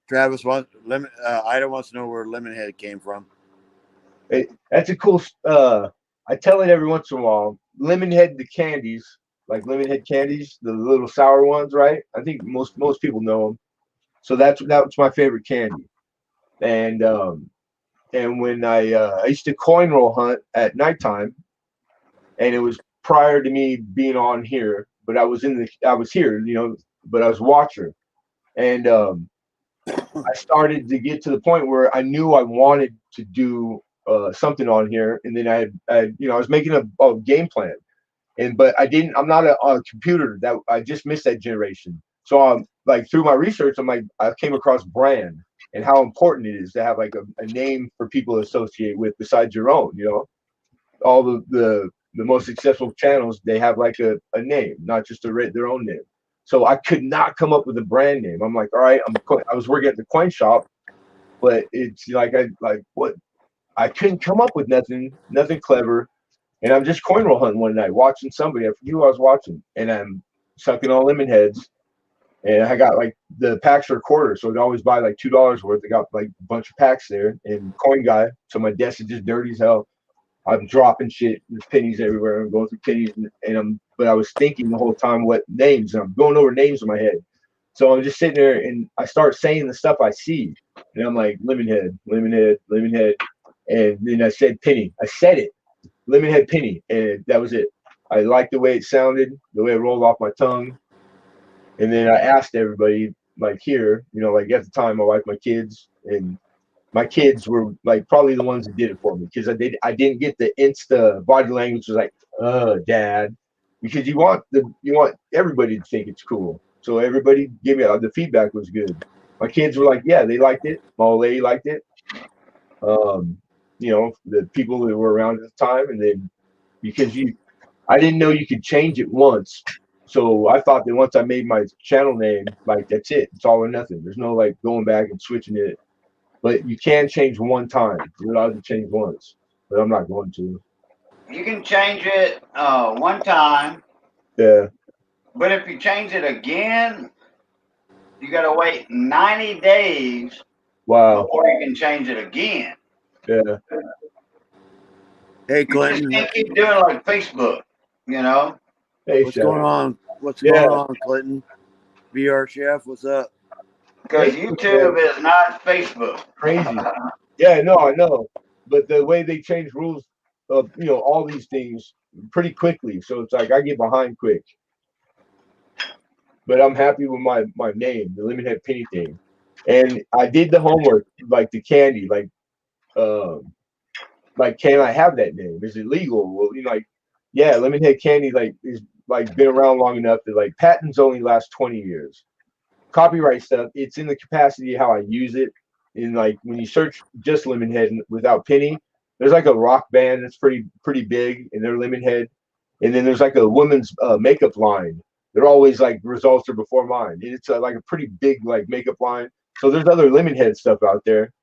Travis Ida wants to know where Lemonhead came from. That's a cool. I tell it every once in a while. Lemonhead, the candies, like Lemonhead candies, the little sour ones, right? I think most people know them. So that's my favorite candy. And when I used to coin roll hunt at nighttime, and it was prior to me being on here, but I was here, but I was watcher, and I started to get to the point where I knew I wanted to do something on here, and then I was making a game plan, but I'm not a computer. That I just missed that generation. So I'm like, through my research, I came across brand and how important it is to have like a name for people to associate with besides your own. All the most successful channels, they have like a name, not just their own name. So I could not come up with a brand name. I'm like, all right, I was working at the coin shop, but it's like I couldn't come up with nothing clever. And I'm just coin roll hunting one night, watching somebody. I forget who I was watching, and I'm sucking on lemon heads. And I got like the packs are a quarter, so I'd always buy like $2 worth. I got like a bunch of packs there, and coin guy. So my desk is just dirty as hell. I'm dropping shit. There's pennies everywhere. I'm going through pennies, but I was thinking the whole time what names, and I'm going over names in my head. So I'm just sitting there, and I start saying the stuff I see, and I'm like lemon head, and then I said penny. I said it, lemon head penny, and that was it. I liked the way it sounded, the way it rolled off my tongue, and then I asked everybody, like here, like at the time, my wife, my kids, and my kids were like probably the ones that did it for me because I didn't get the insta body language was like, dad, because you want everybody to think it's cool. So everybody gave me the feedback was good. My kids were like, yeah, they liked it. My old lady liked it. The people that were around at the time, and then because I didn't know you could change it once. So I thought that once I made my channel name, like that's it. It's all or nothing. There's no like going back and switching it. But you can change one time. You're allowed to change once, but I'm not going to. You can change it one time. Yeah. But if you change it again, you got to wait 90 days before you can change it again. Yeah. Hey, Clinton. You can't keep doing like Facebook, Hey, what's going on? What's going on, Clinton? VR Chef, what's up? Because YouTube is not Facebook. Crazy. Yeah, no, I know. But the way they change rules of, all these things pretty quickly. So it's like I get behind quick. But I'm happy with my name, the Lemon Head Penny thing. And I did the homework, like the candy, like can I have that name? Is it legal? Well, yeah, Lemon Head Candy is been around long enough that patents only last 20 years. Copyright stuff, it's in the capacity of how I use it. And when you search just Lemonhead without penny, there's a rock band that's pretty big, and they're Lemonhead. And then there's a woman's makeup line. They're always results are before mine. And it's a pretty big makeup line. So there's other Lemonhead stuff out there.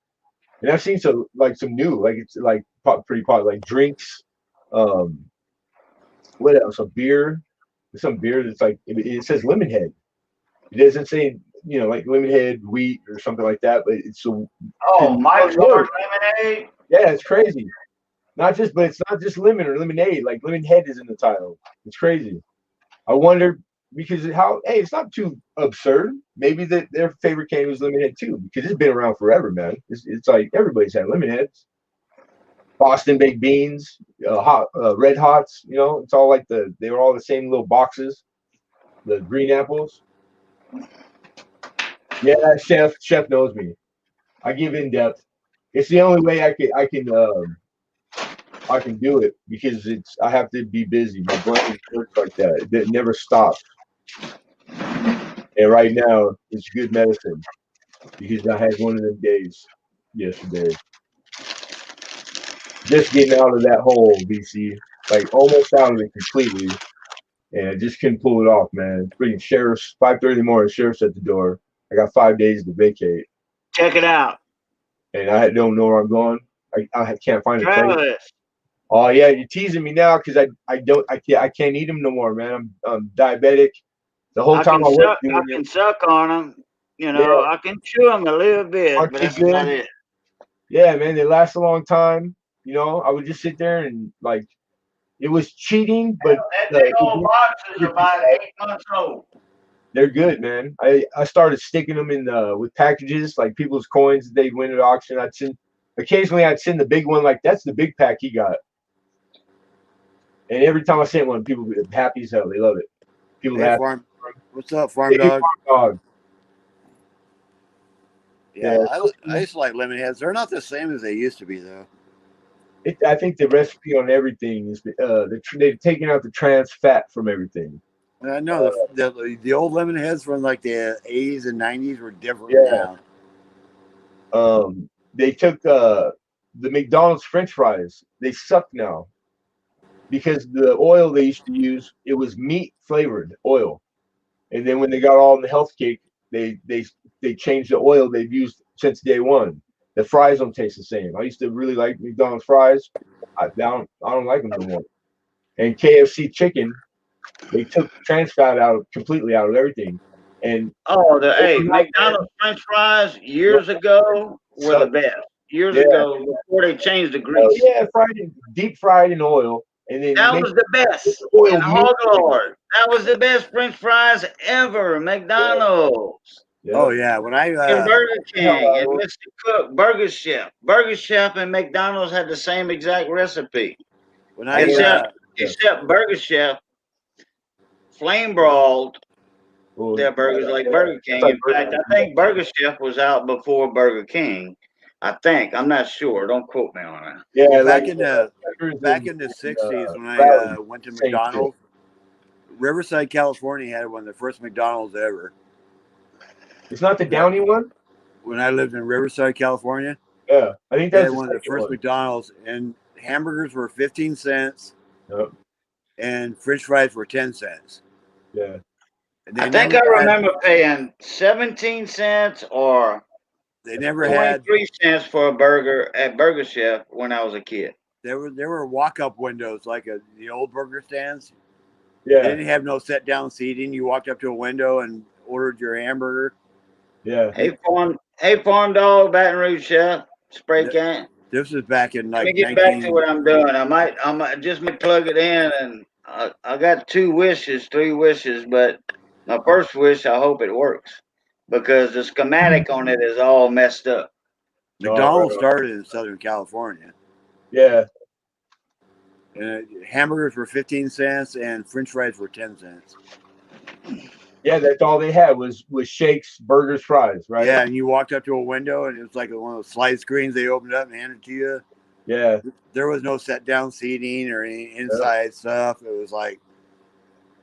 And I've seen some new it's pretty popular drinks. What else? A beer. Some beer that's it says Lemonhead. It doesn't say, Lemonhead wheat or something like that, but it's Mike's Hard Lemonade. Yeah, it's crazy. But it's not just lemon or lemonade. Lemonhead is in the title. It's crazy. I wonder because it's not too absurd. Maybe their favorite candy was Lemonhead too, because it's been around forever, man. It's everybody's had Lemonheads. Boston baked beans, Red Hots. It's all they were all the same little boxes. The green apples. Yeah, chef knows me. I give in depth. It's the only way I can do it because I have to be busy. My brain works like that. It never stops. And right now it's good medicine because I had one of them days yesterday. Just getting out of that hole, BC. Almost out of it completely. And I just couldn't pull it off, man. Freaking sheriff's 5:30 in the morning, sheriff's at the door. I got 5 days to vacate. Check it out. And I don't know where I'm going. I can't find a place. Travis. Oh yeah, you're teasing me now because I can't eat them no more, man. I'm diabetic. The whole time I can suck on them. I can chew them a little bit, but that's about it. Yeah, man, they last a long time. I would just sit there and it was cheating, but that big old box is about 8 months old. They're good, man. I started sticking them in with packages people's coins that they'd win at auction. Occasionally I'd send the big one that's the big pack he got. And every time I sent one, people were happy as hell. They love it. People happy. What's up, Farm Dog? Farm Dog. Yeah, I used to like Lemonheads. They're not the same as they used to be, though. I think the recipe on everything is they've taken out the trans fat from everything. I know the old Lemonheads from the 80s and 90s were different now. They took the McDonald's French fries. They suck now because the oil they used to use, it was meat flavored oil, and then when they got all in the health kick, they changed the oil they've used since day one. The fries don't taste the same. I used to really like McDonald's fries. I don't like them no more. And KFC chicken, they took trans fat completely out of everything. And McDonald's French fries years ago were the best. years Yeah. ago before they changed the Oh grease. yeah, deep fried in oil, and then That make was the best. oil And Hog move. Lord, that was the best French fries ever. McDonald's. Yeah. Oh yeah, when I And Burger King and Hello. Mr. Cook, Burger Chef. Burger Chef and McDonald's had the same exact recipe. when I Except Burger Chef flame brawled Well, their burgers like yeah, Burger it's King. like In fact, I think Burger Chef was out before Burger King. I think. I'm not sure. Don't quote me on that. yeah, well, like back in the '60s when I Valley, went to same McDonald's, Riverside, California had one of the first McDonald's ever. it's not the Downey one. When I lived in Riverside, California, Yeah, I think they that's had one of the first McDonald's, and hamburgers were 15 cents, Yep. and French fries were 10 cents. Yeah, And they I think never I had, remember paying 17 cents or they never had 23 cents for a burger at Burger Chef when I was a kid. there were walk-up windows like the old burger stands. yeah, They didn't have no sit-down seating. You walked up to a window and ordered your hamburger. yeah. Hey farm dog, Baton Rouge Chef, spray can. This was back in Let me like get back to what I'm doing. I might just might plug it in, and I got 3 wishes, but my first wish, I hope it works because the schematic on it is all messed up. McDonald's started in Southern California. Yeah, And hamburgers were 15 cents and French fries were 10 cents. yeah. That's all they had was shakes, burgers, fries, right? Yeah, and you walked up to a window and it was like one of those slide screens they opened up and handed to you. Yeah, There was no sit down seating or any inside stuff. It was like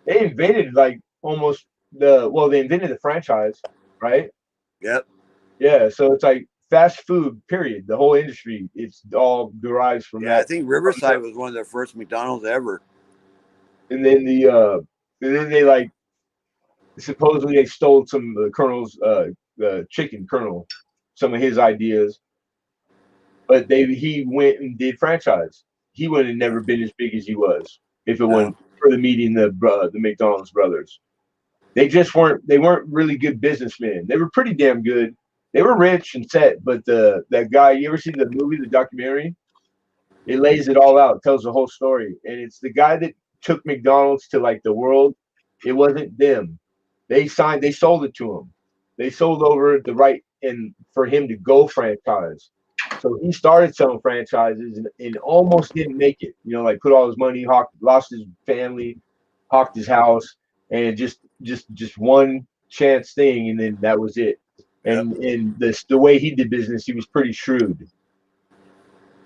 they invented like almost they invented the franchise, right? yep. Yeah, so it's like fast food. Period. The whole industry, it's all derives from Yeah, I that. think Riverside was one of the first McDonald's ever. And then they like supposedly they stole some of the Colonel's chicken Colonel, some of his ideas, but he went and did franchise. He would have never been as big as he was if it wasn't for the meeting the McDonald's brothers. They weren't really good businessmen. They were pretty damn good. They were rich and set, but that guy, you ever seen the movie, the documentary? It lays it all out, tells the whole story, and it's the guy that took McDonald's to like the world. It wasn't them. They sold it to him. They sold over the right and for him to go franchise. So he started selling franchises and almost didn't make it. You know, like put all his money, lost his family, hawked his house, and just one chance thing, and then that was it. And the way he did business, he was pretty shrewd.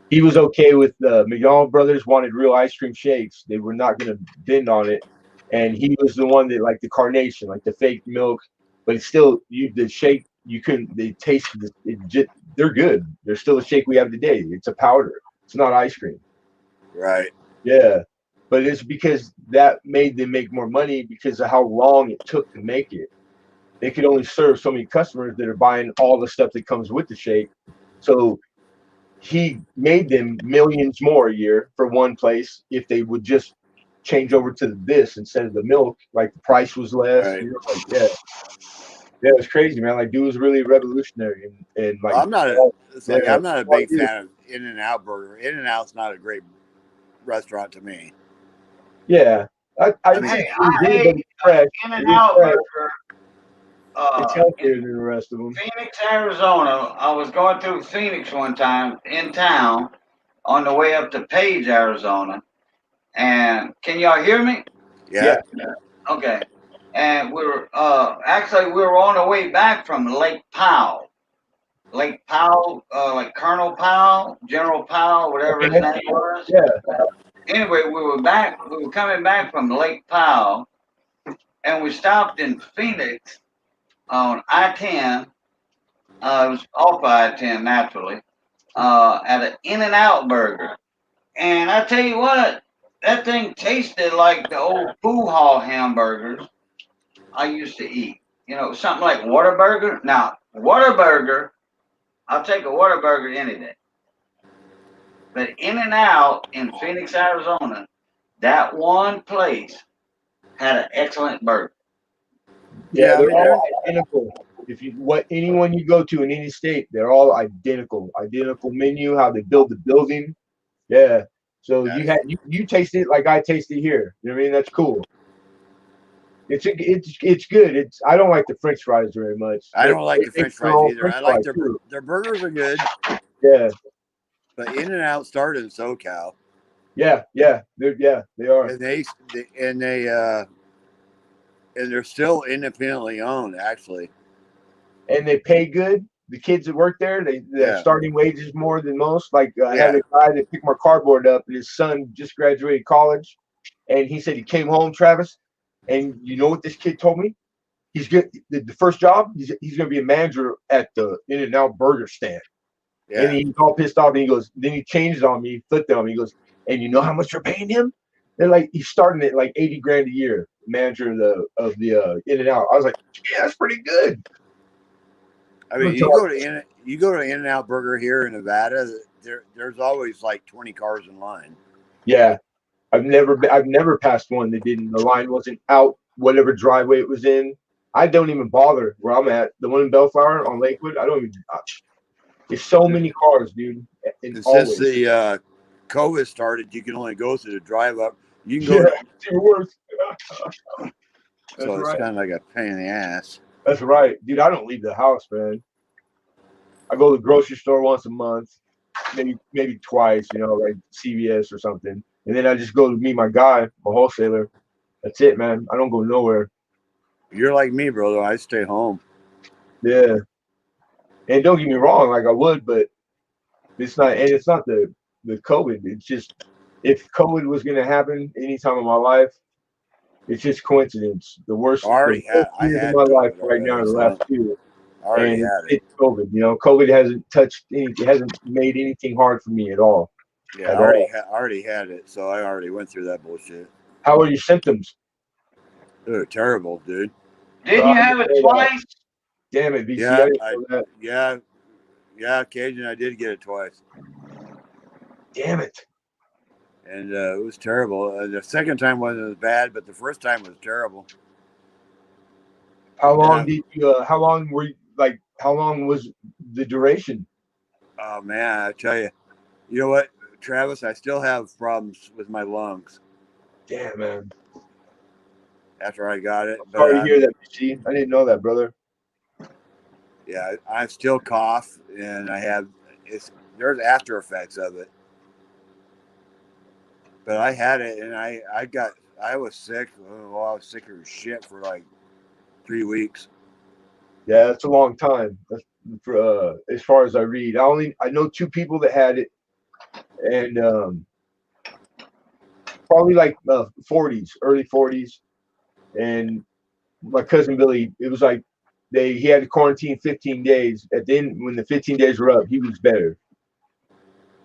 He was okay with the McDonald brothers wanted real ice cream shakes. They were not going to bend on it. And he was the one that like the carnation, like the fake milk, but it's still the shake. You couldn't. They tasted it. They're good. They're still a shake we have today. It's a powder. It's not ice cream. Right. Yeah, but it's because that made them make more money because of how long it took to make it. They could only serve so many customers that are buying all the stuff that comes with the shake. So he made them millions more a year for one place if they would just change over to this instead of the milk. Like the price was less. Right. You know, like, yeah, it was crazy, man. Like dude was really revolutionary and like I'm not I'm not a big fan of In-N-Out Burger. In-N-Out's not a great restaurant to me. Yeah, I hate In-N-Out Burger. It's healthier than the rest of them. Phoenix, Arizona. I was going through Phoenix one time in town on the way up to Page, Arizona. And can y'all hear me? Yeah. Okay. And we were on the way back from Lake Powell. Lake Powell, like Colonel Powell, General Powell, whatever his name was. Yeah. Anyway, we were coming back from Lake Powell, and we stopped in Phoenix on I-10. It was off I-10 naturally, at an In-N-Out Burger. And I tell you what, that thing tasted like the old pool hall hamburgers I used to eat. You know, something like Whataburger. Now, Whataburger, I'll take a Whataburger any day. But In-N-Out in Phoenix, Arizona, that one place had an excellent burger. Yeah, they're all identical. Anyone you go to in any state, they're all identical menu, how they build the building. Yeah. So you taste it like I taste it here. You know what I mean? That's cool. It's good. I don't like the French fries very much. I don't like the French fries either. French I like fries, their burgers are good. Yeah. But In-N-Out started in SoCal. Yeah. They are. And they're still independently owned, actually. And they pay good. The kids that work there, their starting wage is more than most. Like I had a guy that picked my cardboard up, and his son just graduated college, and he said he came home, Travis, and you know what this kid told me? He's good. The first job, he's going to be a manager at the In-N-Out burger stand. Yeah. And he's all pissed off, and he goes, then he changed on me, flipped on me. He goes, and you know how much you're paying him? They're like, he's starting at like $80,000 a year, manager of the In-N-Out. I was like, yeah, that's pretty good. I mean, you go to In-N-Out Burger here in Nevada. There's always like 20 cars in line. Yeah, I've never passed one that didn't. The line wasn't out. Whatever driveway it was in, I don't even bother where I'm at. The one in Bellflower on Lakewood, I don't even. There's so many cars, dude. And since the COVID started, you can only go through the drive-up. You can go. It works. So it's kind of like a pain in the ass. That's right, dude. I don't leave the house, man. I go to the grocery store once a month, maybe twice, like CVS or something, and then I just go to meet my guy, my wholesaler. That's it, man. I don't go nowhere. You're like me, brother. I stay home. Yeah, and don't get me wrong, like I would, but it's not. And it's not the COVID. It's just if COVID was going to happen any time in my life, it's just coincidence. The worst years of my life right now are the last two. And it's COVID. COVID hasn't touched anything. It hasn't made anything hard for me at all. Yeah, I already had it, so I already went through that bullshit. How are your symptoms? They're terrible, dude. Didn't you have it twice? Damn it, BC. Yeah, Cajun, I did get it twice. Damn it. And it was terrible. The second time wasn't as bad, but the first time was terrible. How long how long was the duration? Oh man, I tell you. You know what, Travis, I still have problems with my lungs. Damn, man. After I got it. Sorry to hear that, BC. I didn't know that, brother. Yeah, I still cough, and there's after effects of it. But I had it, and I was sick. Well, I was sick as shit for like 3 weeks. Yeah, that's a long time. That's for, as far as I read, I know 2 people that had it, and probably like 40s, early 40s, and my cousin Billy. It was like he had to quarantine 15 days. At the end, when the 15 days were up, he was better.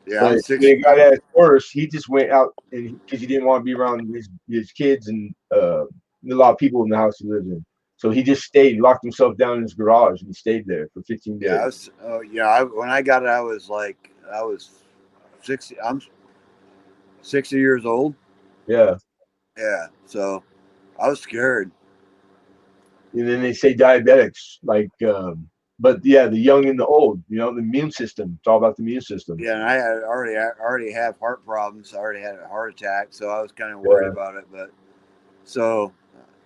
Yeah, but when it got at worse, he just went out because he didn't want to be around his kids and a lot of people in the house he lives in. So he just stayed, locked himself down in his garage, and he stayed there for 15 days. When I got it, I was 60. I'm 60 years old. Yeah. Yeah. So I was scared. And then they say diabetics, but yeah, the young and the old, the immune system. It's all about the immune system. Yeah, and I had already have heart problems. I already had a heart attack, so I was kind of worried about it. But so,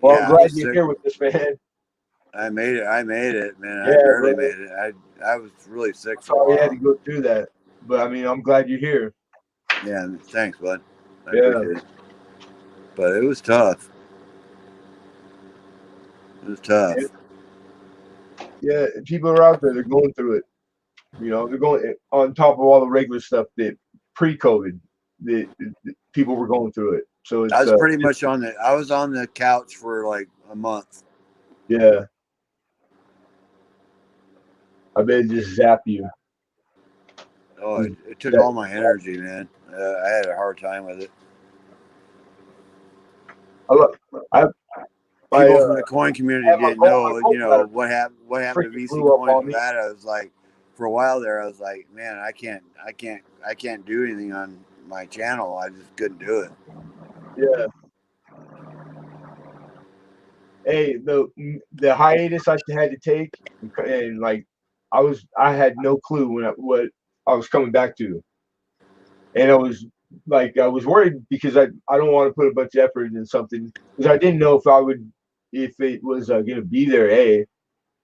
well, I'm glad you're here with this, man. I made it, man. Yeah, I barely made it. I was really sick. Sorry, I had to go through that, but I mean, I'm glad you're here. Yeah, thanks, bud. I appreciate it. But it was tough. It was tough. Yeah, people are out there. They're going through it. They're going on top of all the regular stuff that pre-COVID, the people were going through it. So I was pretty much I was on the couch for like a month. Yeah. I bet it just zapped you. Oh, it took all my energy, man. I had a hard time with it. People from the coin community didn't know, what happened to VC Coin Nevada. I was like, for a while there, I was like, man, I can't do anything on my channel. I just couldn't do it. Yeah. Hey, the hiatus I had to take, and like I had no clue what I was coming back to, and I was worried because I don't want to put a bunch of effort into something because I didn't know if it was going to be there. A,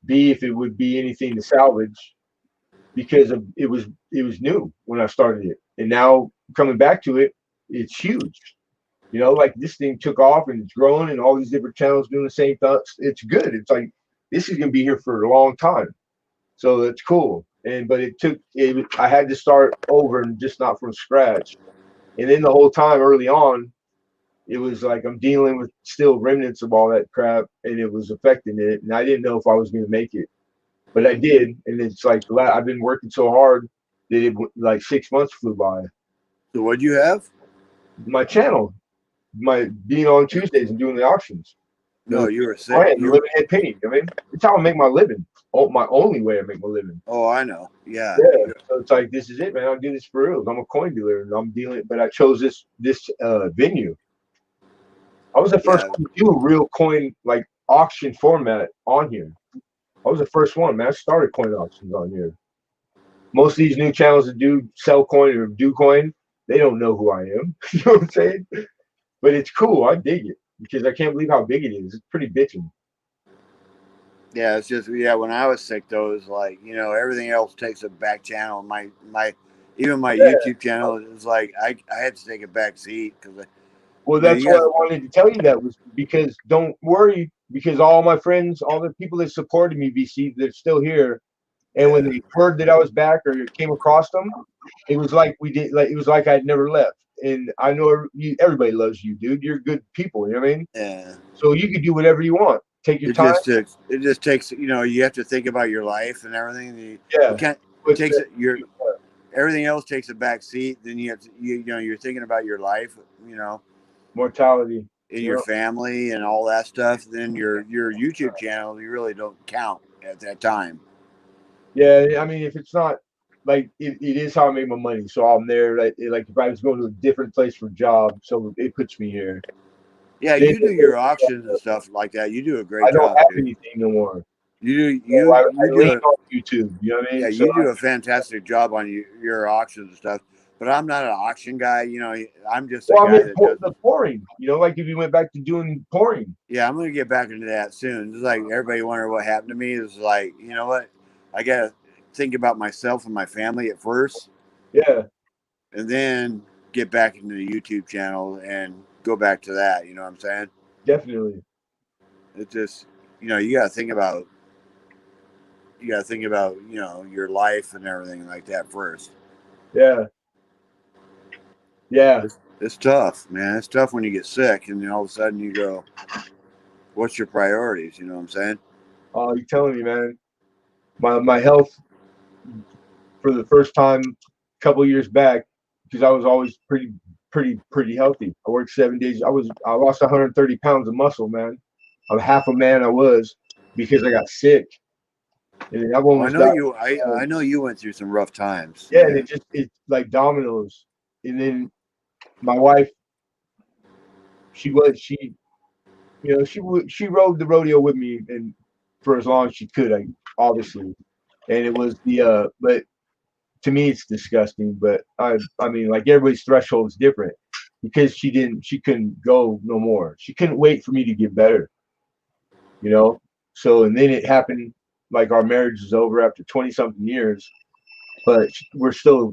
B, if it would be anything to salvage because it was new when I started it, and now coming back to it, it's huge. You know, like this thing took off and it's growing, and all these different channels doing the same thing. It's good. It's like this is gonna be here for a long time, so that's cool. And but it took it. I had to start over and just not from scratch. And then the whole time early on, it was like I'm dealing with still remnants of all that crap, and it was affecting it. And I didn't know if I was gonna make it, but I did. And it's like I've been working so hard that like 6 months flew by. So what'd you have? My channel, my being on Tuesdays and doing the auctions. No, The you were sick. living head painting. I mean, it's how I make my living. Oh, my only way I make my living. Oh, I know. Yeah. Yeah. So it's like this is it, man. I'll do this for real. I'm a coin dealer, and I'm dealing. But I chose this venue. I was the first one to do a real coin like auction format on here. I was the first one, man. I started coin auctions on here. Most of these new channels that do sell coin or do coin, they don't know who I am. You know what I'm saying? But it's cool. I dig it because I can't believe how big it is. It's pretty bitching. Yeah, it's just when I was sick though, it was like, everything else takes a back channel. My even my YouTube channel is like I had to take a back seat because well, that's why I wanted to tell you that was because don't worry because all my friends, all the people that supported me, VC, they're still here. And when they heard that I was back or came across them, it was like it was like I'd never left. And I know everybody loves you, dude. You're good people. You know what I mean? Yeah. So you can do whatever you want. Take your time. It just takes, you have to think about your life and everything. Yeah. You can't, everything else takes a back seat. Then you have to, you're thinking about your life, mortality in your family and all that stuff. Then your YouTube channel, you really don't count at that time. Yeah. I mean, if it's not like it is how I make my money. So I'm there. Like if I was going to a different place for a job, so it puts me here. Yeah, you do your auctions and stuff like that. You do a great job. I don't have anything no more. You I lean on YouTube. You know what I mean? Yeah, you do a fantastic job on your auctions and stuff. But I'm not an auction guy. I'm just a guy that does the pouring. Like if you went back to doing pouring. Yeah, I'm gonna get back into that soon. Just like everybody wondering what happened to me. It's like, you know what? I gotta think about myself and my family at first. Yeah. And then get back into the YouTube channel and go back to that. You know what I'm saying? Definitely. It's just, you gotta think about your life and everything like that first. Yeah. Yeah. It's tough, man. It's tough when you get sick and then all of a sudden you go, what's your priorities? You know what I'm saying? Oh, you're telling me, man. My health for the first time a couple of years back, because I was always pretty healthy. I worked 7 days. I lost 130 pounds of muscle, man. I'm half a man I was because I got sick. And I know you went through some rough times. Yeah, and it's like dominoes. And then my wife, she rode the rodeo with me and for as long as she could, obviously. And it was but to me it's disgusting. But I mean, like everybody's threshold is different because she couldn't go no more. She couldn't wait for me to get better. So and then it happened. Like our marriage is over after 20 something years, but we're still.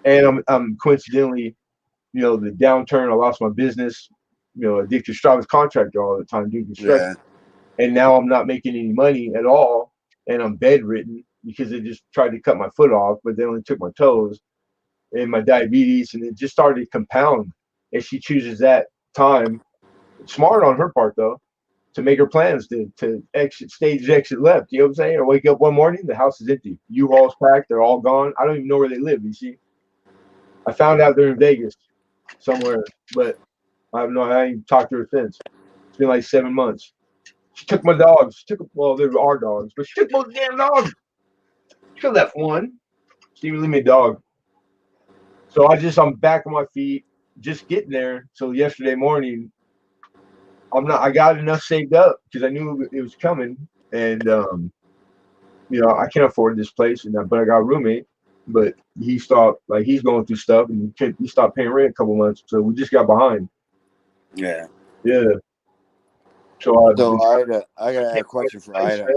And I'm coincidentally, the downturn. I lost my business. Addicted to I was contractor all the time doing construction, and now I'm not making any money at all, and I'm bedridden because they just tried to cut my foot off, but they only took my toes, and my diabetes, and it just started to compound. And she chooses that time, smart on her part though, to make her plans to exit left. You know what I'm saying? I wake up one morning, the house is empty. U-Haul's packed, they're all gone. I don't even know where they live, you see. I found out they're in Vegas somewhere, but I ain't talked to her since. It's been like 7 months. She took my dogs. They were our dogs, but she took both damn dogs. She left one. She didn't even leave me a dog. So I'm back on my feet, just getting there. So yesterday morning, I'm not. I got enough saved up because I knew it was coming, and I can't afford this place, but I got a roommate. But he stopped, like he's going through stuff, and he stopped paying rent a couple months, so we just got behind. Yeah. Yeah. So So I got a question for Ida.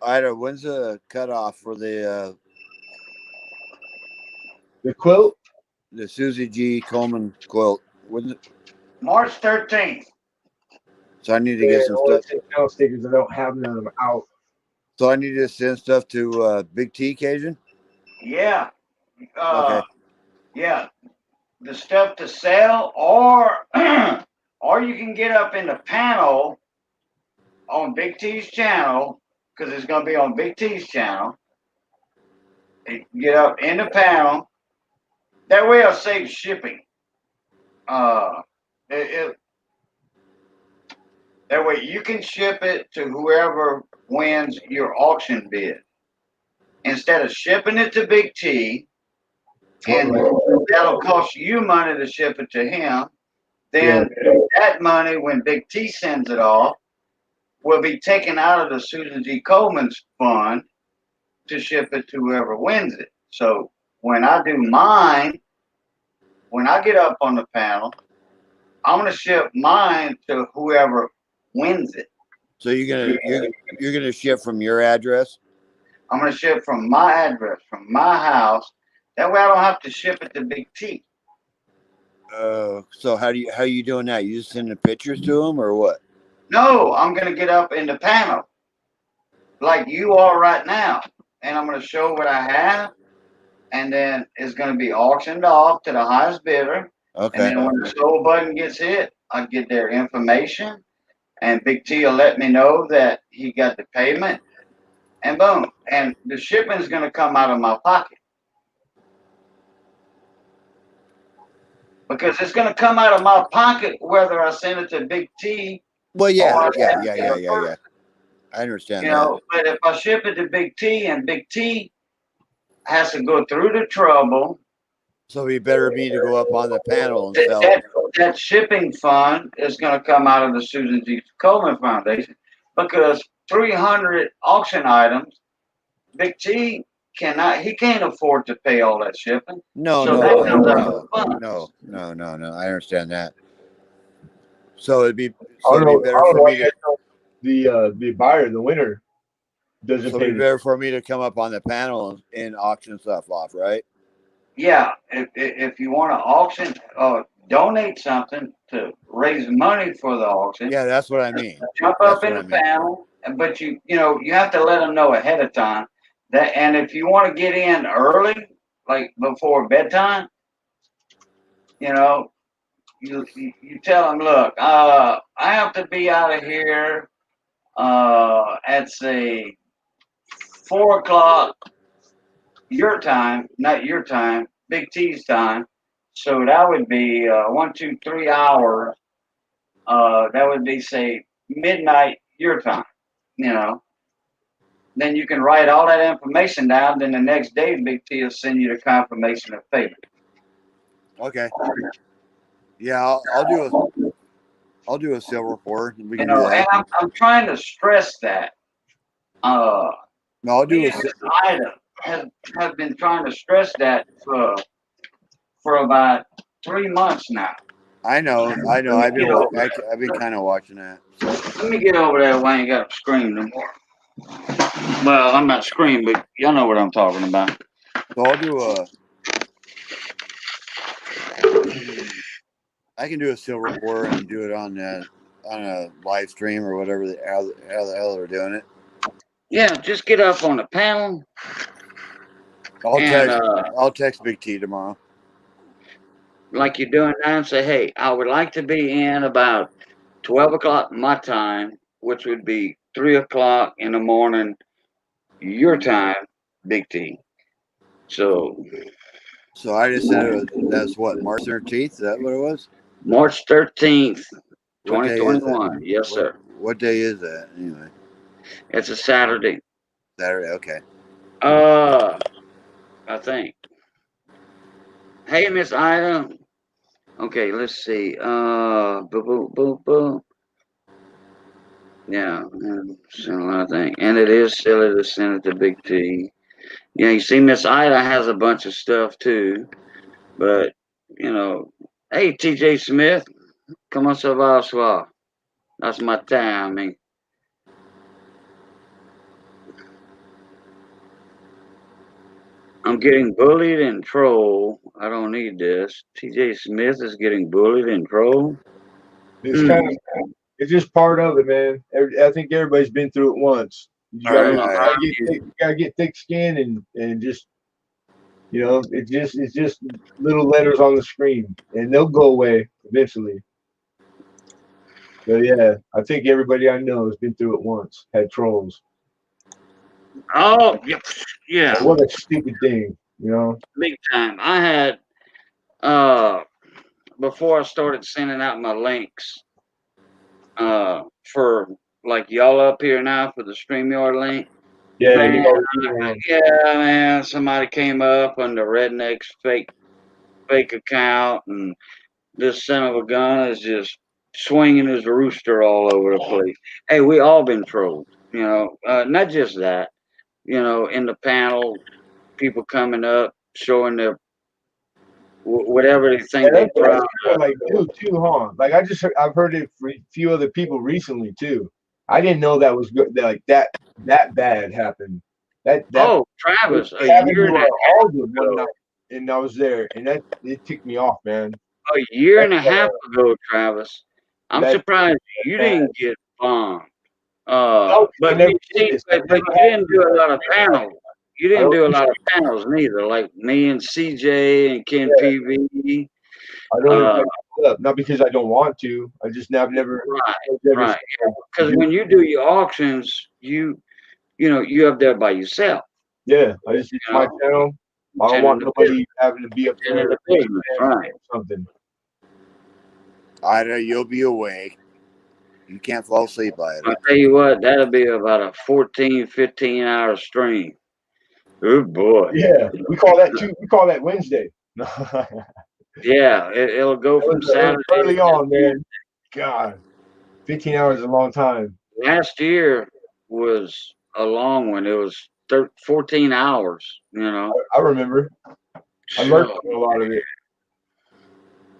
Ida, when's the cutoff for the quilt? the Susie G. Coleman quilt? When's it? March 13th. So I need to get some stuff. Now stickers. I don't have none of them out. So I need to send stuff to Big T Cajun. Yeah. Okay. Yeah. The stuff to sell, or or you can get up in the panel on Big T's channel, because it's going to be on Big T's channel. You can get up in the panel. That way I'll save shipping. That way you can ship it to whoever wins your auction bid. Instead of shipping it to Big T, and that'll cost you money to ship it to him, then that money, when Big T sends it off, will be taken out of the Susan G. Coleman's fund to ship it to whoever wins it. So when I do mine, when I get up on the panel, I'm going to ship mine to whoever wins it. So you're gonna ship from your address? I'm going to ship from my address, from my house. That way I don't have to ship it to Big T. So how you doing that? You just sending pictures to him or what? No, I'm going to get up in the panel like you are right now, and I'm going to show what I have, and then it's going to be auctioned off to the highest bidder. Okay. And then when the sold button gets hit, I get their information, and Big T will let me know that he got the payment, and boom. And the shipment is going to come out of my pocket. Because it's going to come out of my pocket whether I send it to Big T. Well, yeah. I understand that. But if I ship it to Big T and Big T has to go through the trouble. So we better be to go up on the panel and sell it. That shipping fund is going to come out of the Susan G. Coleman Foundation, because 300 auction items, Big T can't afford to pay all that shipping. No. I understand that. So it'd be better for me to the buyer, the winner, doesn't pay. It'd be better for me to come up on the panel and auction stuff off, right? Yeah, if you want to auction, donate something to raise money for the auction. Yeah, that's what I mean. Jump up in the panel, but you have to let them know ahead of time that. And if you want to get in early, like before bedtime, you tell them, look, I have to be out of here at say 4:00 your time, not your time, Big T's time. So that would be 1, 2, 3 hours. That would be say midnight your time. Then you can write all that information down. Then the next day, Big T will send you the confirmation of payment. Okay. Yeah, I'll do a silver pour. We can do that. And I'm trying to stress that. No, I'll do Ida have been trying to stress that for about 3 months now. I know. I've been kind of watching that. Let me get over there. Why ain't got to scream no more? Well, I'm not screaming, but y'all know what I'm talking about. So I'll do I can do a silver pour and do it on a live stream or whatever how the hell they're doing it. Yeah, just get up on the panel. I'll text Big T tomorrow. Like you're doing now, and say, hey, I would like to be in about 12 o'clock my time, which would be 3 o'clock in the morning your time, Big T. So I just said that's what, March 13th? Is that what it was? March 13th, 2021. Yes, sir. What day is that anyway? It's a Saturday. Saturday, okay. I think. Hey, Miss Ida. Okay, let's see. Boom. Yeah, and send a lot of things. And it is silly to send it to Big T. Yeah, you see, Miss Ida has a bunch of stuff too. But, you know, hey, TJ Smith, comment ça va ce soir? That's my time. I mean, I'm getting bullied and trolled. I don't need this. TJ Smith is getting bullied and trolled. It's kind of, it's just part of it, man. I think everybody's been through it once. You gotta get thick skin and just, you know, it's just little letters on the screen, and they'll go away eventually. But yeah, I think everybody I know has been through it once. Had trolls. Oh, yeah, What a stupid thing, you know. big time. I had before I started sending out my links for like y'all up here now for the StreamYard link. Yeah, Man, you know, yeah, man. Somebody came up on the Redneck's fake account, and this son of a gun is just swinging his rooster all over the place. Hey, we all been trolled, you know. Not just that, you know, in the panel, people coming up showing their whatever they think they proud of. like too, huh? Like I've heard it from a few other people recently too. I didn't know that was good. Like that bad happened. That Oh, Travis, a happened year and to a half Alden one night, and I was there, and that it ticked me off, man. a year and a half ago, Travis. I'm That surprised you didn't get bombed. I But never you did see, this. but you didn't do a lot of panels. You didn't do a lot of panels neither, like me and CJ and Ken PV. I don't Uh, invite people up, not because I don't want to. I just I've never. right. Because when you do your auctions, you know you up there by yourself. Yeah, I just it's You my know, channel. I don't want nobody having to be up in there the business, right? or something. Ida, you'll be awake. You can't fall asleep, Ida. I'll tell you what, that'll be about a 14, 15-hour stream. Oh boy. Yeah, we call that too. We call that Wednesday. No, Yeah, it'll go from Saturday early to on, man. God, 15 hours is a long time. last year was a long one. It was 14 hours, you know. I remember. I learned a lot of it.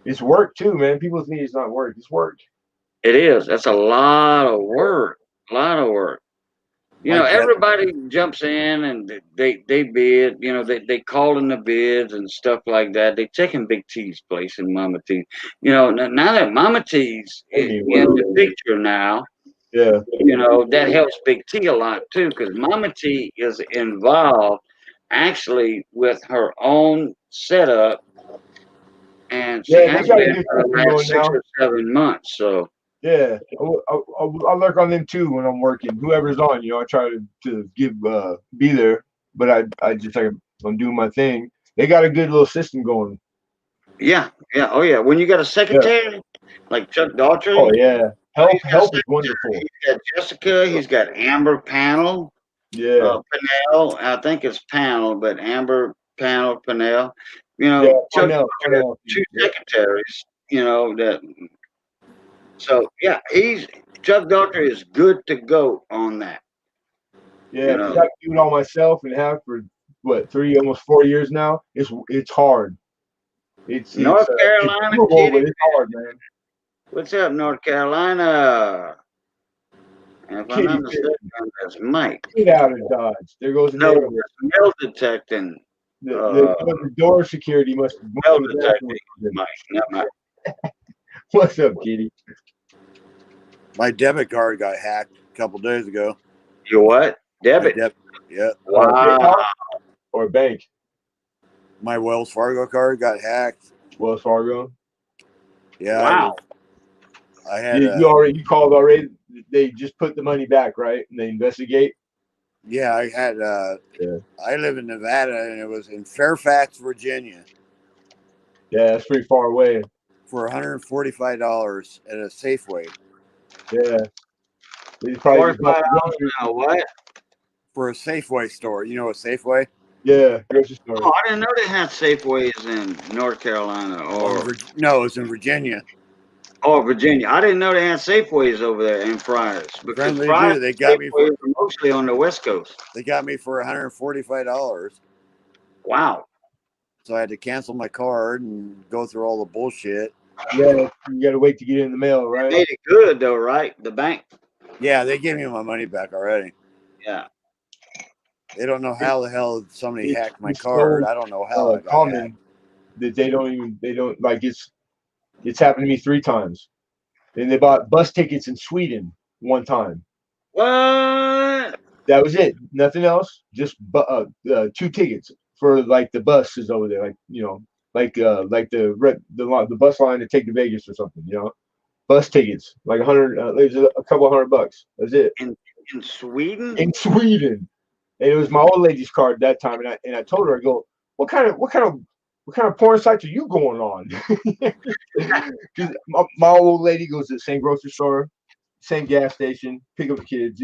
It's work too, man. People think it's not work. It's work. It is. That's a lot of work. A lot of work. You know, everybody jumps in and they bid. You know, they call in the bids and stuff like that. They taking Big T's place in Mama T. You know, now that Mama T's in the picture now, yeah, you know, that helps Big T a lot too, because Mama T is involved actually with her own setup, and she has been for the last 6 or 7 months. So yeah, I lurk on them too when I'm working. Whoever's on, you know, I try to give be there, but I just like I'm doing my thing. They got a good little system going. yeah, oh yeah. When you got a secretary like Chuck Daughtry, oh yeah, help is wonderful. He's got Jessica. He's got Amber Panel. Yeah, Pinnell. I think it's Panel, but Amber Panel Pinnell. You know, Chuck Pinnell. Two secretaries. You know that. So yeah, Chuck Daughtry is good to go on that. Yeah, you know? I do it all myself and have for what almost 4 years now. It's hard. It's North Carolina. It's doable, but it's hard, man. What's up, North Carolina? And if I'm not mistaken, that's Mike. Get out of Dodge. There goes no metal detecting. The door security must be metal detecting. Mike, not Mike. What's up, Kitty? My debit card got hacked a couple days ago. Your what? Debit? Yeah. Wow. Or bank? My Wells Fargo card got hacked. Wells Fargo? Yeah. Wow. I had. You called already? They just put the money back, right? And they investigate? Yeah, I had. I live in Nevada, and it was in Fairfax, Virginia. Yeah, that's pretty far away. For $145 at a Safeway. Yeah. Probably what? For a Safeway store. You know a Safeway? Yeah, grocery store. Oh, I didn't know they had Safeways in North Carolina. Or no, it's in Virginia. Oh, Virginia. I didn't know they had Safeways over there in Friars. Because Friendly Friars do. They got me for. Safeways are mostly on the West Coast. They got me for $145. Wow. So I had to cancel my card and go through all the bullshit. Yeah, you got to wait to get it in the mail, right? Made it good though, right? The bank. Yeah, they gave me my money back already. Yeah. They don't know how the hell somebody It's- hacked my it's card. so, I don't know how I got common hacked. that they don't like it's happened to me 3 times. And they bought bus tickets in Sweden one time. What? That was it. Nothing else. Just 2 tickets for like the buses over there, like like the bus line to take to Vegas or something. Bus tickets, like 100. There's a couple $100. That's it. In Sweden? In Sweden, and it was my old lady's card that time, and I told her, I go, what kind of porn sites are you going on? Because my old lady goes to the same grocery store, same gas station, pick up the kids.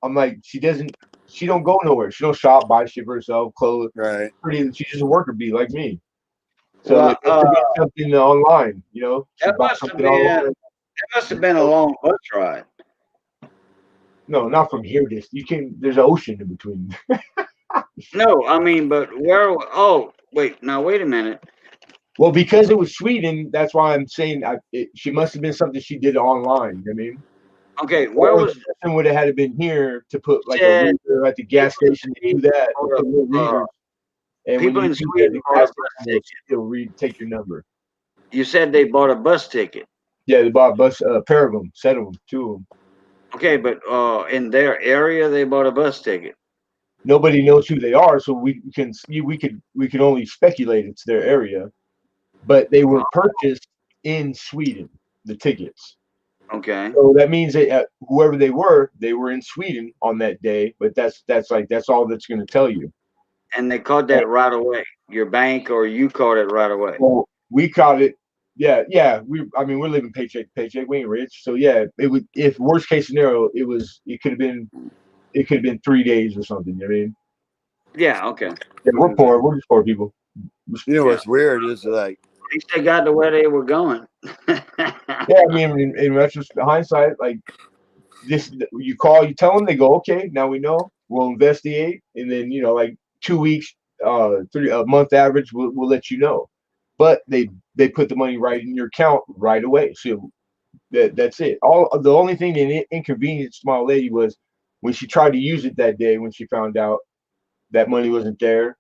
I'm like, she don't go nowhere. She don't shop, buy shit for herself, clothes. Right. She's just a worker bee like me. So Well, it must have been something online, She that bought must have something been online. that must have been a long bus ride. No, not from here. There's an ocean in between. No, I mean, but where? Oh, wait. Now, wait a minute. Well, because it was Sweden, that's why I'm saying she must have been something she did online. I mean, Okay, where or was? the person would have had to been here to put like a Said reader at the gas station to do that. Or, To put little readers. And when people you in do that, Sweden the bought a gas bus station ticket. will take your number. You said they bought a bus ticket. Yeah, they bought a pair of them, set of them, 2 of them. Okay, but in their area, they bought a bus ticket. Nobody knows who they are, so we could only speculate it's their area. But they were purchased in Sweden, the tickets. Okay. So that means that whoever they were in Sweden on that day. But that's all that's going to tell you. And they caught that right away. Your bank or you caught it right away. Well, we caught it. Yeah. We're living paycheck to paycheck. We ain't rich, so yeah. It would, if worst case scenario, it could have been 3 days or something. You know what I mean? Yeah. Okay. Yeah, we're poor. We're just poor people. You know what's weird is like At least they got to where they were going. Yeah, I mean, in retrospect, hindsight, like this, you tell them, they go, okay, now we know, we'll investigate, and then like 2 weeks, a month average, we'll let you know. But they put the money right in your account right away, so that's it. The only thing that inconvenienced my lady was when she tried to use it that day, when she found out that money wasn't there.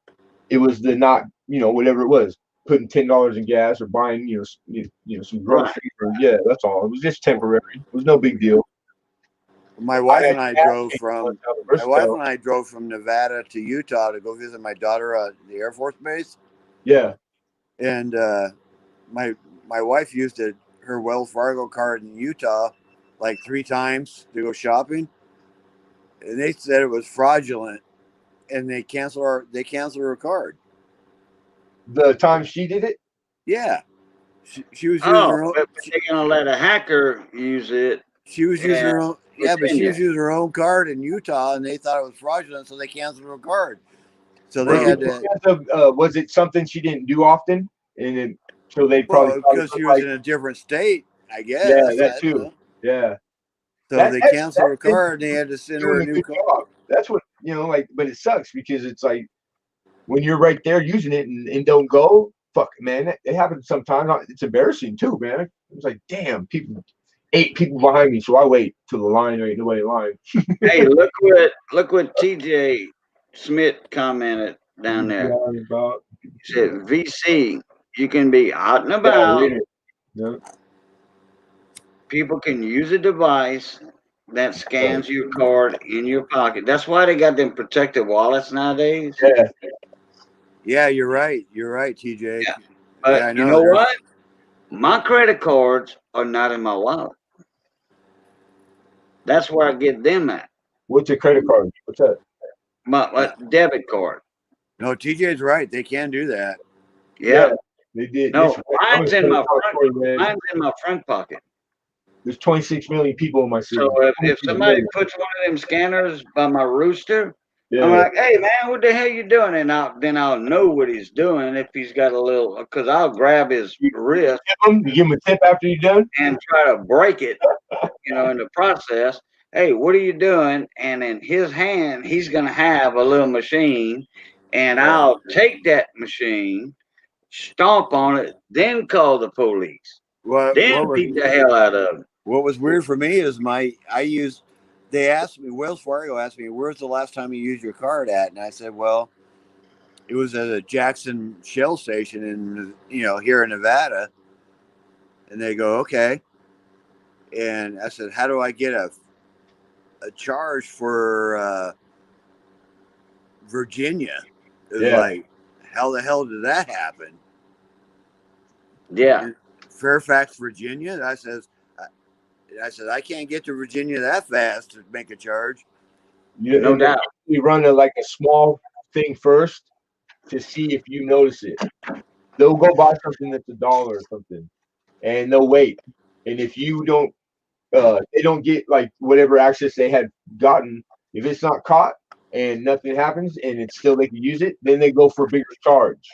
It was the not, whatever it was, putting $10 in gas or buying, some groceries. Right. Yeah, that's all. It was just temporary. It was no big deal. my wife and I drove from Nevada to Utah to go visit my daughter at the Air Force Base. Yeah. And my wife used her Wells Fargo card in Utah like 3 times to go shopping, and they said it was fraudulent, and they canceled her card. The time she did it? Yeah, she was using her own. But they're gonna let a hacker use it. She was using her own. Yeah, but she was Virginia. using her own card in Utah, and they thought it was fraudulent, so they canceled her card. So they had to. Was it something she didn't do often? And then, so they probably because she was in a different state, I guess. Yeah, that too. Yeah. So they canceled her card, and they had to send her a new card. That's what but it sucks because it's like when you're right there using it and don't go. Fuck, man, it happens sometimes. It's embarrassing too, man. It's like, damn, 8 people behind me, so I wait till the line. There ain't nobody in line. Hey, look what TJ Smith commented down there. He said, VC, you can be out and about. Yeah. People can use a device that scans your card in your pocket. That's why they got them protected wallets nowadays. Yeah. Yeah, you're right. You're right, TJ. Yeah. But yeah, you know what? My credit cards are not in my wallet. That's where I get them at. What's your credit card? What's that? My debit card. No, TJ's right. They can do that. Yeah. They did. No, mine's in my front pocket. There's 26 million people in my city. So if somebody puts one of them scanners by my rooster, Yeah. I'm like, hey man, what the hell you doing? And then I'll know what he's doing if he's got a little, because I'll grab his wrist You give him a tip after you're done. and try to break it, in the process. Hey, what are you doing? And in his hand, he's gonna have a little machine, and I'll take that machine, stomp on it, then call the police, then beat the hell out of him. What was weird for me is they asked me, Wells Fargo asked me, where's the last time you used your card at? And I said, well, it was at a Jackson Shell station here in Nevada. And they go, okay. And I said, how do I get a charge for Virginia? It was like, how the hell did that happen? Yeah. In Fairfax, Virginia? And I said, I can't get to Virginia that fast to make a charge. No doubt. You run a small thing first to see if you notice it. They'll go buy something that's $1 or something, and they'll wait. And if you don't, they don't get whatever access they had gotten. If it's not caught and nothing happens, and it's still they can use it, then they go for a bigger charge.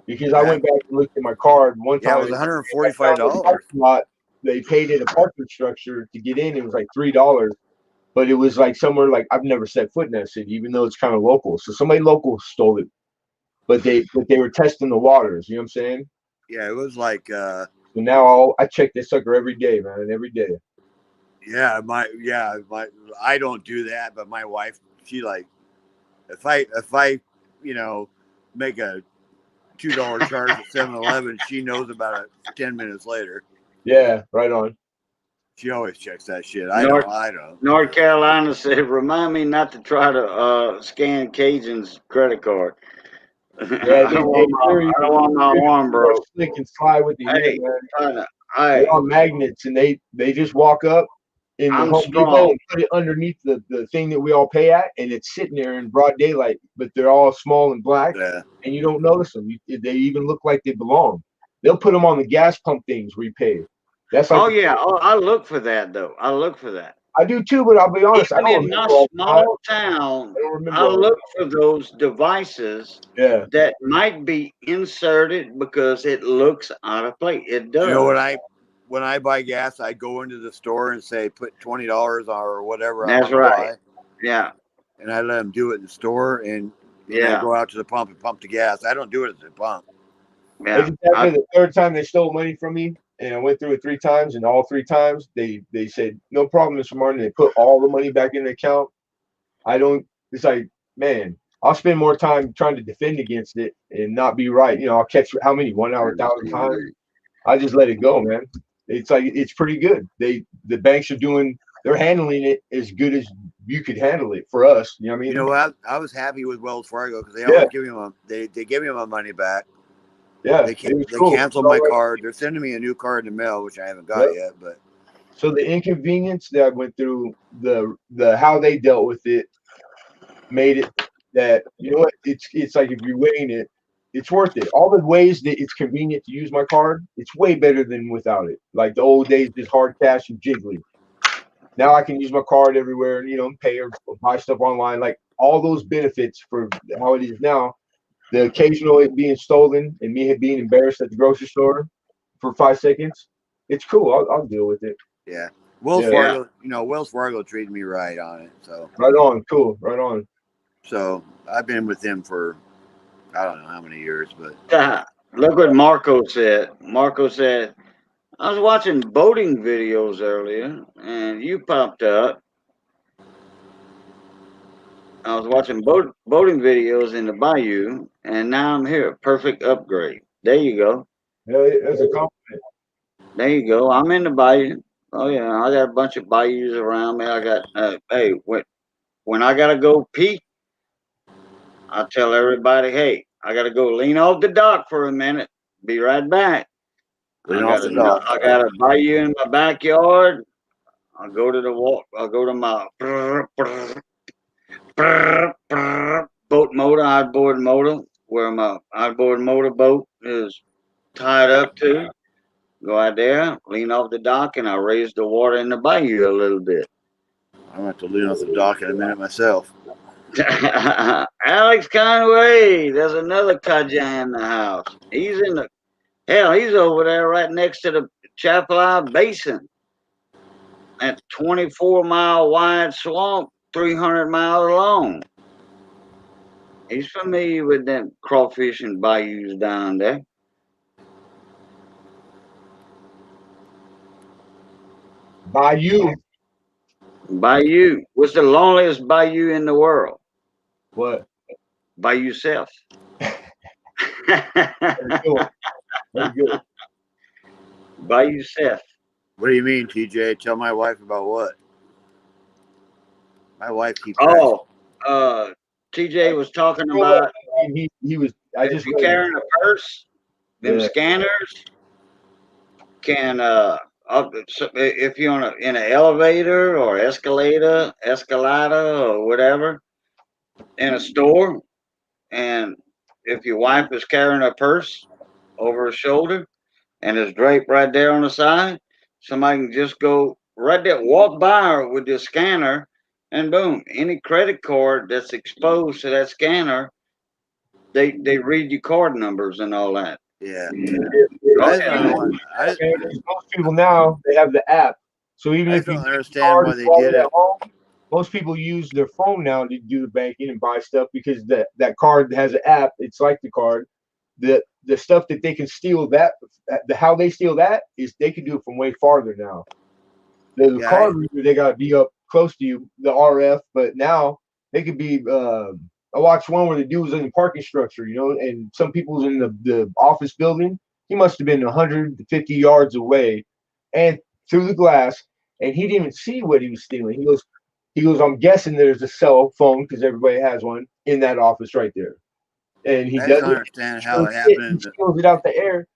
Because I went back and looked at my card one time. It was $145. They paid it a parking structure to get in. It was like $3. But it was somewhere I've never set foot in that city, even though it's kind of local. So somebody local stole it, but they were testing the waters. You know what I'm saying? Yeah, it was like. So now I check this sucker every day, man, every day. Yeah, I don't do that, but my wife, she if I make a $2 charge at 7-Eleven, she knows about it 10 minutes later. Yeah, right on. She always checks that shit. I don't. North Carolina said, remind me not to try to scan Cajun's credit card. Yeah, I don't want my arm, bro. Slick and slide with the man. They're on magnets, and they just walk up in the Home Depot and put it underneath the thing that we all pay at, and it's sitting there in broad daylight, but they're all small and black, and you don't notice them. They even look like they belong. They'll put them on the gas pump things where you pay. That's I look for that though. I look for that. I do too, but I'll be honest. Even in my small town, I look for those devices that might be inserted because it looks out of place. It does. You know, when I buy gas, I go into the store and say, put $20 or whatever. That's right. Buy. Yeah. And I let them do it in the store, and I go out to the pump and pump the gas. I don't do it at the pump. Yeah. The third time they stole money from me, and I went through it 3 times, and all 3 times they said, no problem, Mr. Martin. They put all the money back in the account. It's like, man, I'll spend more time trying to defend against it and not be right. I'll catch how many 1 hour 1,000 times. I just let it go, man. It's pretty good. The banks they're handling it as good as you could handle it for us. You know what I mean? You know what? I was happy with Wells Fargo because they always give me they give me my money back. Yeah, they canceled my card. They're sending me a new card in the mail, which I haven't got yet. But so the inconvenience that I went through, the how they dealt with it, made it that what it's like if you're weighing it, it's worth it. All the ways that it's convenient to use my card, it's way better than without it. Like the old days, just hard cash and jiggly. Now I can use my card everywhere and pay or buy stuff online. Like all those benefits for how it is now. The occasional it being stolen and me being embarrassed at the grocery store for 5 seconds, it's cool. I'll deal with it. Yeah. Wells Fargo, Wells Fargo treated me right on it. So right on, cool, right on. So I've been with them for I don't know how many years, but look what Marco said. Marco said, I was watching boating videos earlier, and you popped up. I was watching boating videos in the Bayou, and now I'm here. Perfect upgrade. There you go. Yeah, that's a compliment. There you go. I'm in the Bayou. Oh yeah, I got a bunch of bayous around me. I got hey, when I gotta go pee, I tell everybody, hey, I gotta go lean off the dock for a minute. Be right back. I got a bayou in my backyard. I'll go to the walk. I'll go to my boat motor, outboard motor, where my outboard motor boat is tied up to. Go out there, lean off the dock, and I raise the water in the bayou a little bit. I'm going to have to lean off the dock in a minute myself. Alex Conway, there's another Cajun in the house. He's in the hell. He's over there right next to the Chapel Basin. That 24-mile wide swamp, 300 miles long. He's familiar with them crawfish and bayous down there. Bayou. Bayou. What's the loneliest bayou in the world? What? By yourself. Very good. Very good. By yourself. What do you mean, TJ? Tell my wife about what? My wife keeps. TJ was talking about. He was. I just you carrying a purse. Them scanners can if you're in an elevator or escalator or whatever in a store, and if your wife is carrying a purse over her shoulder and it's draped right there on the side, somebody can just go right there, walk by her with the scanner, and boom, any credit card that's exposed to that scanner, they read your card numbers and all that. Yeah. Most people now, they have the app. So even if you don't understand why they did it. Most people use their phone now to do the banking and buy stuff because that card has an app. It's like the card. The stuff that they can steal, how they steal that is they can do it from way farther now. The card reader, they got to be up close to you, the RF, but now they could be. I watched one where the dude was in the parking structure, and some people was in the office building. He must have been 150 yards away, and through the glass, and he didn't even see what he was stealing. He goes, I'm guessing there's a cell phone because everybody has one in that office right there. And he doesn't understand how it happened. He steals it out the air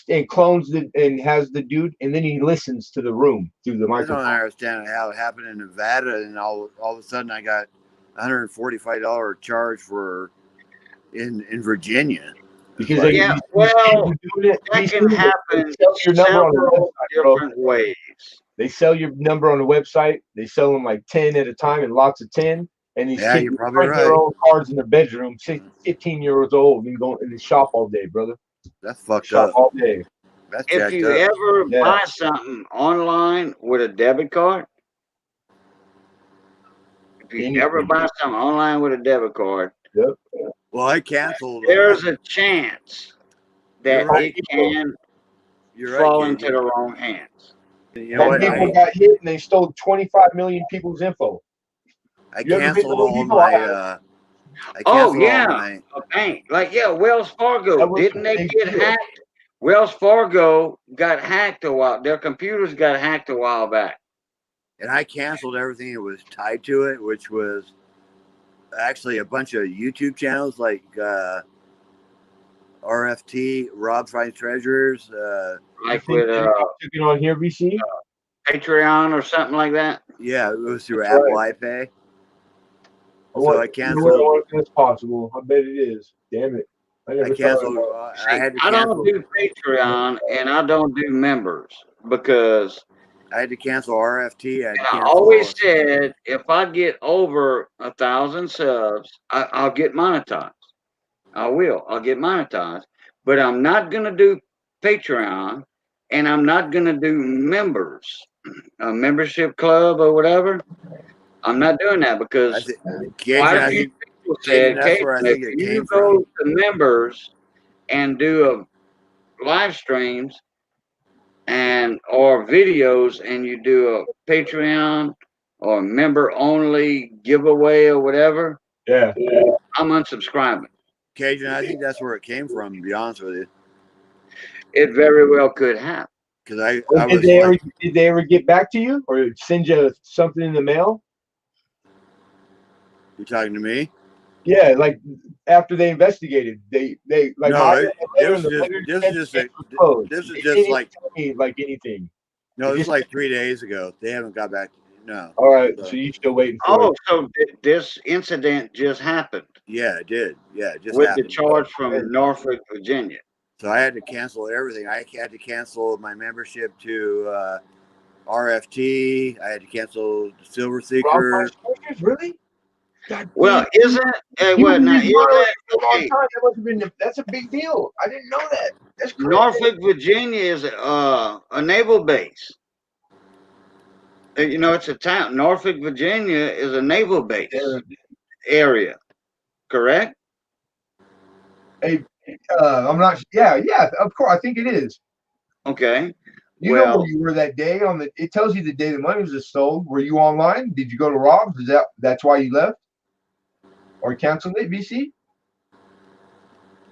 and clones and has the dude, and then he listens to the room through the microphone. I don't understand how it happened in Nevada, and all of a sudden I got $145 charge for in Virginia. Because that can happen several different ways. They sell your number on the website. They sell them like 10 at a time and lots of 10. And these kids you're probably right. Their own cards in their bedroom, 15 years old, and go in the shop all day, brother. That's fucked up. All day. That's if you ever buy something online with a debit card, well, I canceled. There's a chance that it can fall into the wrong hands. People got hit and they stole 25 million people's info. I canceled all my. A bank. Wells Fargo. Didn't they get hacked? Wells Fargo got hacked a while. Their computers got hacked a while back. And I canceled everything that was tied to it, which was actually a bunch of YouTube channels like RFT, Rob Finds Treasures. Like with on here, VC? Patreon or something like that? Yeah, it was through Apple iPay. So I canceled. If that's possible. I bet it is. Damn it. I canceled. I don't do Patreon and I don't do members because I had to cancel RFT. I always said if I get over 1,000 subs, I'll get monetized. I will. I'll get monetized. But I'm not going to do Patreon and I'm not going to do members, a membership club or whatever. I'm not doing that because quite a few people said, if you go to members and do a live streams or videos and you do a Patreon or member only giveaway or whatever, I'm unsubscribing. Cajun, I think that's where it came from, to be honest with you. It very well could have. Because did they ever get back to you or send you something in the mail? You talking to me? Yeah, like after they investigated, they like. No, this is just like anything. No, this is like 3 days ago. They haven't got back. No. All right, so you still waiting for it? So this incident just happened? Yeah, it did. Yeah, it just with happened. The charge from Norfolk, Virginia. So I had to cancel everything. I had to cancel my membership to RFT. I had to cancel Silver Seeker. Really? God Well, damn. isn't He was what in now? his mind for a long Hey, time. That must have been. That's a big deal. I didn't know that. That's crazy. Norfolk, Virginia is a naval base. You know, it's a town. Norfolk, Virginia is a naval base Yeah. area, correct? Hey, I'm not. Yeah, yeah. Of course, I think it is. Okay. You know where Well, you were that day on the. It tells you the day the money was stolen. Were you online? Did you go to Rob's? Is that's why you left or canceled it? BC.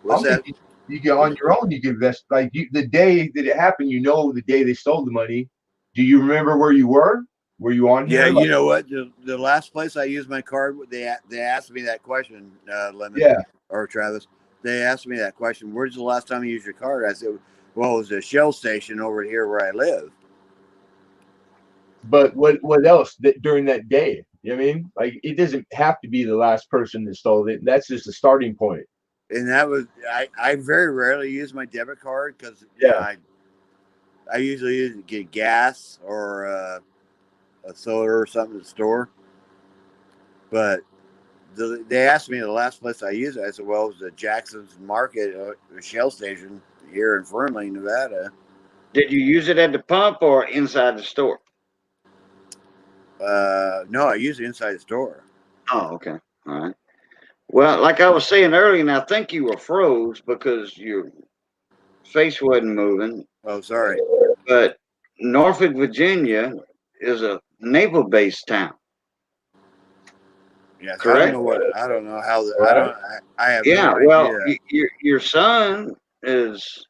What's I'm that? thinking you get on your own. You can invest like the day that it happened. You know the day they stole the money. Do you remember where you were? Were you on Yeah, here? you know what? The last place I used my card, they asked me that question, Lemon Yeah, or Travis. They asked me that question. Where's the last time you used your card? I said, well, it was a Shell station over here where I live. but what else during that day? You know what I mean? Like it doesn't have to be the last person that stole it. That's just a starting point. And that was I very rarely use my debit card because Yeah. I usually use it to get gas or a soda or something at the store. But they asked me the last place I used it. I said, well, it was the Jackson's Market, a Shell station here in Fernley, Nevada. did you use it at the pump or inside the store? No, I use it inside the store. Oh, okay. All right. Well, like I was saying earlier, and I think you were froze because your face wasn't moving. Oh, sorry. But Norfolk, Virginia is a naval base town, Yes, correct? I don't know how. I have no Yeah. Well, idea. your son is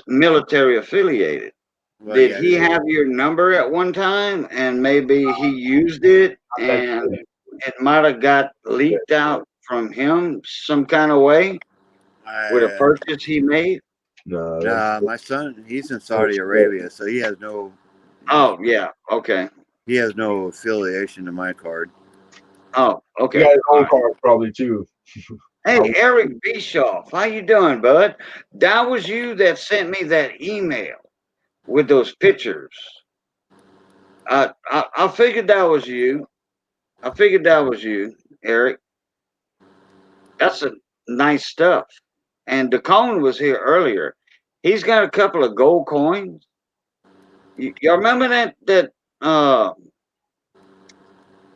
military affiliated. Well, Did yeah, he have your number at one time and maybe he used it and it might have got leaked out from him some kind of way with a I, purchase he made? No, nah, my son, he's in Saudi Arabia, so Oh, yeah. Okay. he has no affiliation to my card. Oh, you okay. got his All own right. card probably too. Hey, Eric Bischoff, how you doing, bud? That was you that sent me that email with those pictures. I figured that was you. I figured that was you, Eric. That's a nice stuff. And DeCone was here earlier. He's got a couple of gold coins. Y'all remember uh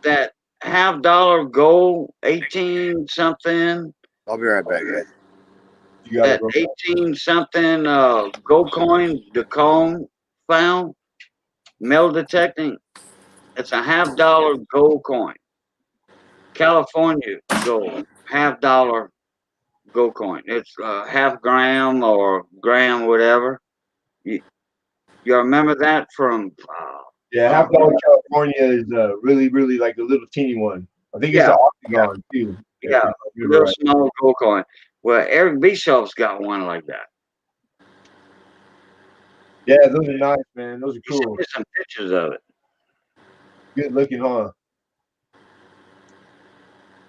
that half-dollar gold 18 something? I'll be right back, guys. You got it, That bro. 18 something gold coin DeCone found metal detecting. It's a half-dollar gold coin. California gold, half-dollar gold coin. It's half gram or gram, whatever. You remember that from? Yeah, half dollar California is really, really like a little teeny one. I think it's Yeah, an yeah, octagon too. If yeah. I remember Little right. small gold coin. Well, Eric Bischoff's got one like that. Yeah, those are nice, man. Those are He sent cool. me some pictures of it. Good looking, huh?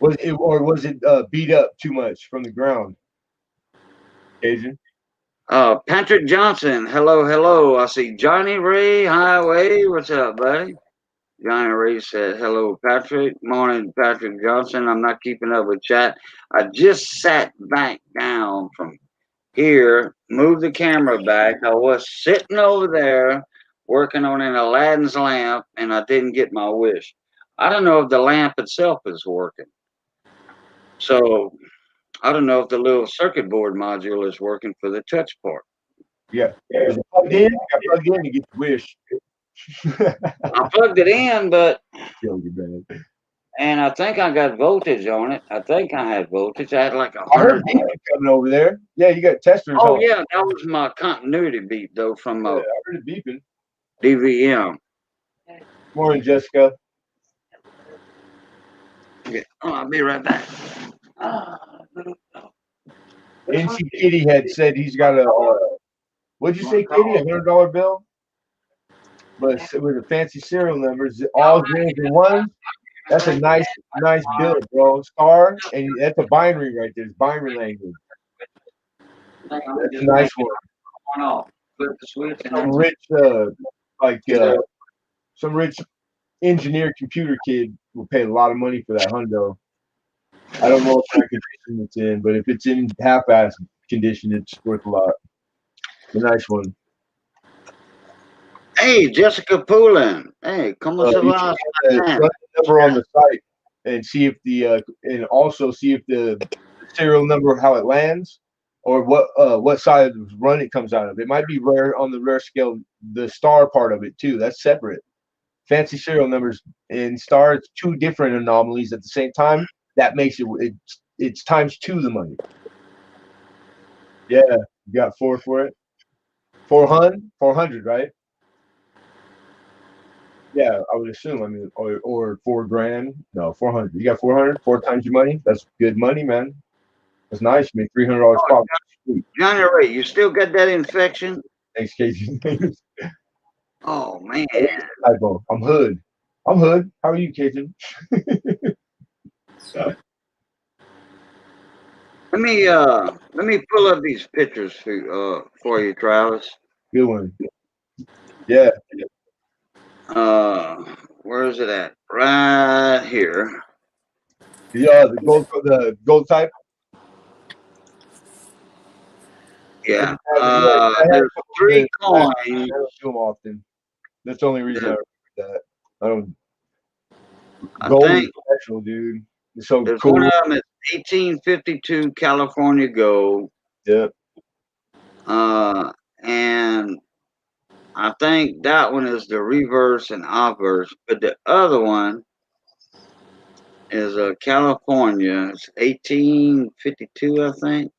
Was it beat up too much from the ground? Cajun. Patrick Johnson, hello, hello. I see Johnny Ray Highway. What's up, buddy? Johnny Ray said, hello, Patrick. Morning, Patrick Johnson. I'm not keeping up with chat. I just sat back down from here, moved the camera back. I was sitting over there working on an Aladdin's lamp, and I didn't get my wish. I don't know if the lamp itself is working. So I don't know if the little circuit board module is working for the touch part. Yeah. Is it plugged in? You got plugged in to get your wish. I plugged it in, but Kill you, man. and I think I got voltage on it. I think I had voltage. I had like I heard 100. beeping coming over there. Yeah, you got testers Oh on. yeah, that was my continuity beep though from Yeah, a I heard it beeping. DVM. Morning, Jessica. Yeah. Oh, I'll be right back. NC Kitty had said he's got a. What'd you say, Kitty? $100 bill, but with a fancy serial numbers, all zeros and ones. That's a nice bill, bro. Star, and that's a binary right there. It's binary language. That's a nice one. Flip the switch and Some that's rich, like some rich engineer computer kid will pay a lot of money for that hundo. I don't know what kind of condition it's in, but if it's in half-ass condition, it's worth a lot. A nice one. Hey, Jessica Poulin. Hey, como se You va? can run the number on the site and see if and also see if the serial number of how it lands or what side of the run it comes out of. It might be rare on the rare scale, the star part of it too. That's separate. Fancy serial numbers and star, it's two different anomalies at the same time. That makes it's times 2 the money. Yeah, you got 4 for it. 400, right? Yeah, I would assume. I mean, or $4,000. No, 400. You got 400, 4 times your money. That's good money, man. That's nice. You make $300 profit. Johnny Ray, you still got that infection? Thanks, Cajun. Oh man. Typo. I'm hood. I'm hood. How are you, Cajun? Let me pull up these pictures for you, Travis. Good one. Yeah. Where is it at? Right here. Yeah, the gold type. Yeah. I have There's 3 coins. I don't do them often. That's the only reason I remember that. I don't. Gold is special, dude. It's so There's cool. one of them. It's 1852 California gold. Yep. And I think that one is the reverse and obverse, but the other one is California. It's 1852, I think.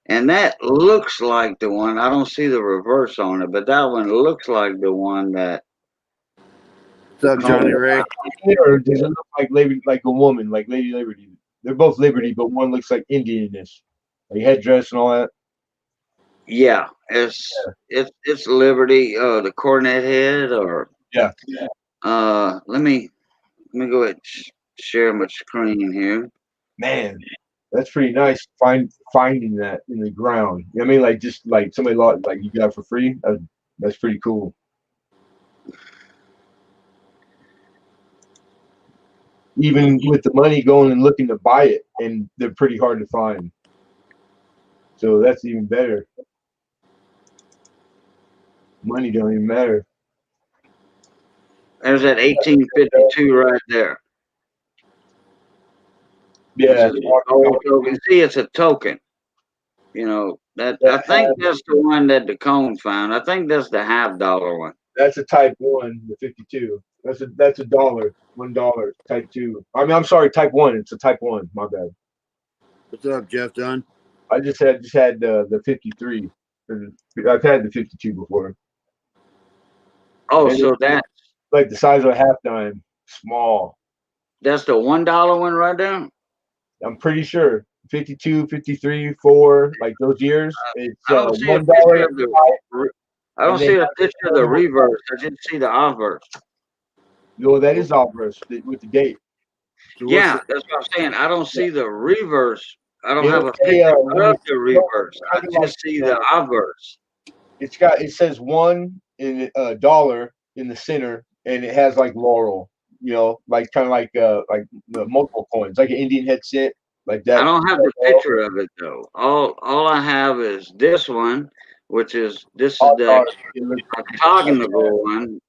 And that looks like the one. I don't see the reverse on it, but that one looks like the one that. What's up, Johnny Ray? Or does it look like a woman, like Lady Liberty? They're both Liberty, but one looks like Indianness, like headdress and all that. Yeah, it's Liberty. The cornet head, or yeah. Let me go ahead and share my screen here. Man, that's pretty nice. Finding that in the ground. I mean, like just like somebody like you got it for free. That's pretty cool. Even with the money going and looking to buy it, and they're pretty hard to find. So that's even better. Money don't even matter. There's that 1852 right there. Yeah. You see, it's a token. You know, that I think that's the one that the cone found. I think that's the $50 one. That's a type 1, the 52. That's a dollar, $1. Type 2. I mean, I'm sorry, type 1. It's a type 1. My bad. What's up, Jeff Dunn? I just had the 53. I've had the 52 before. Oh, and so that's like the size of a half dime, small. That's the $1 one right there. I'm pretty sure 52, 53, 4, like those years. It's I don't see $1. I don't see a picture of the reverse. I didn't see the obverse. No, that is obverse with the date. So yeah, that's what I'm saying. I don't see the reverse. I don't have a picture of the reverse. I just see the obverse. It says 1 in $1 in the center, and it has like laurel. You know, like kind of like the multiple coins, like an Indian headset, like that. I don't have the picture of it though. All I have is this one, which is the octagonal one.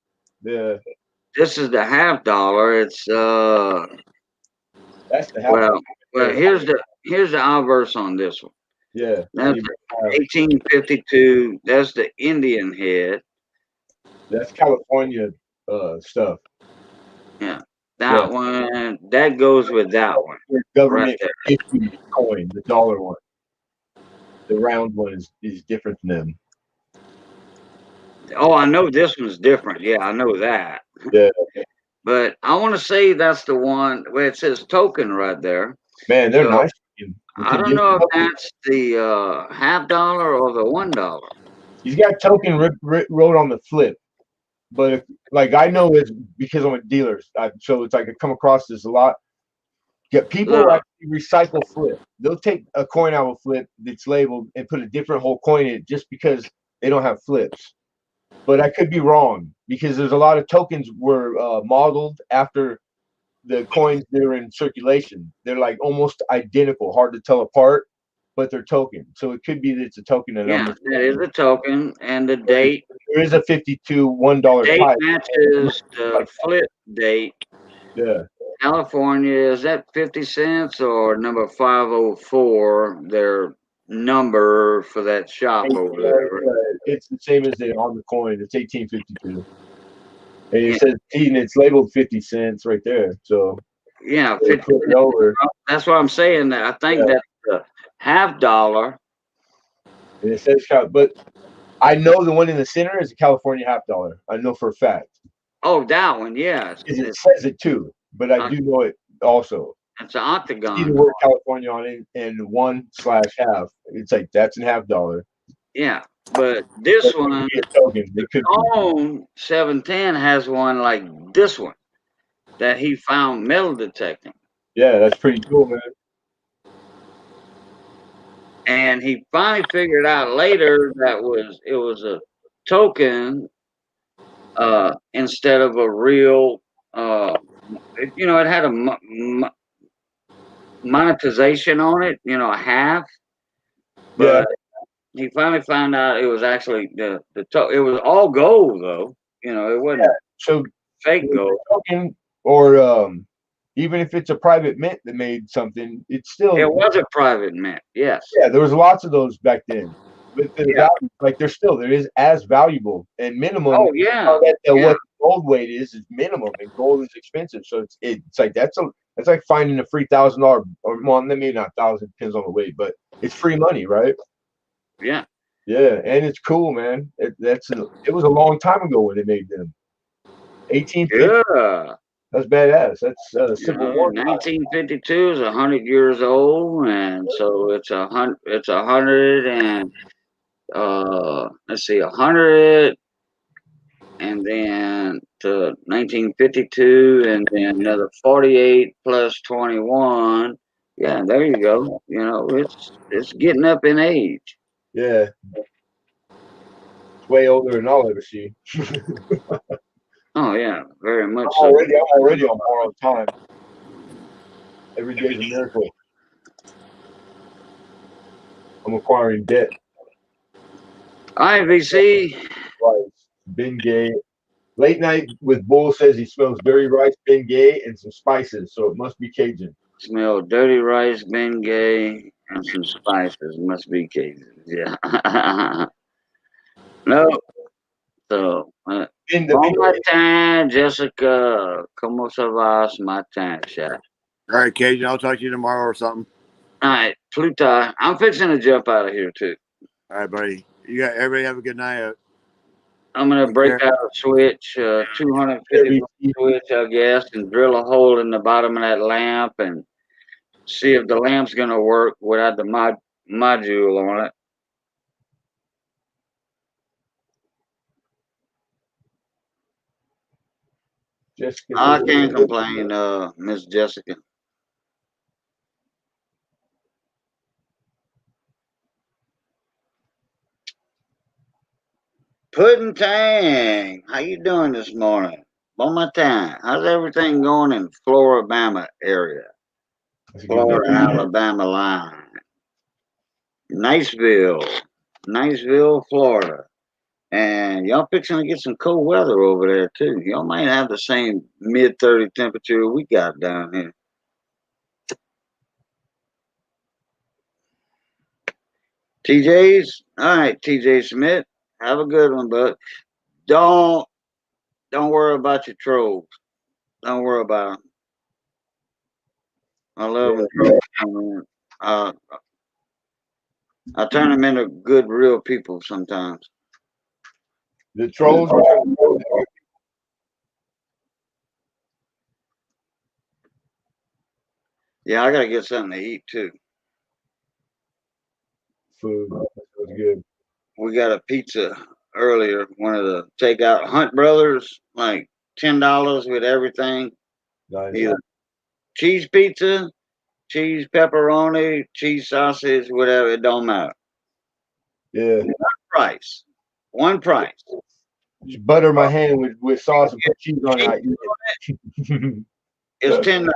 Yeah. This is the $50. It's That's the $50. Well, here's the obverse on this one. Yeah. That's 1852. That's the Indian head. That's California stuff. Yeah. That one, that goes with that one. Government issued coin, the dollar one. The round one is different than them. Oh, I know this one's different. Yeah, I know that. Yeah. But I want to say that's the one where it says token right there. Man, they're nice. I don't know if that's the $50 or the $1. He's got token wrote on the flip. But like I know it's because I'm a dealer, so it's like I come across this a lot. People actually recycle flip. They'll take a coin out of a flip that's labeled and put a different whole coin in it just because they don't have flips. But I could be wrong. because there's a lot of tokens were modeled after the coins that are in circulation. They're like almost identical, hard to tell apart, but they're token. So it could be that it's a token, and Yeah, that is a token, and the date. there is a 52 $1 Date pipe. matches the flip date. Yeah. California, is that 50 cents or number 504, their number for that shop over there? It's the same as on the coin. It's 1852. And it says, and it's labeled 50 cents right there. So yeah, 50 cents. Over. That's what I'm saying. I think that's a half dollar. And it says, but I know the one in the center is a California half dollar. I know for a fact. Oh, that one, yes. It says it too, but I do know it also. It's an octagon. See the word California on it and 1/half. It's like that's a half dollar. Yeah, but this one, on 710 has one like this one that he found metal detecting. Yeah, that's pretty cool, man. And he finally figured out later that it was a token instead of a real. It had a monetization on it. A half. But he finally found out it was actually it was all gold though. It wasn't fake gold. Token, or even if it's a private mint that made something, it's still. It was a private mint, yes. Yeah, there was lots of those back then. But there is as valuable and minimum. Oh yeah. What the gold weight is minimum, and gold is expensive. So it's like that's like finding a free $1,000 or maybe not 1,000, depends on the weight, but it's free money, right? Yeah. Yeah, and it's cool, man. It was a long time ago when they made them. 1850. Yeah. That's badass. That's Civil War. 1952 is 100 years old, and so it's 100. It's 100 and let's see, 100, and then to 1952, and then another 48 plus 21. Yeah, there you go. It's getting up in age. Yeah. It's way older than I'll ever see. Oh yeah, very much. I'm already on borrowed time. Every day's a miracle. I'm acquiring debt. IVC. Ben Gay. Late night with Bull says he smells dirty rice, Ben Gay, and some spices, so it must be Cajun. Smell dirty rice, Ben Gay, and some spices. Must be Cajun. Yeah. No. So, bon matin, Jessica. ¿Cómo se va ce matin, chef? All right, Cajun, I'll talk to you tomorrow or something. All right, Pluto. I'm fixing to jump out of here, too. All right, buddy. Everybody have a good night. I'm going to break out a switch, 250 switch, I guess, and drill a hole in the bottom of that lamp and see if the lamp's going to work without the module on it. Jessica, I can't complain, Miss Jessica. Puddin' Tang, how you doing this morning? Bon matin. How's everything going in Floribama area? Florida, Alabama line. Niceville, Florida. And y'all fixing to get some cold weather over there too. Y'all might have the same mid-30 temperature we got down here. TJ's? All right, TJ Smith. Have a good one, bud. Don't worry about your trolls. Don't worry about them. I love them. I turn them into good, real people sometimes. The trolls. Yeah, I gotta get something to eat too. Food was good. We got a pizza earlier. One of the takeout Hunt Brothers, like $10 with everything. Nice. Either cheese pizza, cheese pepperoni, cheese sausage, whatever. It don't matter. Yeah. One price. just butter my hand with sauce and put cheese on it. I eat it. It's $10.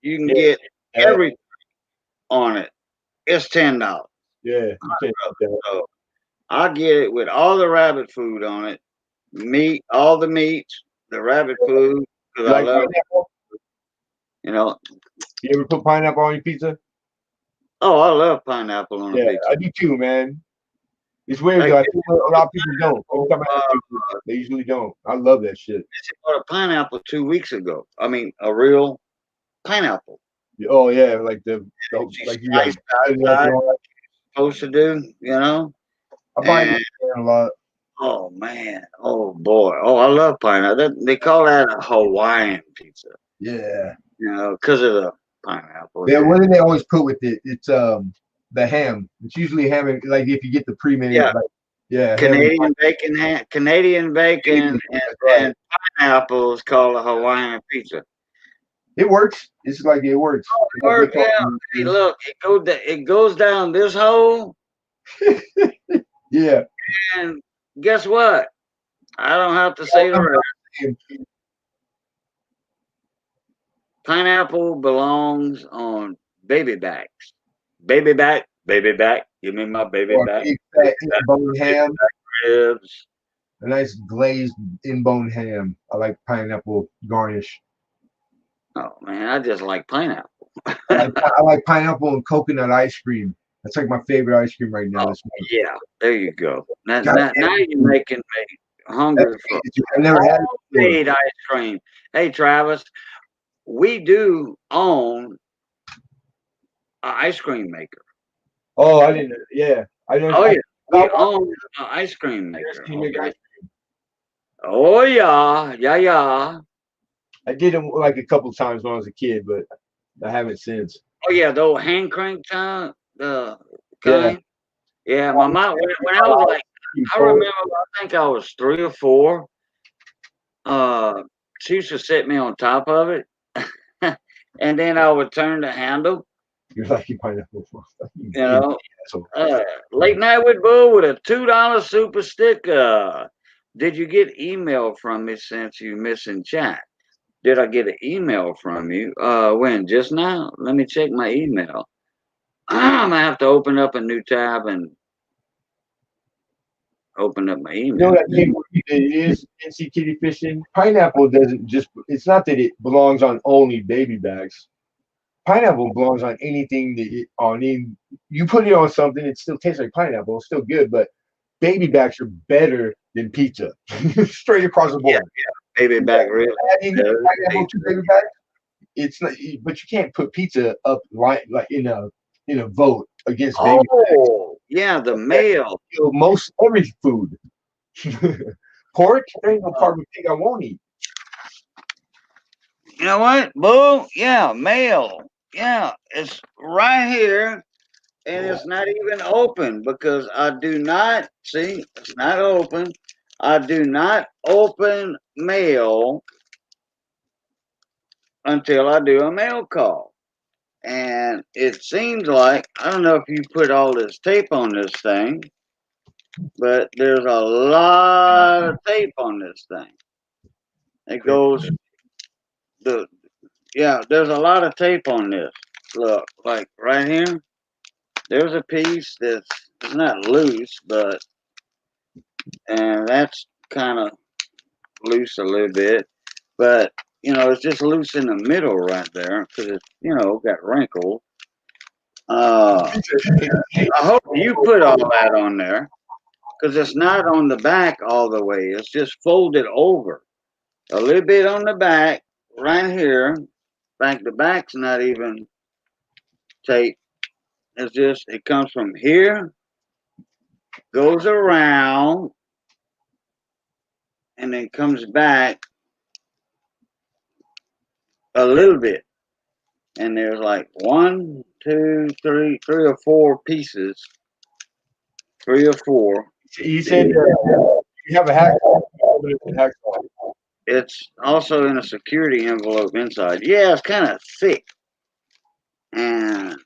You can Yeah. get everything on it. It's $10. Yeah, you can't beat that. So I get it with all the rabbit food on it, meat, all the meats, the rabbit food. Because I Like love, pineapple? you know. You ever put pineapple on your pizza? Oh, I love pineapple on a Yeah, pizza. I do too, man. It's weird Like, though. I think a lot of people don't. Every time I ask people, they usually don't. I love that shit. I bought a pineapple 2 weeks ago. I mean, a real pineapple. Oh yeah, like like you got Outside, supposed to do, you know. I buy And, it a lot. oh man, oh boy, oh I love pineapple. They call that a Hawaiian pizza, Yeah. you know, because of the pineapple. Yeah, what do they always put with it? It's the ham. It's usually ham, like if you get the pre-made. Yeah. Like, yeah, Canadian bacon, Canadian bacon, right. and pineapple is called a Hawaiian pizza. It works. It's like it works. Work, yeah. Hey, look, it goes down this hole, Yeah. and guess what? I don't have to say the rest. Pineapple belongs on baby backs. Baby back, give me my baby Or back. big fat in-bone ham. Ribs. A nice glazed in-bone ham. I like pineapple garnish. Oh man, I just like pineapple. I like pineapple and coconut ice cream. That's like my favorite ice cream right now. Oh, yeah, there you go. Now you're making me hungry for I never had homemade ice cream. Hey Travis, we do own an ice cream maker. Oh, I didn't. Yeah, I know. Oh yeah, we own an ice cream maker. Okay. Oh yeah. I did them like a couple times when I was a kid, but I haven't since. Oh yeah, the old hand crank time, the kind. Yeah, my mom when I was like, I remember I think I was 3 or 4. She used to set me on top of it, and then I would turn the handle. You're like pineapple. You know, late night with Boo with a $2 super sticker. Did you get email from me since you missing chat? Did I get an email from you? When? Just now? Let me check my email. I'm gonna have to open up a new tab and open up my email. You know what it is NC kitty fishing? Pineapple doesn't just, it's not that it belongs on only baby bags. Pineapple belongs on anything you put it on something, it still tastes like pineapple, it's still good, but baby backs are better than pizza. Straight across the board. Yeah. Baby back really. Pineapple to baby back, it's not, but you can't put pizza up like in a vote against baby bags. Yeah, the male. Most every food. Pork, there ain't no part of the pig I won't eat. You know what, Boo? Yeah, male. Yeah, it's right here, and it's not even open because I do not see. It's not open. I do not open mail until I do a mail call, and it seems like I don't know if you put all this tape on this thing, but there's a lot of tape on this thing. It goes there's a lot of tape on this. Look, like right here, there's a piece that's it's not loose, and that's kind of loose a little bit, but it's just loose in the middle right there because it's got wrinkles. I hope you put all that on there because it's not on the back all the way. It's just folded over a little bit on the back right here. The back's not even tape. It's just it comes from here, goes around, and then comes back a little bit. And there's like 1, 2, 3 or 4 pieces. 3 or 4. You said you have a hacksaw. It's also in a security envelope inside. Yeah, it's kind of thick. And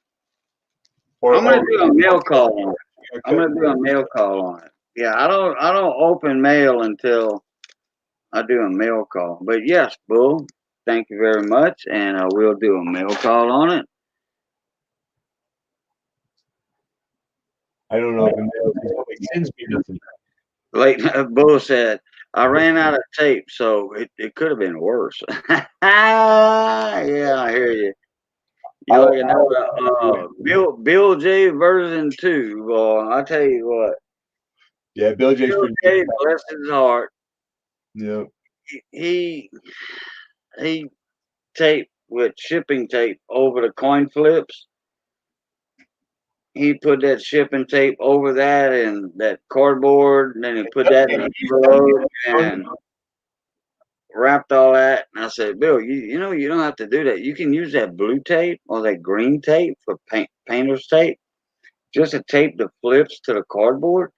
I'm gonna do a mail call on it. Yeah, I don't open mail until I do a mail call. But yes, Bull, thank you very much, and I will do a mail call on it. I don't know if nobody sends me nothing. Like Bull said, I ran out of tape, so it could have been worse. Yeah, I hear you. You're looking at Bill J version 2, boy. I tell you what. Yeah, Bill J's Bill pretty J, good. bless his heart. Yeah. He taped with shipping tape over the coin flips. He put that shipping tape over that and that cardboard, and then he put that in an envelope and wrapped all that. And I said, Bill, you know you don't have to do that. You can use that blue tape or that green tape for painter's tape, just to tape the flips to the cardboard.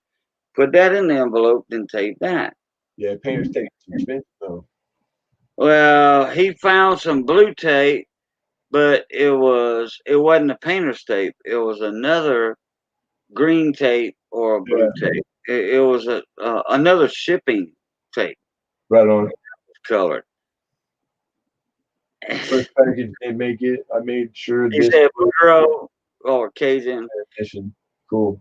Put that in the envelope, then tape that. Yeah, painter's tape is expensive though. Well, he found some blue tape, but it wasn't a painter's tape. It was another green tape or a blue tape. It was another shipping tape. Right on. Colored. First package didn't make it. I made sure He said Bureau or Cajun. Cool.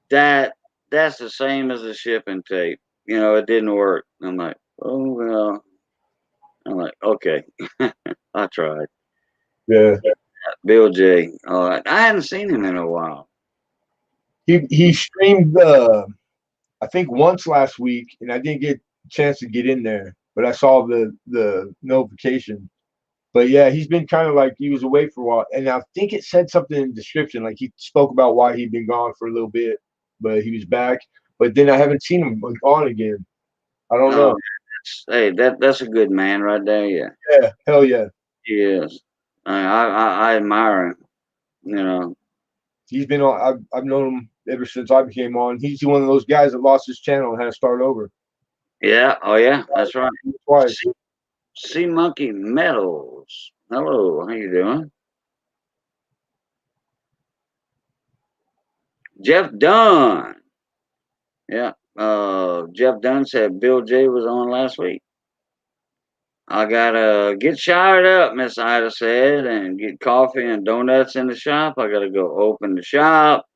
That's the same as the shipping tape. You know, it didn't work. I'm like, oh well. I'm like, okay. I tried. Yeah. Bill J. All right. I hadn't seen him in a while. He streamed I think once last week, and I didn't get a chance to get in there, but I saw the notification. But yeah, he's been kind of like he was away for a while, and I think it said something in the description, like he spoke about why he'd been gone for a little bit, but he was back. But then I haven't seen him on again. I don't know. Hey, that's a good man right there. Yeah. Yeah, hell yeah. He is. I admire him. You know. He's been on. I've known him ever since I became on. He's one of those guys that lost his channel and had to start over. Yeah. Oh yeah. That's right. Twice. Sea Monkey Metals. Hello. How you doing? Jeff Dunn. Yeah. Jeff Dunn said Bill J was on last week. I gotta get showered up, Miss Ida said, and get coffee and donuts in the shop. I gotta go open the shop,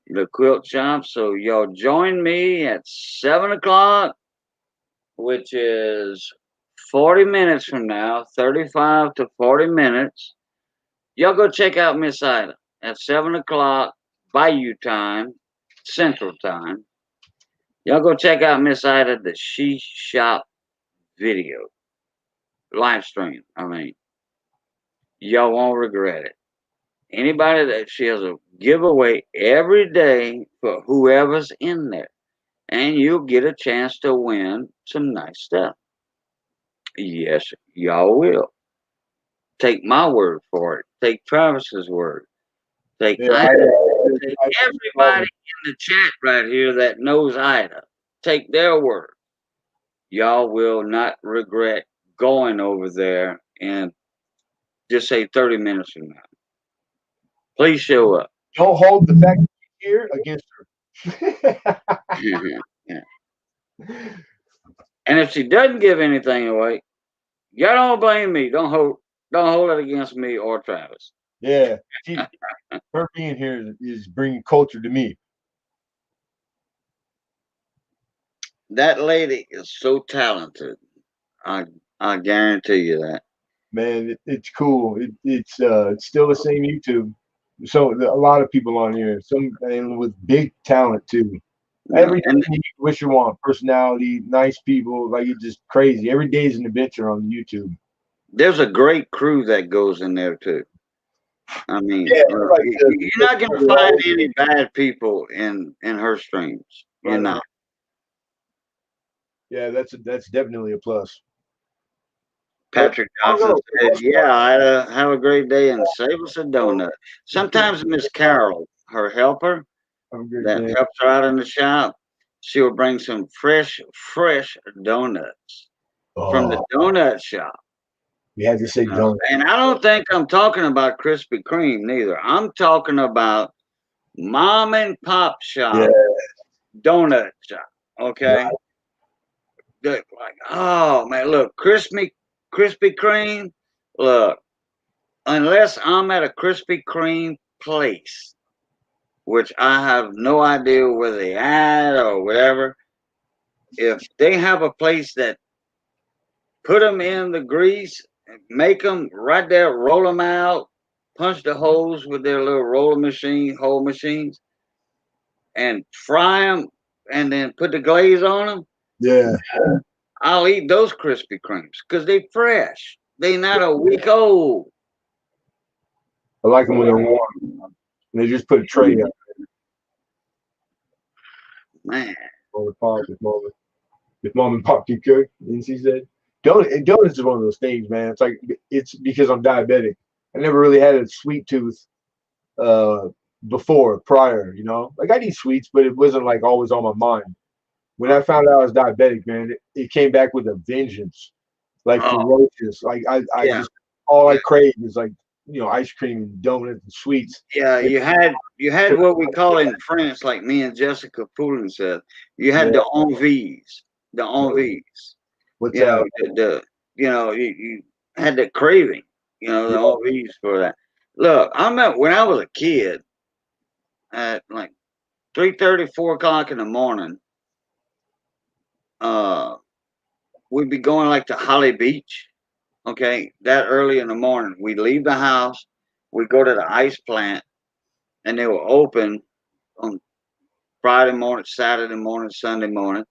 the quilt shop. So y'all join me at 7 o'clock, which is 40 minutes from now, 35 to 40 minutes. Y'all go check out Miss Ida at 7 o'clock, Bayou time, Central time. Y'all go check out Miss Ida, the She Shop video. Live stream. I mean, y'all won't regret it. Anybody that she has a giveaway every day for whoever's in there, and you'll get a chance to win some nice stuff. Yes, y'all will. Take my word for it. Take Travis's word. Take Ida. Take everybody in the chat right here that knows Ida. Take their word. Y'all will not regret going over there and just say 30 minutes from now. Please show up. Don't hold the fact that you're here against her. Yeah. And if she doesn't give anything away, y'all don't blame me. Don't hold it against me or Travis. Yeah. Her being here is bringing culture to me. That lady is so talented. I guarantee you that. Man, it's cool. It's still the same YouTube. So a lot of people on here, some and with big talent too. Everything you wish you want, personality, nice people, like it's just crazy. Every day is an adventure on YouTube. There's a great crew that goes in there too. I mean, you're not gonna find any bad people in her streams. You're not. Yeah, that's definitely a plus. Patrick Johnson said, "Yeah, Ida, have a great day and save us a donut." Sometimes Miss Carol, her helper, that helps her out in the shop, she'll bring some fresh donuts from the donut shop. We had to say donut. And I don't think I'm talking about Krispy Kreme neither. I'm talking about mom and pop shop donut shop. Okay. Right. Like, oh man, look, Krispy Kreme. Look, unless I'm at a Krispy Kreme place, which I have no idea where they at or whatever. If they have a place that put them in the grease, make them right there, roll them out, punch the holes with their little hole machines, and fry them, and then put the glaze on them, Yeah. I'll eat those Krispy Kremes because they fresh. They not a week old. I like them when they're warm. And they just put a tray up Man, on the pop if mom and pop can cook. And she said, donuts is one of those things, man. It's because I'm diabetic. I never really had a sweet tooth uh prior, you know. Like I'd eat sweets, but it wasn't like always on my mind. When I found out I was diabetic, man, it came back with a vengeance. Like oh ferocious. Like I yeah, just all I yeah, crave is like, ice cream and donuts and sweets. yeah. You had what we call in French, like me and Jessica Poulin said. You had Yeah. the envies, the envies. What's You know that? you had the craving. The Yeah. envies for that. Look, I remember when I was a kid at like 3:30, 4 o'clock in the morning. Uh, we'd be going like to Holly Beach. Okay, that early in the morning, we leave the house, we go to the ice plant, and they were open on Friday morning, Saturday morning, Sunday morning,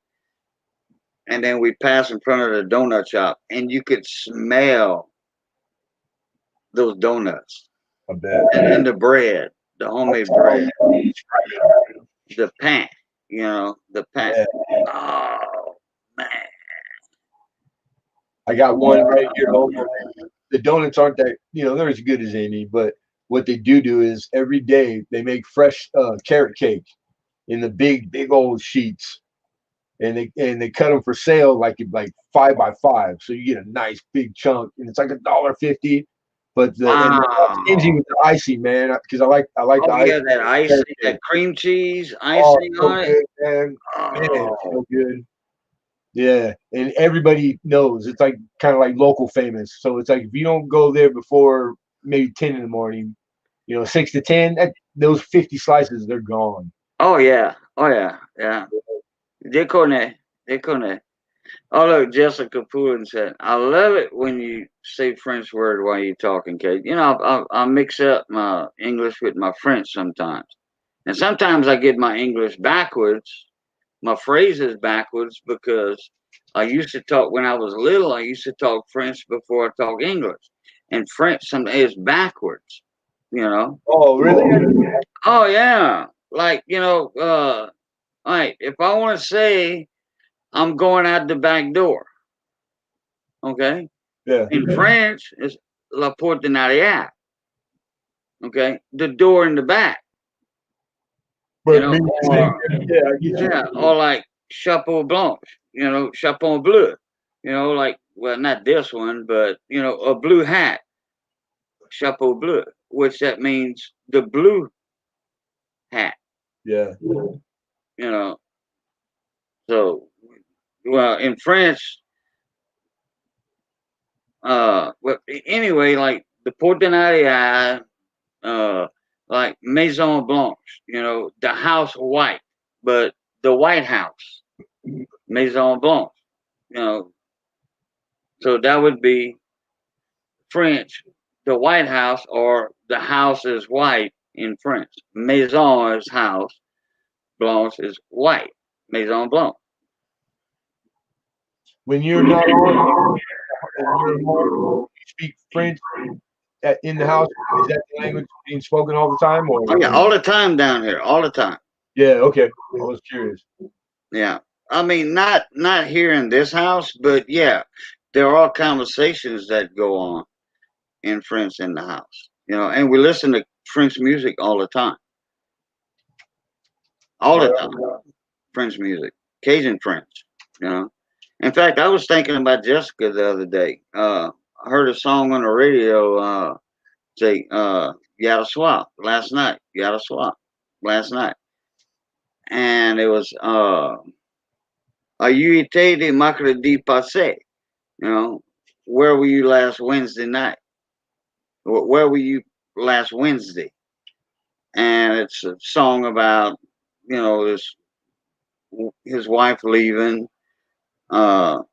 and then we pass in front of the donut shop, and you could smell those donuts I bet. and the bread, the homemade bread, the pan, the pan. Yeah. Oh man, I got one right here home. The donuts aren't that, they're as good as any, but what they do is every day they make fresh carrot cake in the big old sheets, and they cut them for sale like 5 by 5, so you get a nice big chunk, and it's like $1.50. But and they're not stingy wow. with the icing, man, because I like the Oh yeah, icing. that icing, Carrot cake. that cream cheese Oh, icing it's so on it. good, man. Man, it's Oh, so good. Yeah, and everybody knows it's like kind of like local famous. So it's like if you don't go there before maybe 10 in the morning, 6 to 10, those 50 slices they're gone. oh yeah, oh yeah, yeah. Déconne, déconne. Oh look, Jessica Poulin said, "I love it when you say French word while you're talking, Kate. I mix up my English with my French sometimes, and sometimes I get my English backwards, my phrases backwards because I used to talk when I was little. I used to talk French before I talk English, and French sometimes is backwards. You know." Oh, really? Oh yeah, like like if I want to say I'm going out the back door, okay. Yeah. In French, it's la porte en arrière, okay, the door in the back, But maybe the same. or Yeah, I get you. yeah, or like chapeau blanche, chapeau bleu, like well not this one, but a blue hat, chapeau bleu, which that means the blue hat, Yeah. you know. So well in French. Well, anyway, like the Portenaya, like Maison Blanche, the house white, but the White House, Maison Blanche, you know, so that would be French, the White House, or the house is white in French. Maison is house, Blanche is white, Maison Blanche. When you're not on and you're home, you speak French in the house. Is that the language being spoken all the time, or? Oh yeah, all the time down here, all the time. Yeah. Okay. I was curious. Yeah. I mean, not here in this house, but yeah, there are conversations that go on in French in the house, and we listen to French music all the time, all the time. French music, Cajun French, you know. In fact, I was thinking about Jessica the other day. I heard a song on the radio say "Yada Swap" last night. Yada Swap last night, and it was Ayuite de Macredi Passe. You know, where were you last Wednesday night? Where were you last Wednesday? And it's a song about, you know, his wife leaving on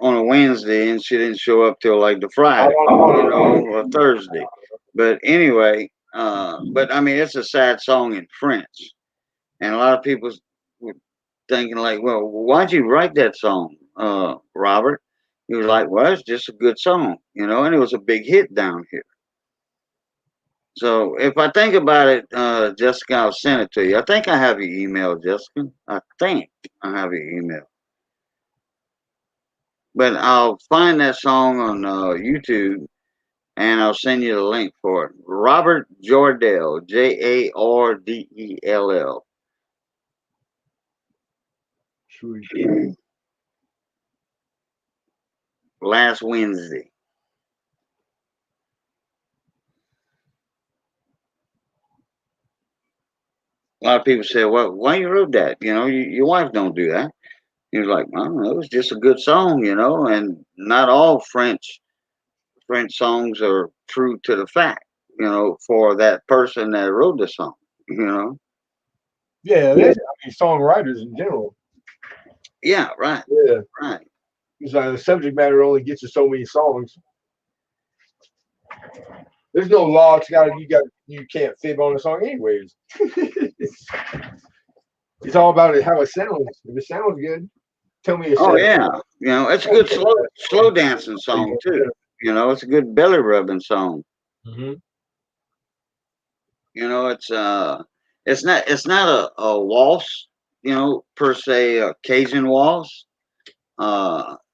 a Wednesday, and she didn't show up till like the Friday, you know, or Thursday. But anyway, but I mean, it's a sad song in French, and a lot of people were thinking like, well, why'd you write that song, Robert? He was like, well, it's just a good song, you know, and it was a big hit down here. So if I think about it, Jessica, I'll send it to you. I think I have your email, Jessica. I think I have your email. But I'll find that song on YouTube, and I'll send you the link for it. Robert Jordell, Jardell. Last Wednesday. A lot of people say, well, why you wrote that? You know, your wife don't do that. He was like, well, it was just a good song, you know, and not all French songs are true to the fact, you know, for that person that wrote the song, you know. Yeah, there's, I mean, songwriters in general. Yeah, right. Yeah, right. It's like the subject matter only gets you so many songs. There's no law. You can't fib on a song anyways. It's all about how it sounds. If it sounds good, tell me it sounds. Oh yeah, you know, it's a good slow dancing song too. You know, it's a good belly rubbing song. Mm-hmm. You know, it's not a waltz, you know, per se, a Cajun waltz.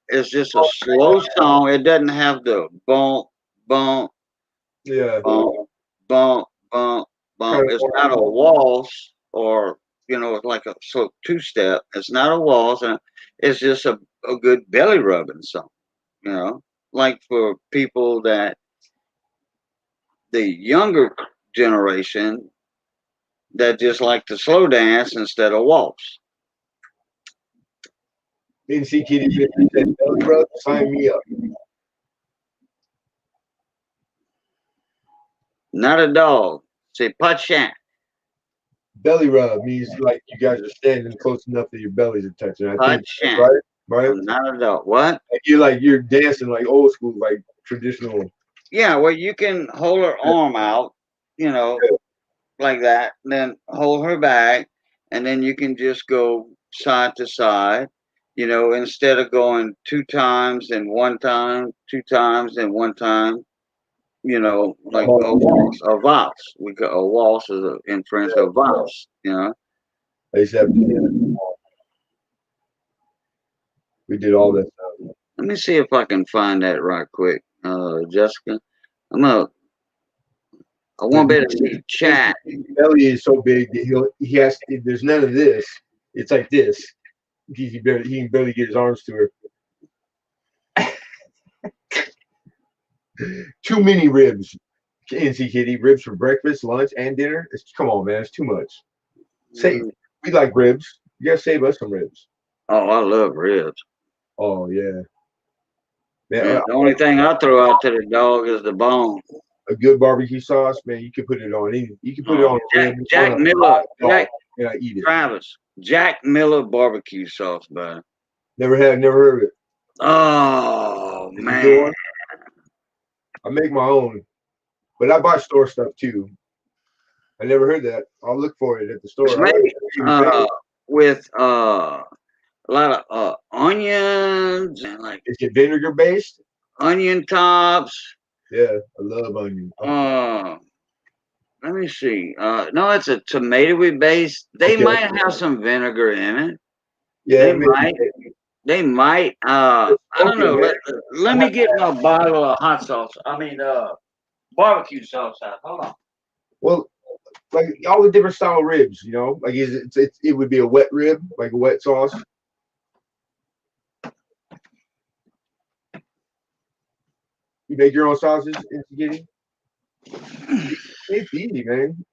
It's just a slow song. It doesn't have the bump, bump, Yeah. bump, bump, bump, bump. It's not a waltz, or you know, it's like a slow two-step. It's not a waltz, and it's just a good belly rubbing song. You know, like for people that the younger generation that just like to slow dance instead of waltz. Didn't see Kitty said, belly rub, sign me up. Not a dog. Say pas chat. Belly rub means like you guys are standing close enough that your bellies are touching. I Pas think chat. right. Not a dog. What? Like you're dancing like old school, like traditional. Yeah, well, you can hold her arm out, you know, like that, and then hold her back, and then you can just go side to side, you know, instead of going 2 times and 1 time, 2 times and 1 time, you know, like a waltz, a valse. A waltz is in French a valse, you know. Except we did all that stuff. Let me see if I can find that right quick, Jessica. I won't be able to see chat. His belly is so big that he has. There's none of this. It's like this. He can barely get his arms to her. Too many ribs. NC Kitty, ribs for breakfast, lunch, and dinner. Come on, man, it's too much. We like ribs. You gotta save us some ribs. Oh, I love ribs. Oh yeah. Man, Yeah, the only thing I throw out to the dog is the bone. A good barbecue sauce, man. You can put it on anything. You can put it on Jack Miller. and I eat it. Travis. Jack Miller barbecue sauce, buddy. Never heard of it. Oh man. I make my own, but I buy store stuff too. I never heard that. I'll look for it at the store. It's made with a lot of onions and like. Is it vinegar based? Onion tops. Yeah, I love onion. Let me see. No, it's a tomatoey base. They might have some vinegar in it. Yeah, they might. I don't know. Let me get my bottle of hot sauce. I mean, barbecue sauce out. Hold on. Well, like all the different style ribs, you know, like it would be a wet rib, like a wet sauce. You make your own sauces, It's easy, man.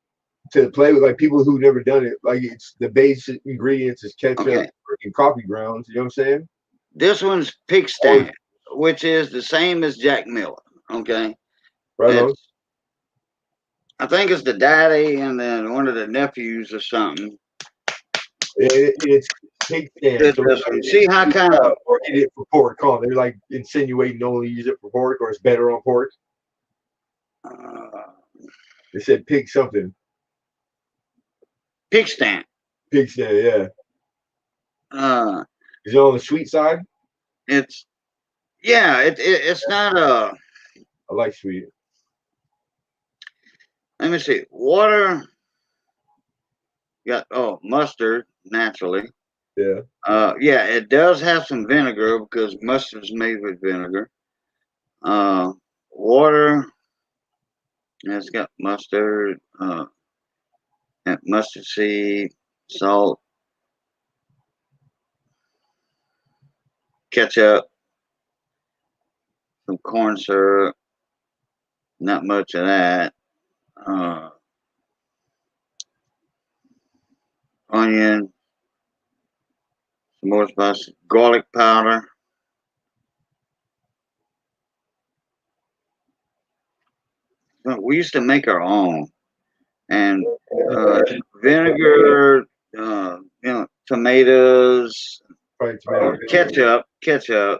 to play with, like people who've never done it. Like it's the basic ingredients is ketchup and coffee grounds. You know what I'm saying? This one's pig stand, which is the same as Jack Miller. Okay. Right on. I think it's the daddy and then one of the nephews or something. It's pig stand. So see how kind of or eat it for pork. Huh? They're like insinuating only use it for pork, or it's better on pork. They said pig something. Pig stand. Pig stand, yeah. Is it on the sweet side? It's not I like sweet. Let me see. Water. Got mustard naturally. Yeah. Yeah, it does have some vinegar because mustard's made with vinegar. Water. It's got mustard, mustard seed, salt, ketchup, some corn syrup. Not much of that. Onion, some more spice, garlic powder. We used to make our own, and vinegar, tomatoes, ketchup, yeah,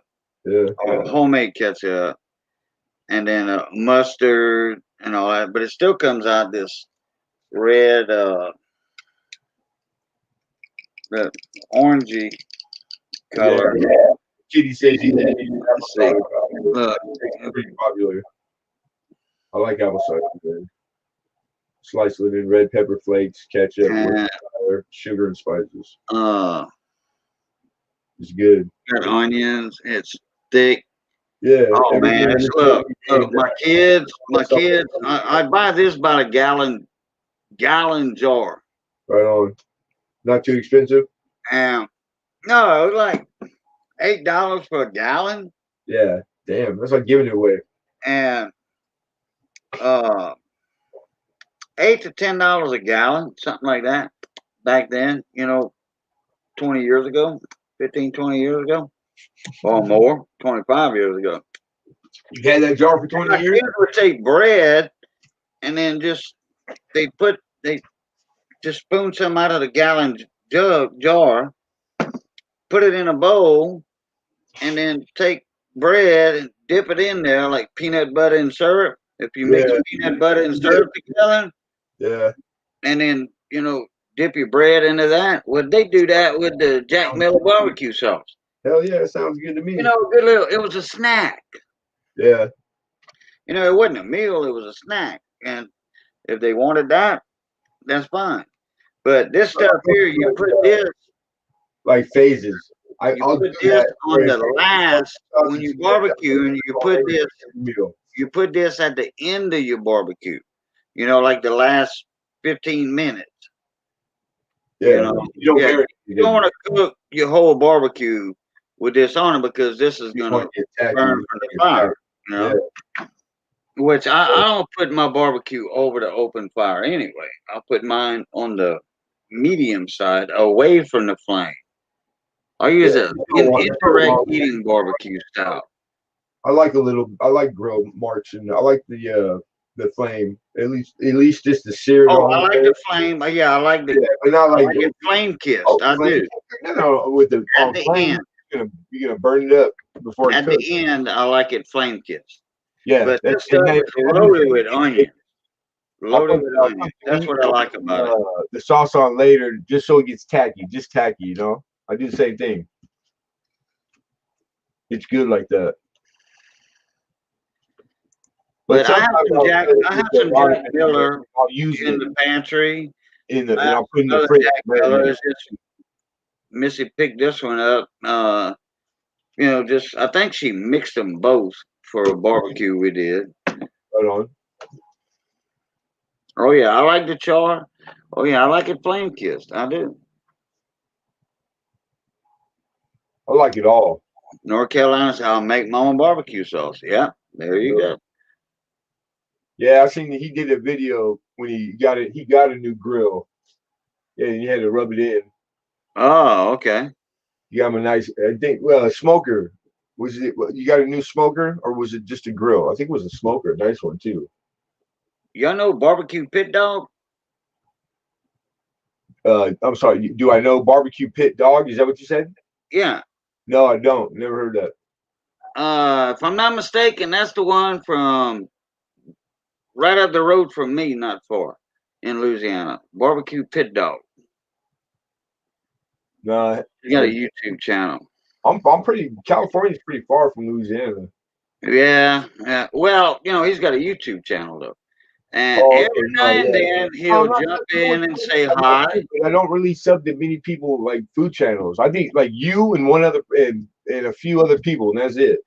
homemade ketchup, and then mustard and all that. But it still comes out this red, the orangey color. Yeah. Chitty says he's Look, pretty popular. I like apple cider. Slice it in red pepper flakes, ketchup, sugar, and spices. It's good. Got onions. It's thick. Yeah. Oh man, look, my kids. I buy this by the gallon jar. Right on. Not too expensive. And no, it was like $8 for a gallon. Yeah. Damn, that's like giving it away. And $8 to $10 a gallon, something like that. Back then, 20 years ago, 15, 20 years ago, or more, 25 years ago. You had that jar for 20 years? Kids would take bread and then they just spoon some out of the gallon jar, put it in a bowl, and then take bread and dip it in there like peanut butter and syrup. If you mix peanut butter and syrup together, and then dip your bread into that. Would they do that with the Jack Miller barbecue sauce? Hell yeah, it sounds good to me. Good little. It was a snack. Yeah. It wasn't a meal. It was a snack, and if they wanted that, that's fine. But this stuff here, you put this like phases. I'll put this on the last when you barbecue, and you put this. You put this at the end of your barbecue. Like the last 15 minutes. Yeah. You don't want to cook your whole barbecue with this on it because this is going to burn from the fire. Which I don't put my barbecue over the open fire anyway. I'll put mine on the medium side, away from the flame. I use an infrared heating barbecue style. I like grilled marks, and I like the flame. At least just the sear. Oh, I like the flame. Yeah, I like the. Yeah, but not like it flame kissed. I do. No, with the at the flame, end. You're gonna burn it up before at the end. I like it flame kissed. Yeah, but this stuff is loaded with onions. Loaded with onions. That's what I like about it. The sauce on later, just so it gets tacky, just tacky. I do the same thing. It's good like that. But I have some Jack Miller in the pantry. I'll put in the fridge. Jack Miller. Missy picked this one up. I think she mixed them both for a barbecue we did. Right on. Oh yeah, I like the char. Oh yeah, I like it flame kissed. I do. I like it all. North Carolina's how I make my own barbecue sauce. Yeah, there you go. Yeah, I seen he did a video when he got it. He got a new grill. Yeah, and he had to rub it in. Oh, okay. You got him a nice. I think. Well, a smoker. Was it? You got a new smoker, or was it just a grill? I think it was a smoker. A nice one too. Y'all know barbecue pit dog? I'm sorry. Do I know barbecue pit dog? Is that what you said? Yeah. No, I don't. Never heard that. If I'm not mistaken, that's the one from right up the road from me, not far, in Louisiana. Barbecue pit dog. No, He got a YouTube channel. I'm pretty. California's pretty far from Louisiana. Yeah, yeah. Well, he's got a YouTube channel though, and Oh, every okay, now no, and yeah. then No, he'll jump in and say I'm hi. not, but I don't really sub to many people like food channels. I think like you and one other and a few other people, and that's it.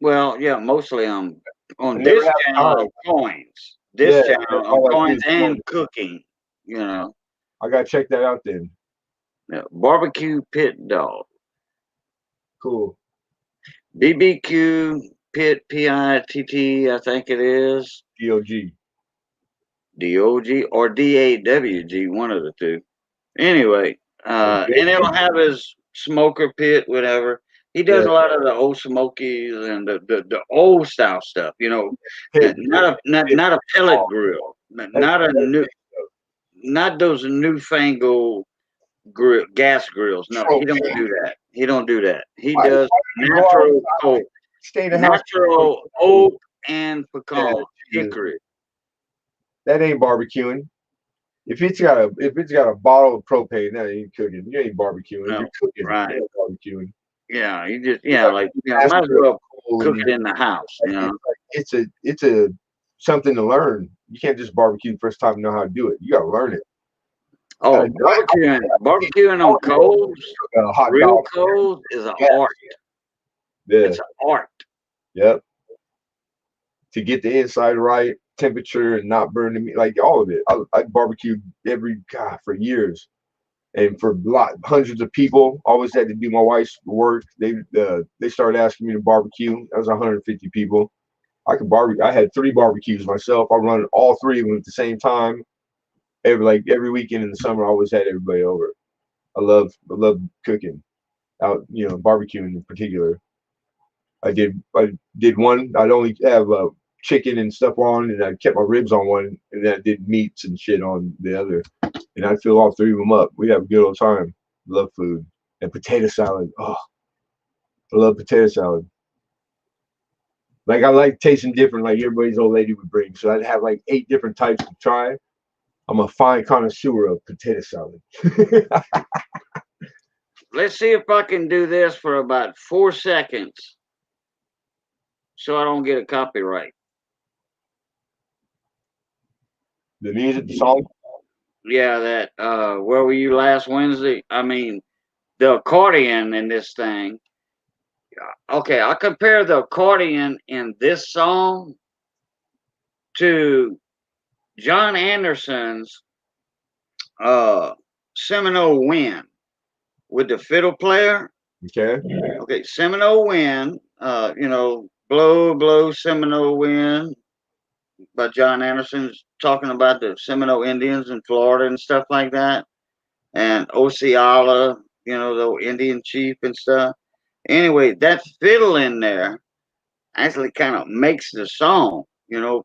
Well, yeah, mostly on I never this have channel time. on coins. This Yeah, channel that's on all I do coins is and coins. cooking. I gotta check that out then. Yeah, barbecue pit dog. Cool. BBQ pit PITT, I think it is. DOG. DOG or DAWG, one of the two. Anyway, and it'll have his smoker pit, whatever. He does a lot of the old smokies and the old style stuff, Pit. not a pellet grill, not those newfangled gas grills. No, he don't do that. He don't do that. He does natural oak, Stay in the house. natural oak and pecan Yeah, hickory. that ain't barbecuing. If it's got a bottle of propane, that ain't cooking. You ain't barbecuing. No, You're cooking. right. You ain't barbecuing. Yeah, you just might as well cook it in the house. It's a something to learn. You can't just barbecue the first time you know how to do it. You got to learn it. Oh, barbecuing on coals, real coals is an art. Yeah. It's an art. Yep. To get the inside right, temperature, and not burn the meat, like all of it. I barbecued for years, and for hundreds of people. Always had to do my wife's work. They started asking me to barbecue. That was 150 people. I could barbecue. I had 3 barbecues myself. I run all 3 of them at the same time. Every weekend in the summer, I always had everybody over. I love cooking out, barbecuing in particular. I did one. I'd only have chicken and stuff on, and I kept my ribs on one, and then I did meats and shit on the other, and I'd fill all 3 of them up. We'd have a good old time. Love food and potato salad. Oh, I love potato salad. Like I like tasting different, like everybody's old lady would bring. So I'd have like 8 different types to try. I'm a fine connoisseur of potato salad. Let's see if I can do this for about 4 seconds so I don't get a copyright. The music, the song? Yeah, that where were you last Wednesday? I mean, the accordion in this thing. Okay, I compare the accordion in this song to John Anderson's Seminole Wind with the fiddle player. Okay, Seminole Wind, Blow, Blow, Seminole Wind by John Anderson's talking about the Seminole Indians in Florida and stuff like that. And Osceola, the Indian chief and stuff. Anyway, that fiddle in there actually kind of makes the song.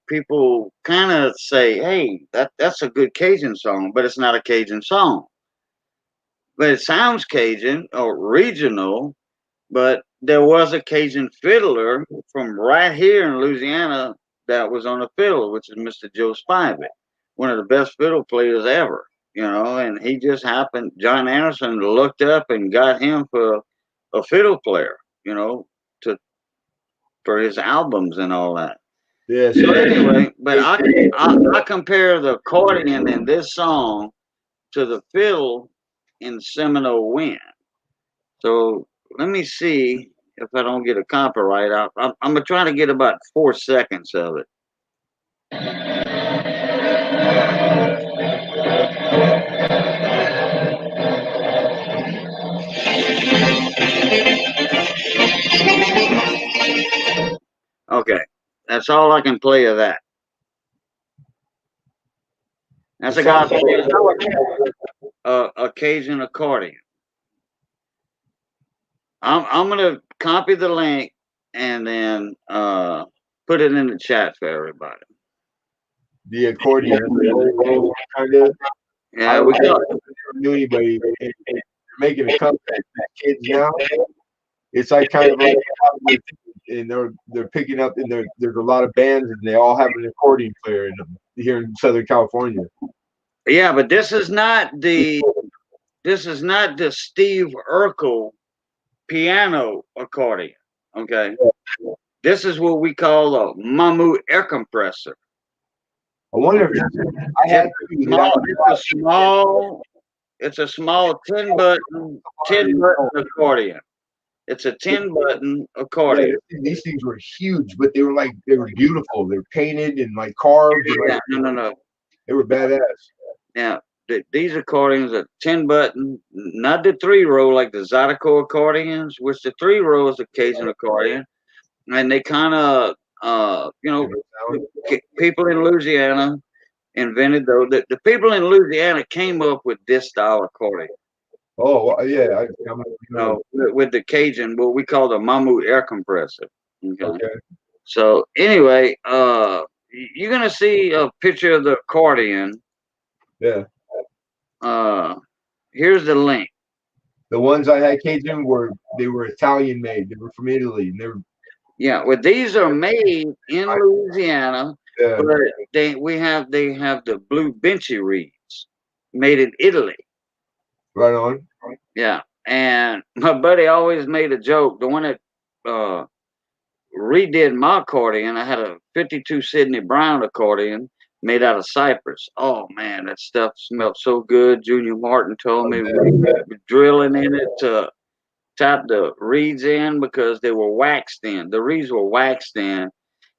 People kind of say, hey, that's a good Cajun song, but it's not a Cajun song. But it sounds Cajun or regional, but there was a Cajun fiddler from right here in Louisiana that was on the fiddle, which is Mr. Joe Spivey, one of the best fiddle players ever, and he just happened, John Anderson looked up and got him for a fiddle player, for his albums and all that. Yeah. So anyway, but I compare the accordion in this song to the fiddle in Seminole Wind. So let me see if I don't get a copyright. I'm gonna try to get about 4 seconds of it. Okay, that's all I can play of that. That's a guy a Cajun accordion. I'm gonna copy the link and then put it in the chat for everybody. The accordion, kind of. Yeah, we got. Knew anybody making a comeback. Kids now, it's like kind of like, and they're picking up, and there's a lot of bands, and they all have an accordion player in them here in Southern California. Yeah, but this is not the Steve Urkel piano accordion. Okay, this is what we call a Mamu air compressor. I wonder if I had it's a small 10 button accordion. It's a 10 button accordion. Yeah, these things were huge, but they were beautiful. They were painted and like carved. Yeah, no. They were badass. Yeah, these accordions are 10 button, not the 3-row like the Zydeco accordions, which the 3-row is a Cajun accordion, and they kind of people in Louisiana invented those. The people in Louisiana came up with this style accordion. Oh yeah, with the Cajun, what we call the Mamu air compressor. Okay. So anyway, you're gonna see a picture of the accordion. Yeah. Here's the link. The ones I had Cajun were Italian made. They were from Italy. And they were. Yeah, well, these are made in Louisiana, but they have the blue benchy reeds made in Italy. Right on. Yeah, and my buddy always made a joke. The one that redid my accordion, I had a 52 Sidney Brown accordion made out of cypress. Oh man, that stuff smelled so good. Junior Martin told me we were drilling in it to tap the reeds in because they were waxed in. The reeds were waxed in.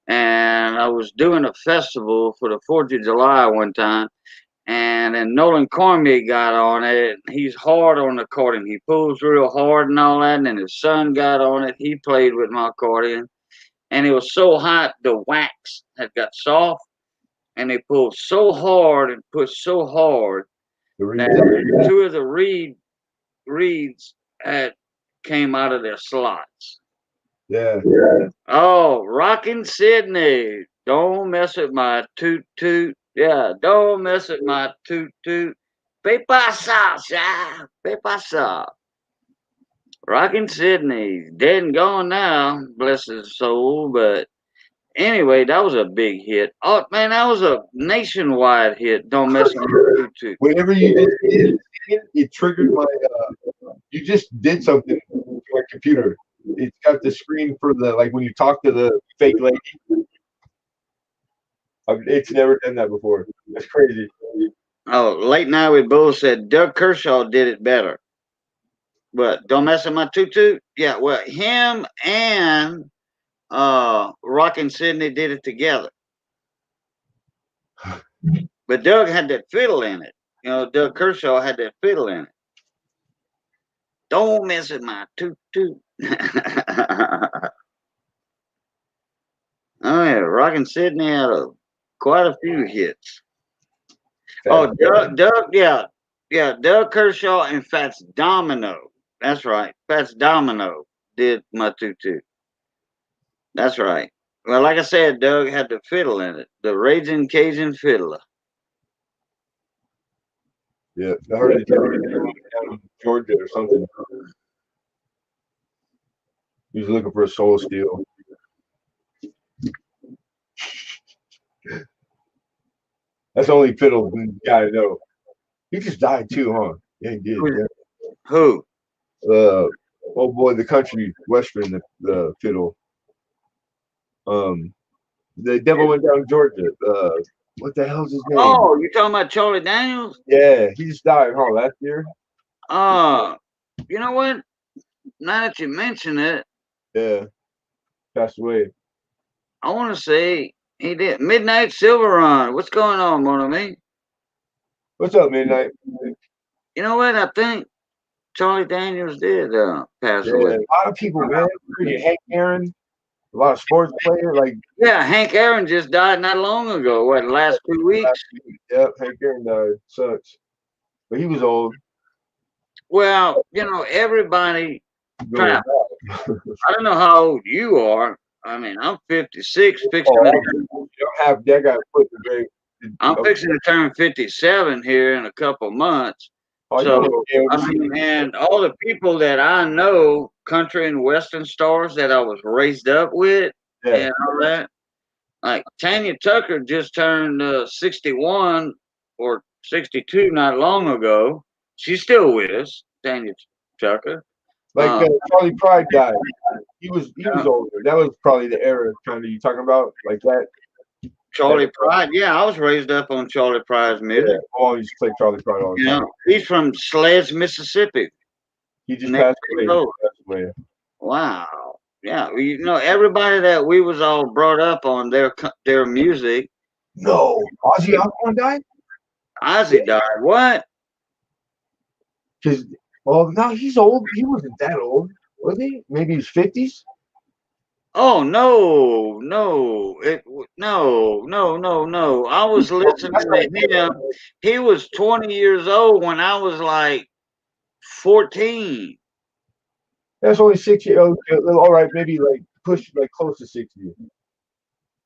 And I was doing a festival for the 4th of July one time. And then Nolan Cormier got on it. He's hard on the accordion. He pulls real hard and all that. And then his son got on it. He played with my accordion. And it was so hot, the wax had got soft. And they pulled so hard and pushed so hard that 2 of the reeds came out of their slots. Yeah. Oh, Rockin' Sydney. Don't mess with my toot toot. Yeah, don't mess with my toot toot. ¿Qué pasa, ya? ¿Qué pasa? Rockin' Sydney. Dead and gone now. Bless his soul. But anyway, that was a big hit. Oh, man, that was a nationwide hit. Don't mess with my toot toot. Whenever you did it triggered my, you just did something to my computer. It's got the screen for like when you talk to the fake lady. It's never done that before. That's crazy. Oh, Late Night with Bull said Doug Kershaw did it better. But don't mess with my toot toot. Yeah, well, him and Rockin' Sydney did it together. But Doug had that fiddle in it. Doug Kershaw had that fiddle in it. Don't mess with my toot toot. Oh yeah, Rockin' Sydney had quite a few hits. Oh, Doug, Doug Kershaw and Fats Domino. That's right, Fats Domino did my toot toot. That's right. Well, like I said, Doug had the fiddle in it, the Raging Cajun Fiddler. Yeah, I heard it down in Georgia or something. He was looking for a soul steal. That's the only fiddle you gotta know. He just died too, huh? Yeah, he did. Yeah. Who? Oh boy, the country western, the fiddle. The devil went down to Georgia. What the hell's his name? Oh, you're talking about Charlie Daniels? Yeah, he just died, huh? Last year. You know what? Now that you mention it, yeah, passed away. I want to say he did. Midnight Silver Run. What's going on, mon ami? What's up, Midnight? You know what? I think Charlie Daniels did pass away. A lot of people, man. Hank Aaron. A lot of sports players, like Yeah, Hank Aaron just died not long ago. What, last 2 weeks? Yep, Hank Aaron died. Sucks. But he was old. Well, everybody. Going I don't know how old you are. I mean, I'm 56, have that guy put the grave. I'm fixing to turn 57 here in a couple months. So, I mean, and all the people that I know, country and western stars that I was raised up with, and all that, like Tanya Tucker just turned 61 or 62 not long ago. She's still with us, Tanya Tucker. Like Charlie Pride died. He was older. That was probably the era kind of you talking about, like that. Charlie Pride, yeah, I was raised up on Charlie Pride's music. Yeah, I always play Charlie Pride all the time. He's from Sledge, Mississippi. He just passed away. Wow. Yeah, everybody that we was all brought up on their music. No, Ozzy Osbourne died. Ozzy died. What? Because no, he's old. He wasn't that old, was he? Maybe his 50s. Oh no. I was listening to him. He was 20 years old when I was like 14. That's only 6 years old. All right, maybe like push like close to 60.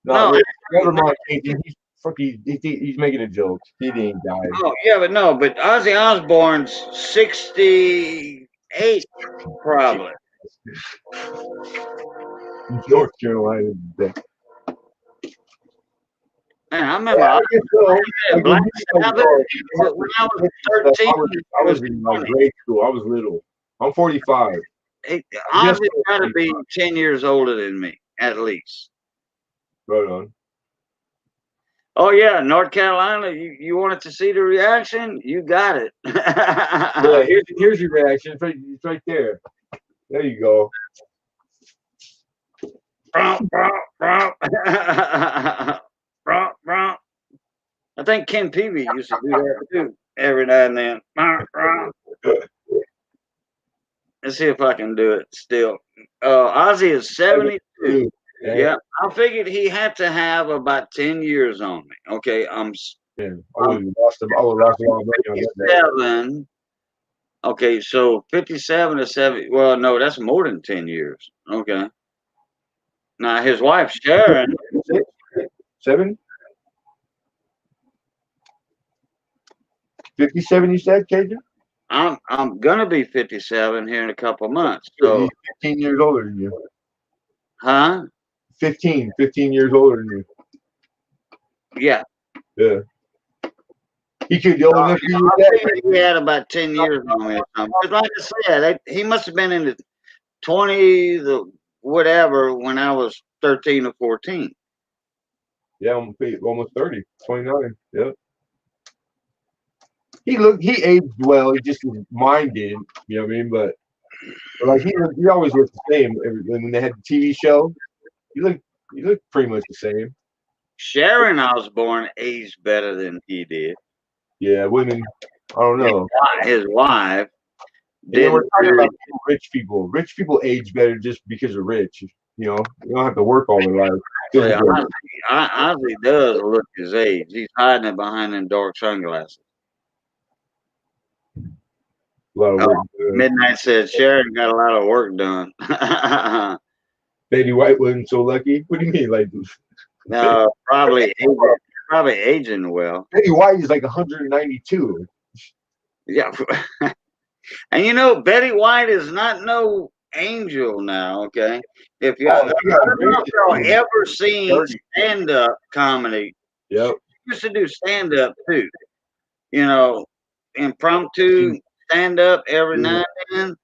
No, never mind. He's making a joke. He didn't die. Oh yeah, but Ozzy Osbourne's 68 probably. North Carolina. Man, I remember Black Sabbath when I was 13. I was in like grade school. I was little. I'm 45. Ozzy's got to be 10 years older than me, at least. Right on. Oh yeah, North Carolina. You wanted to see the reaction? You got it. Yeah, here's your reaction. It's right there. There you go. I think Ken Peavy used to do that too every now and then. Let's see if I can do it still. Ozzy is 72. Yeah, I figured he had to have about 10 years on me. Okay, I would have lost a lot of money on that. Okay, so 57 to 70. Well, no, that's more than 10 years. Okay. Now his wife Sharon. 7? 57, you said, Cajun? I'm gonna be 57 here in a couple months. So he's 15 years older than you. Huh? 15 years older than you. Yeah. Yeah. He could old enough he had about 10 years on me or something. Because like I said, he must have been in the 20s or whatever when I was 13 or 14. Yeah, almost 30, 29. Yep. He aged well. He just his mind didn't. You know what I mean? But like he always looked the same. When they had the TV show, he looked pretty much the same. Sharon Osbourne aged better than he did. Yeah, women. I don't know. His wife. We're talking about rich people. Rich people age better just because they're rich. You know, you don't have to work all their life. Yeah, Ozzy does look his age. He's hiding it behind them dark sunglasses. Midnight said Sharon got a lot of work done. Betty White wasn't so lucky. What do you mean, like? No, probably aging well. Betty White is like 192. Yeah, and Betty White is not no angel now. Okay, if y'all ever seen stand-up comedy, yep, she used to do stand-up too. Impromptu stand-up every now and then.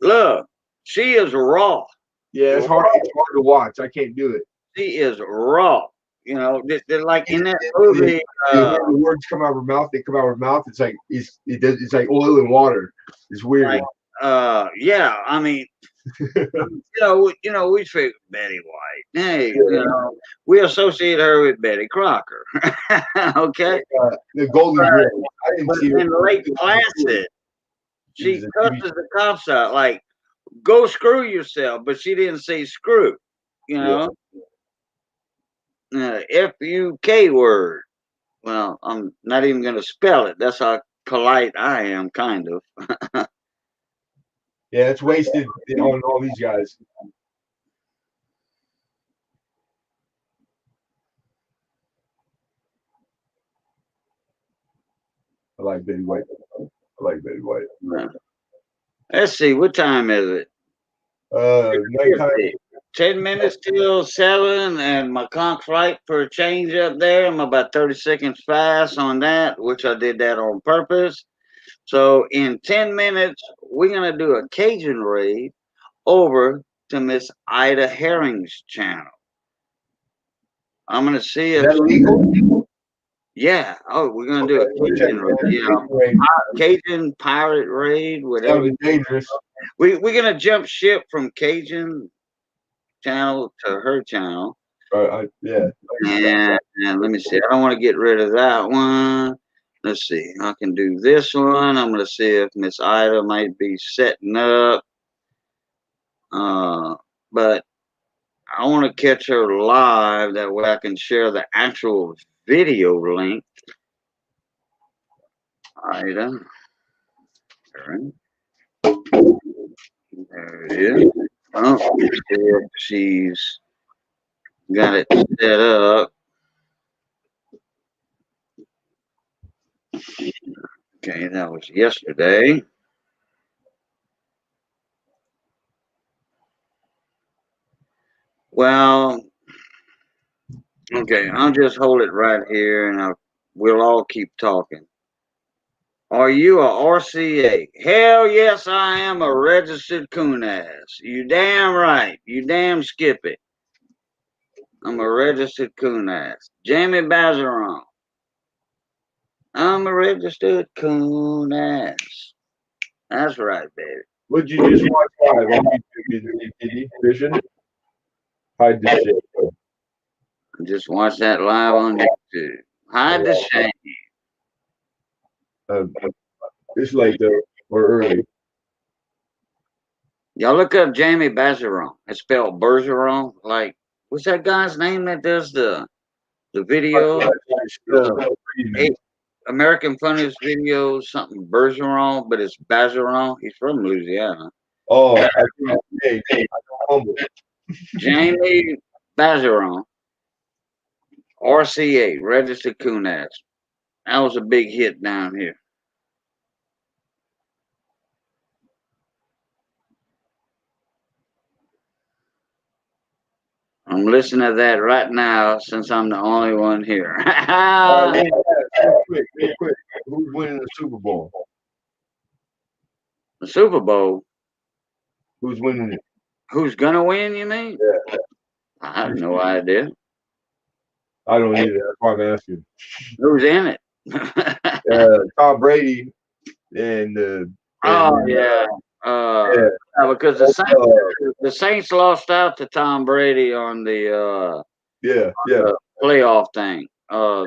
Look, she is raw. Yeah, it's hard to watch. I can't do it. She is raw. They're like in that movie. The words come out of her mouth. They come out of her mouth. It's like it's like oil and water. It's weird. Yeah. I mean, we figure Betty White. Hey, we associate her with Betty Crocker. Okay. The Golden Girls. I didn't see her in Lake Placid. She cusses the cops out like, "Go screw yourself," but she didn't say screw. you know, FUK word. Well, I'm not even going to spell it. That's how polite I am, kind of. Yeah, it's wasted on all these guys. I like Betty White. I like Betty White. Let's see, what time is it? Nighttime. 10 minutes till 7, and my conch flight for a change up there. I'm about 30 seconds fast on that, which I did that on purpose. So in 10 minutes, we're going to do a Cajun raid over to Miss Ida Herring's channel. I'm going to see if... Is that legal? Yeah. Oh, we're going to do a Cajun raid. Cajun pirate raid, whatever. That was dangerous. We're going to jump ship from Cajun channel to her channel. Yeah. And let me see. I don't want to get rid of that one. Let's see. I can do this one. I'm going to see if Miss Ida might be setting up. But I want to catch her live. That way I can share the actual video link. Ida. There it is. Oh, let's see if she's got it set up. Okay, that was yesterday. Well, okay, I'll just hold it right here and we'll all keep talking. Are you a RCA? Hell yes, I am a registered coon ass. You damn right. You damn skip it. I'm a registered coon ass. Jamie Bazaron. I'm a registered coon ass. That's right, baby. What'd you just watch live on YouTube? Vision? Hide the shit. Just watch that live on YouTube. Hide the shame. It's late though, or early. Y'all look up Jamie Bazaron. It's spelled Bergeron. Like, what's that guy's name that does the video? American Funniest Videos, something Bergeron, but it's Bazaron. He's from Louisiana. Oh, hey, Jamie Bazaron, RCA, registered coon ass. That was a big hit down here. I'm listening to that right now since I'm the only one here. Real quick. Who's winning the Super Bowl? The Super Bowl? Who's winning it? Who's gonna win, you mean? Yeah. I have no idea. I don't either. That's why I'm asking. Who's in it? Tom Brady and yeah. Because the Saints lost out to Tom Brady on the playoff thing. Boy,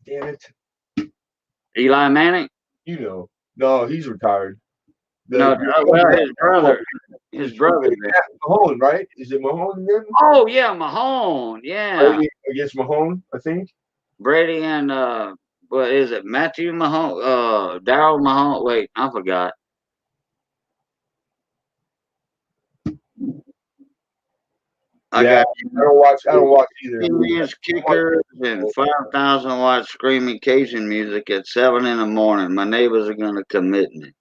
damn it, Eli Manning. You know, no, he's retired. His brother. Mahone, right? Is it Mahone then? Oh yeah, Mahone. Yeah. Brady against Mahone, I think. Brady and what is it? Matthew Mahone, Darryl Mahone. Wait, I forgot. I don't watch either. Kickers and 5,000 watt screaming Cajun music at 7 in the morning. My neighbors are gonna commit me.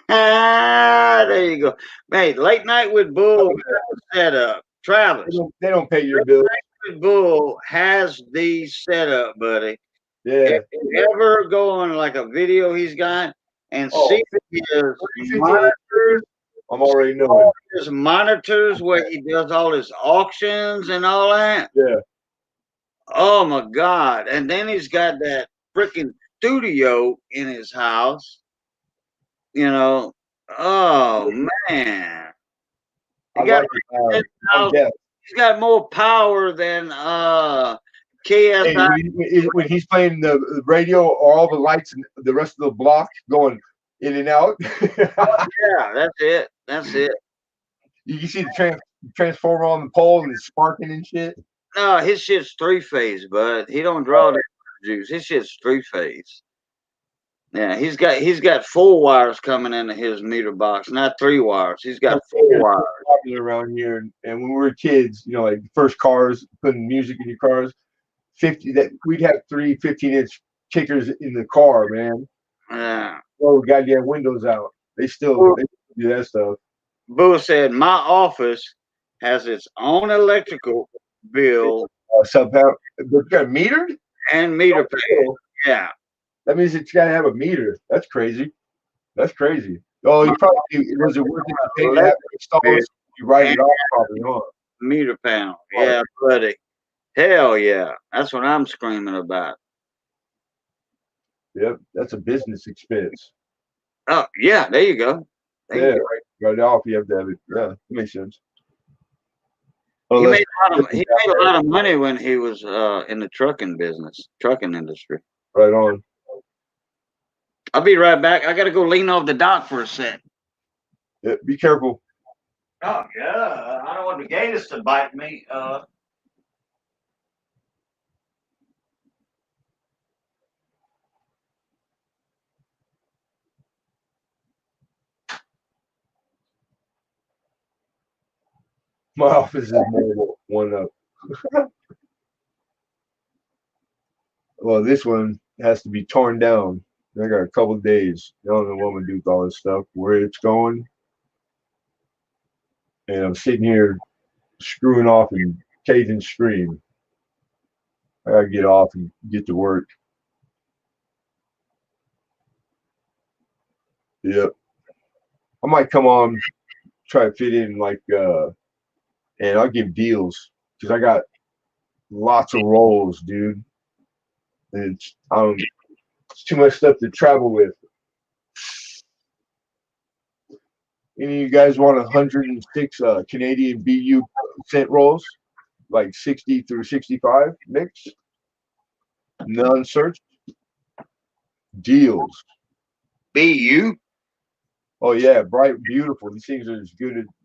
There you go. Hey, late night with Bull set up. Travis. They don't pay your bills. Bull has these set up, buddy. Yeah. If you ever go on like a video he's got and see his monitors, I'm already knowing. His monitors where he does all his auctions and all that. Yeah. Oh my God. And then he's got that freaking studio in his house. You know, oh man. He's got more power than KSI. When he's playing the radio, all the lights and the rest of the block going in and out. Yeah, that's it. You can see the transformer on the pole and it's sparking and shit. No, his shit's 3-phase, but he don't draw that juice. His shit's 3-phase. Yeah, he's got 4 wires coming into his meter box, not 3 wires. He's got 4 wires. Popular around here, and when we were kids, like the first cars, putting music in your cars, we'd have 3 15-inch kickers in the car, man. Yeah. Oh, goddamn windows out. They still do that stuff. Boo said, my office has its own electrical bill Somehow, but got metered and meter pay. Yeah. That means it's got to have a meter. That's crazy. That's crazy. Oh, you probably was it worth it to pay to have it installed? You write it off probably, huh? Meter panel. Yeah, buddy. Hell yeah. That's what I'm screaming about. Yep, that's a business expense. Oh, yeah, there you go. There you go. Right off, you have to have it. Yeah, that makes sense. He made a lot of money when he was in the trucking industry. Right on. I'll be right back. I got to go lean off the dock for a sec. Yeah, be careful. Oh, yeah. I don't want the gators to bite me. My office is mobile. One up. Well, this one has to be torn down. I got a couple of days. I don't know what I'm gonna do with all this stuff, where it's going. And I'm sitting here screwing off in Cajun Stream. I gotta get off and get to work. Yep. I might come on, try to fit in and I'll give deals because I got lots of rolls, dude. And it's too much stuff to travel with. Any of you guys want 106 Canadian BU cent rolls, like 60 through 65 mix, non-search deals? BU? Oh yeah, bright, beautiful. These things are as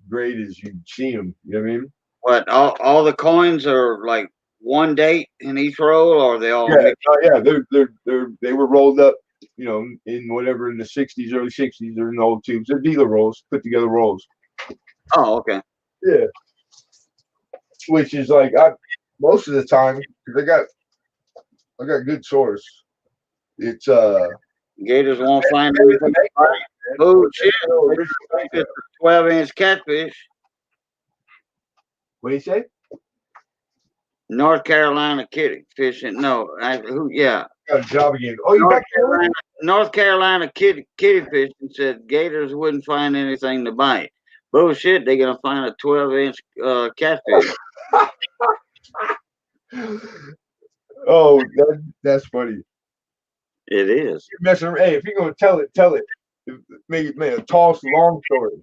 great as you see them. You know what I mean? What? All the coins are like one date in each roll, or are they all? Yeah, they were rolled up, in whatever in the '60s, early '60s. They're in the old tubes. They're dealer rolls, put together rolls. Oh, okay. Yeah. Which is like most of the time because I got good source. It's Gators won't find anything. Oh shit! 12-inch catfish. What do you say? North Carolina kitty fishing. No, yeah. Got a job again. Oh, you back here? North Carolina kitty fishing said Gators wouldn't find anything to bite. Bullshit! They're gonna find a 12-inch catfish. Oh, that's funny. It is. You're messing around. Hey, if you're gonna tell it. Make a tall, long story.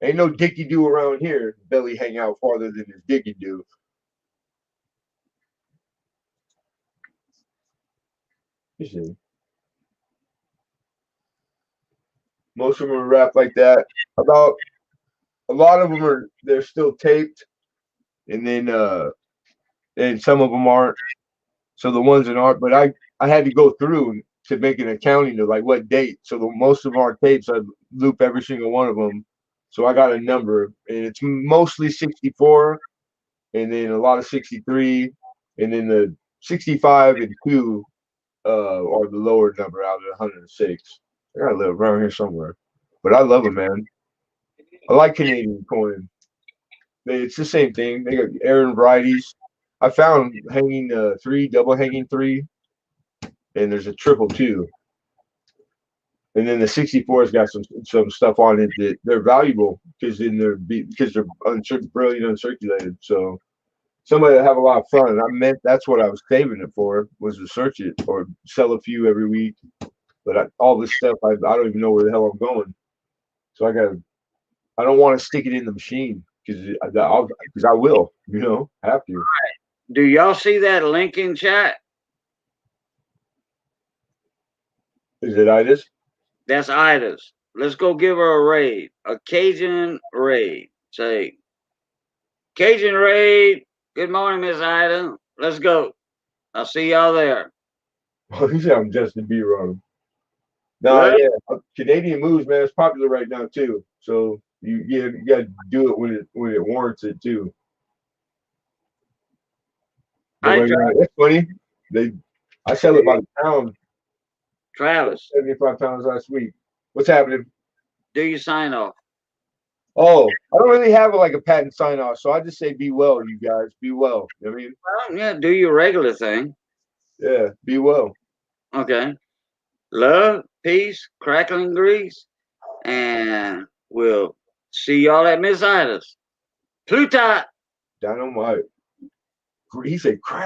Ain't no dicky do around here. Belly hang out farther than his dicky do. You see. Most of them are wrapped like that. About a lot of them they're still taped, and then and some of them aren't. So the ones that aren't, but I had to go through to make an accounting of like what date. So most of our tapes, I loop every single one of them. So I got a number, and it's mostly 64, and then a lot of 63, and then the 65 and 2 are the lower number out of 106. I gotta live around here somewhere, but I love them, man. I like Canadian coin. It's the same thing. They got Aaron varieties. I found hanging 3, double hanging 3, and there's a triple 2. And then the 64's got some stuff on it that they're valuable because they're brilliant uncirculated. So somebody that have a lot of fun. That's what I was saving it for, was to search it or sell a few every week. But all this stuff, I don't even know where the hell I'm going. So I don't want to stick it in the machine because I will, have to. Do y'all see that link in chat? Is it Ida's? That's Ida's. Let's go give her a raid. A Cajun raid. Say, Cajun Raid, good morning, Miss Ida. Let's go. I'll see y'all there. He said I'm Justin Bieber on him. No, Love- yeah, Canadian moves, man, it's popular right now too. So you got to do it when it warrants it too. But right now, that's funny. I sell it by the pound. Travis, 75 pounds last week. What's happening? do your sign off. Oh, I don't really have like a patent sign off, so I just say be well, you guys. Be well. You know what I mean? Well, yeah, do your regular thing. Yeah, be well. Okay. Love, peace, crackling grease, and we'll see y'all at Miss Ida's. Plutot. Dynamite. He said crack.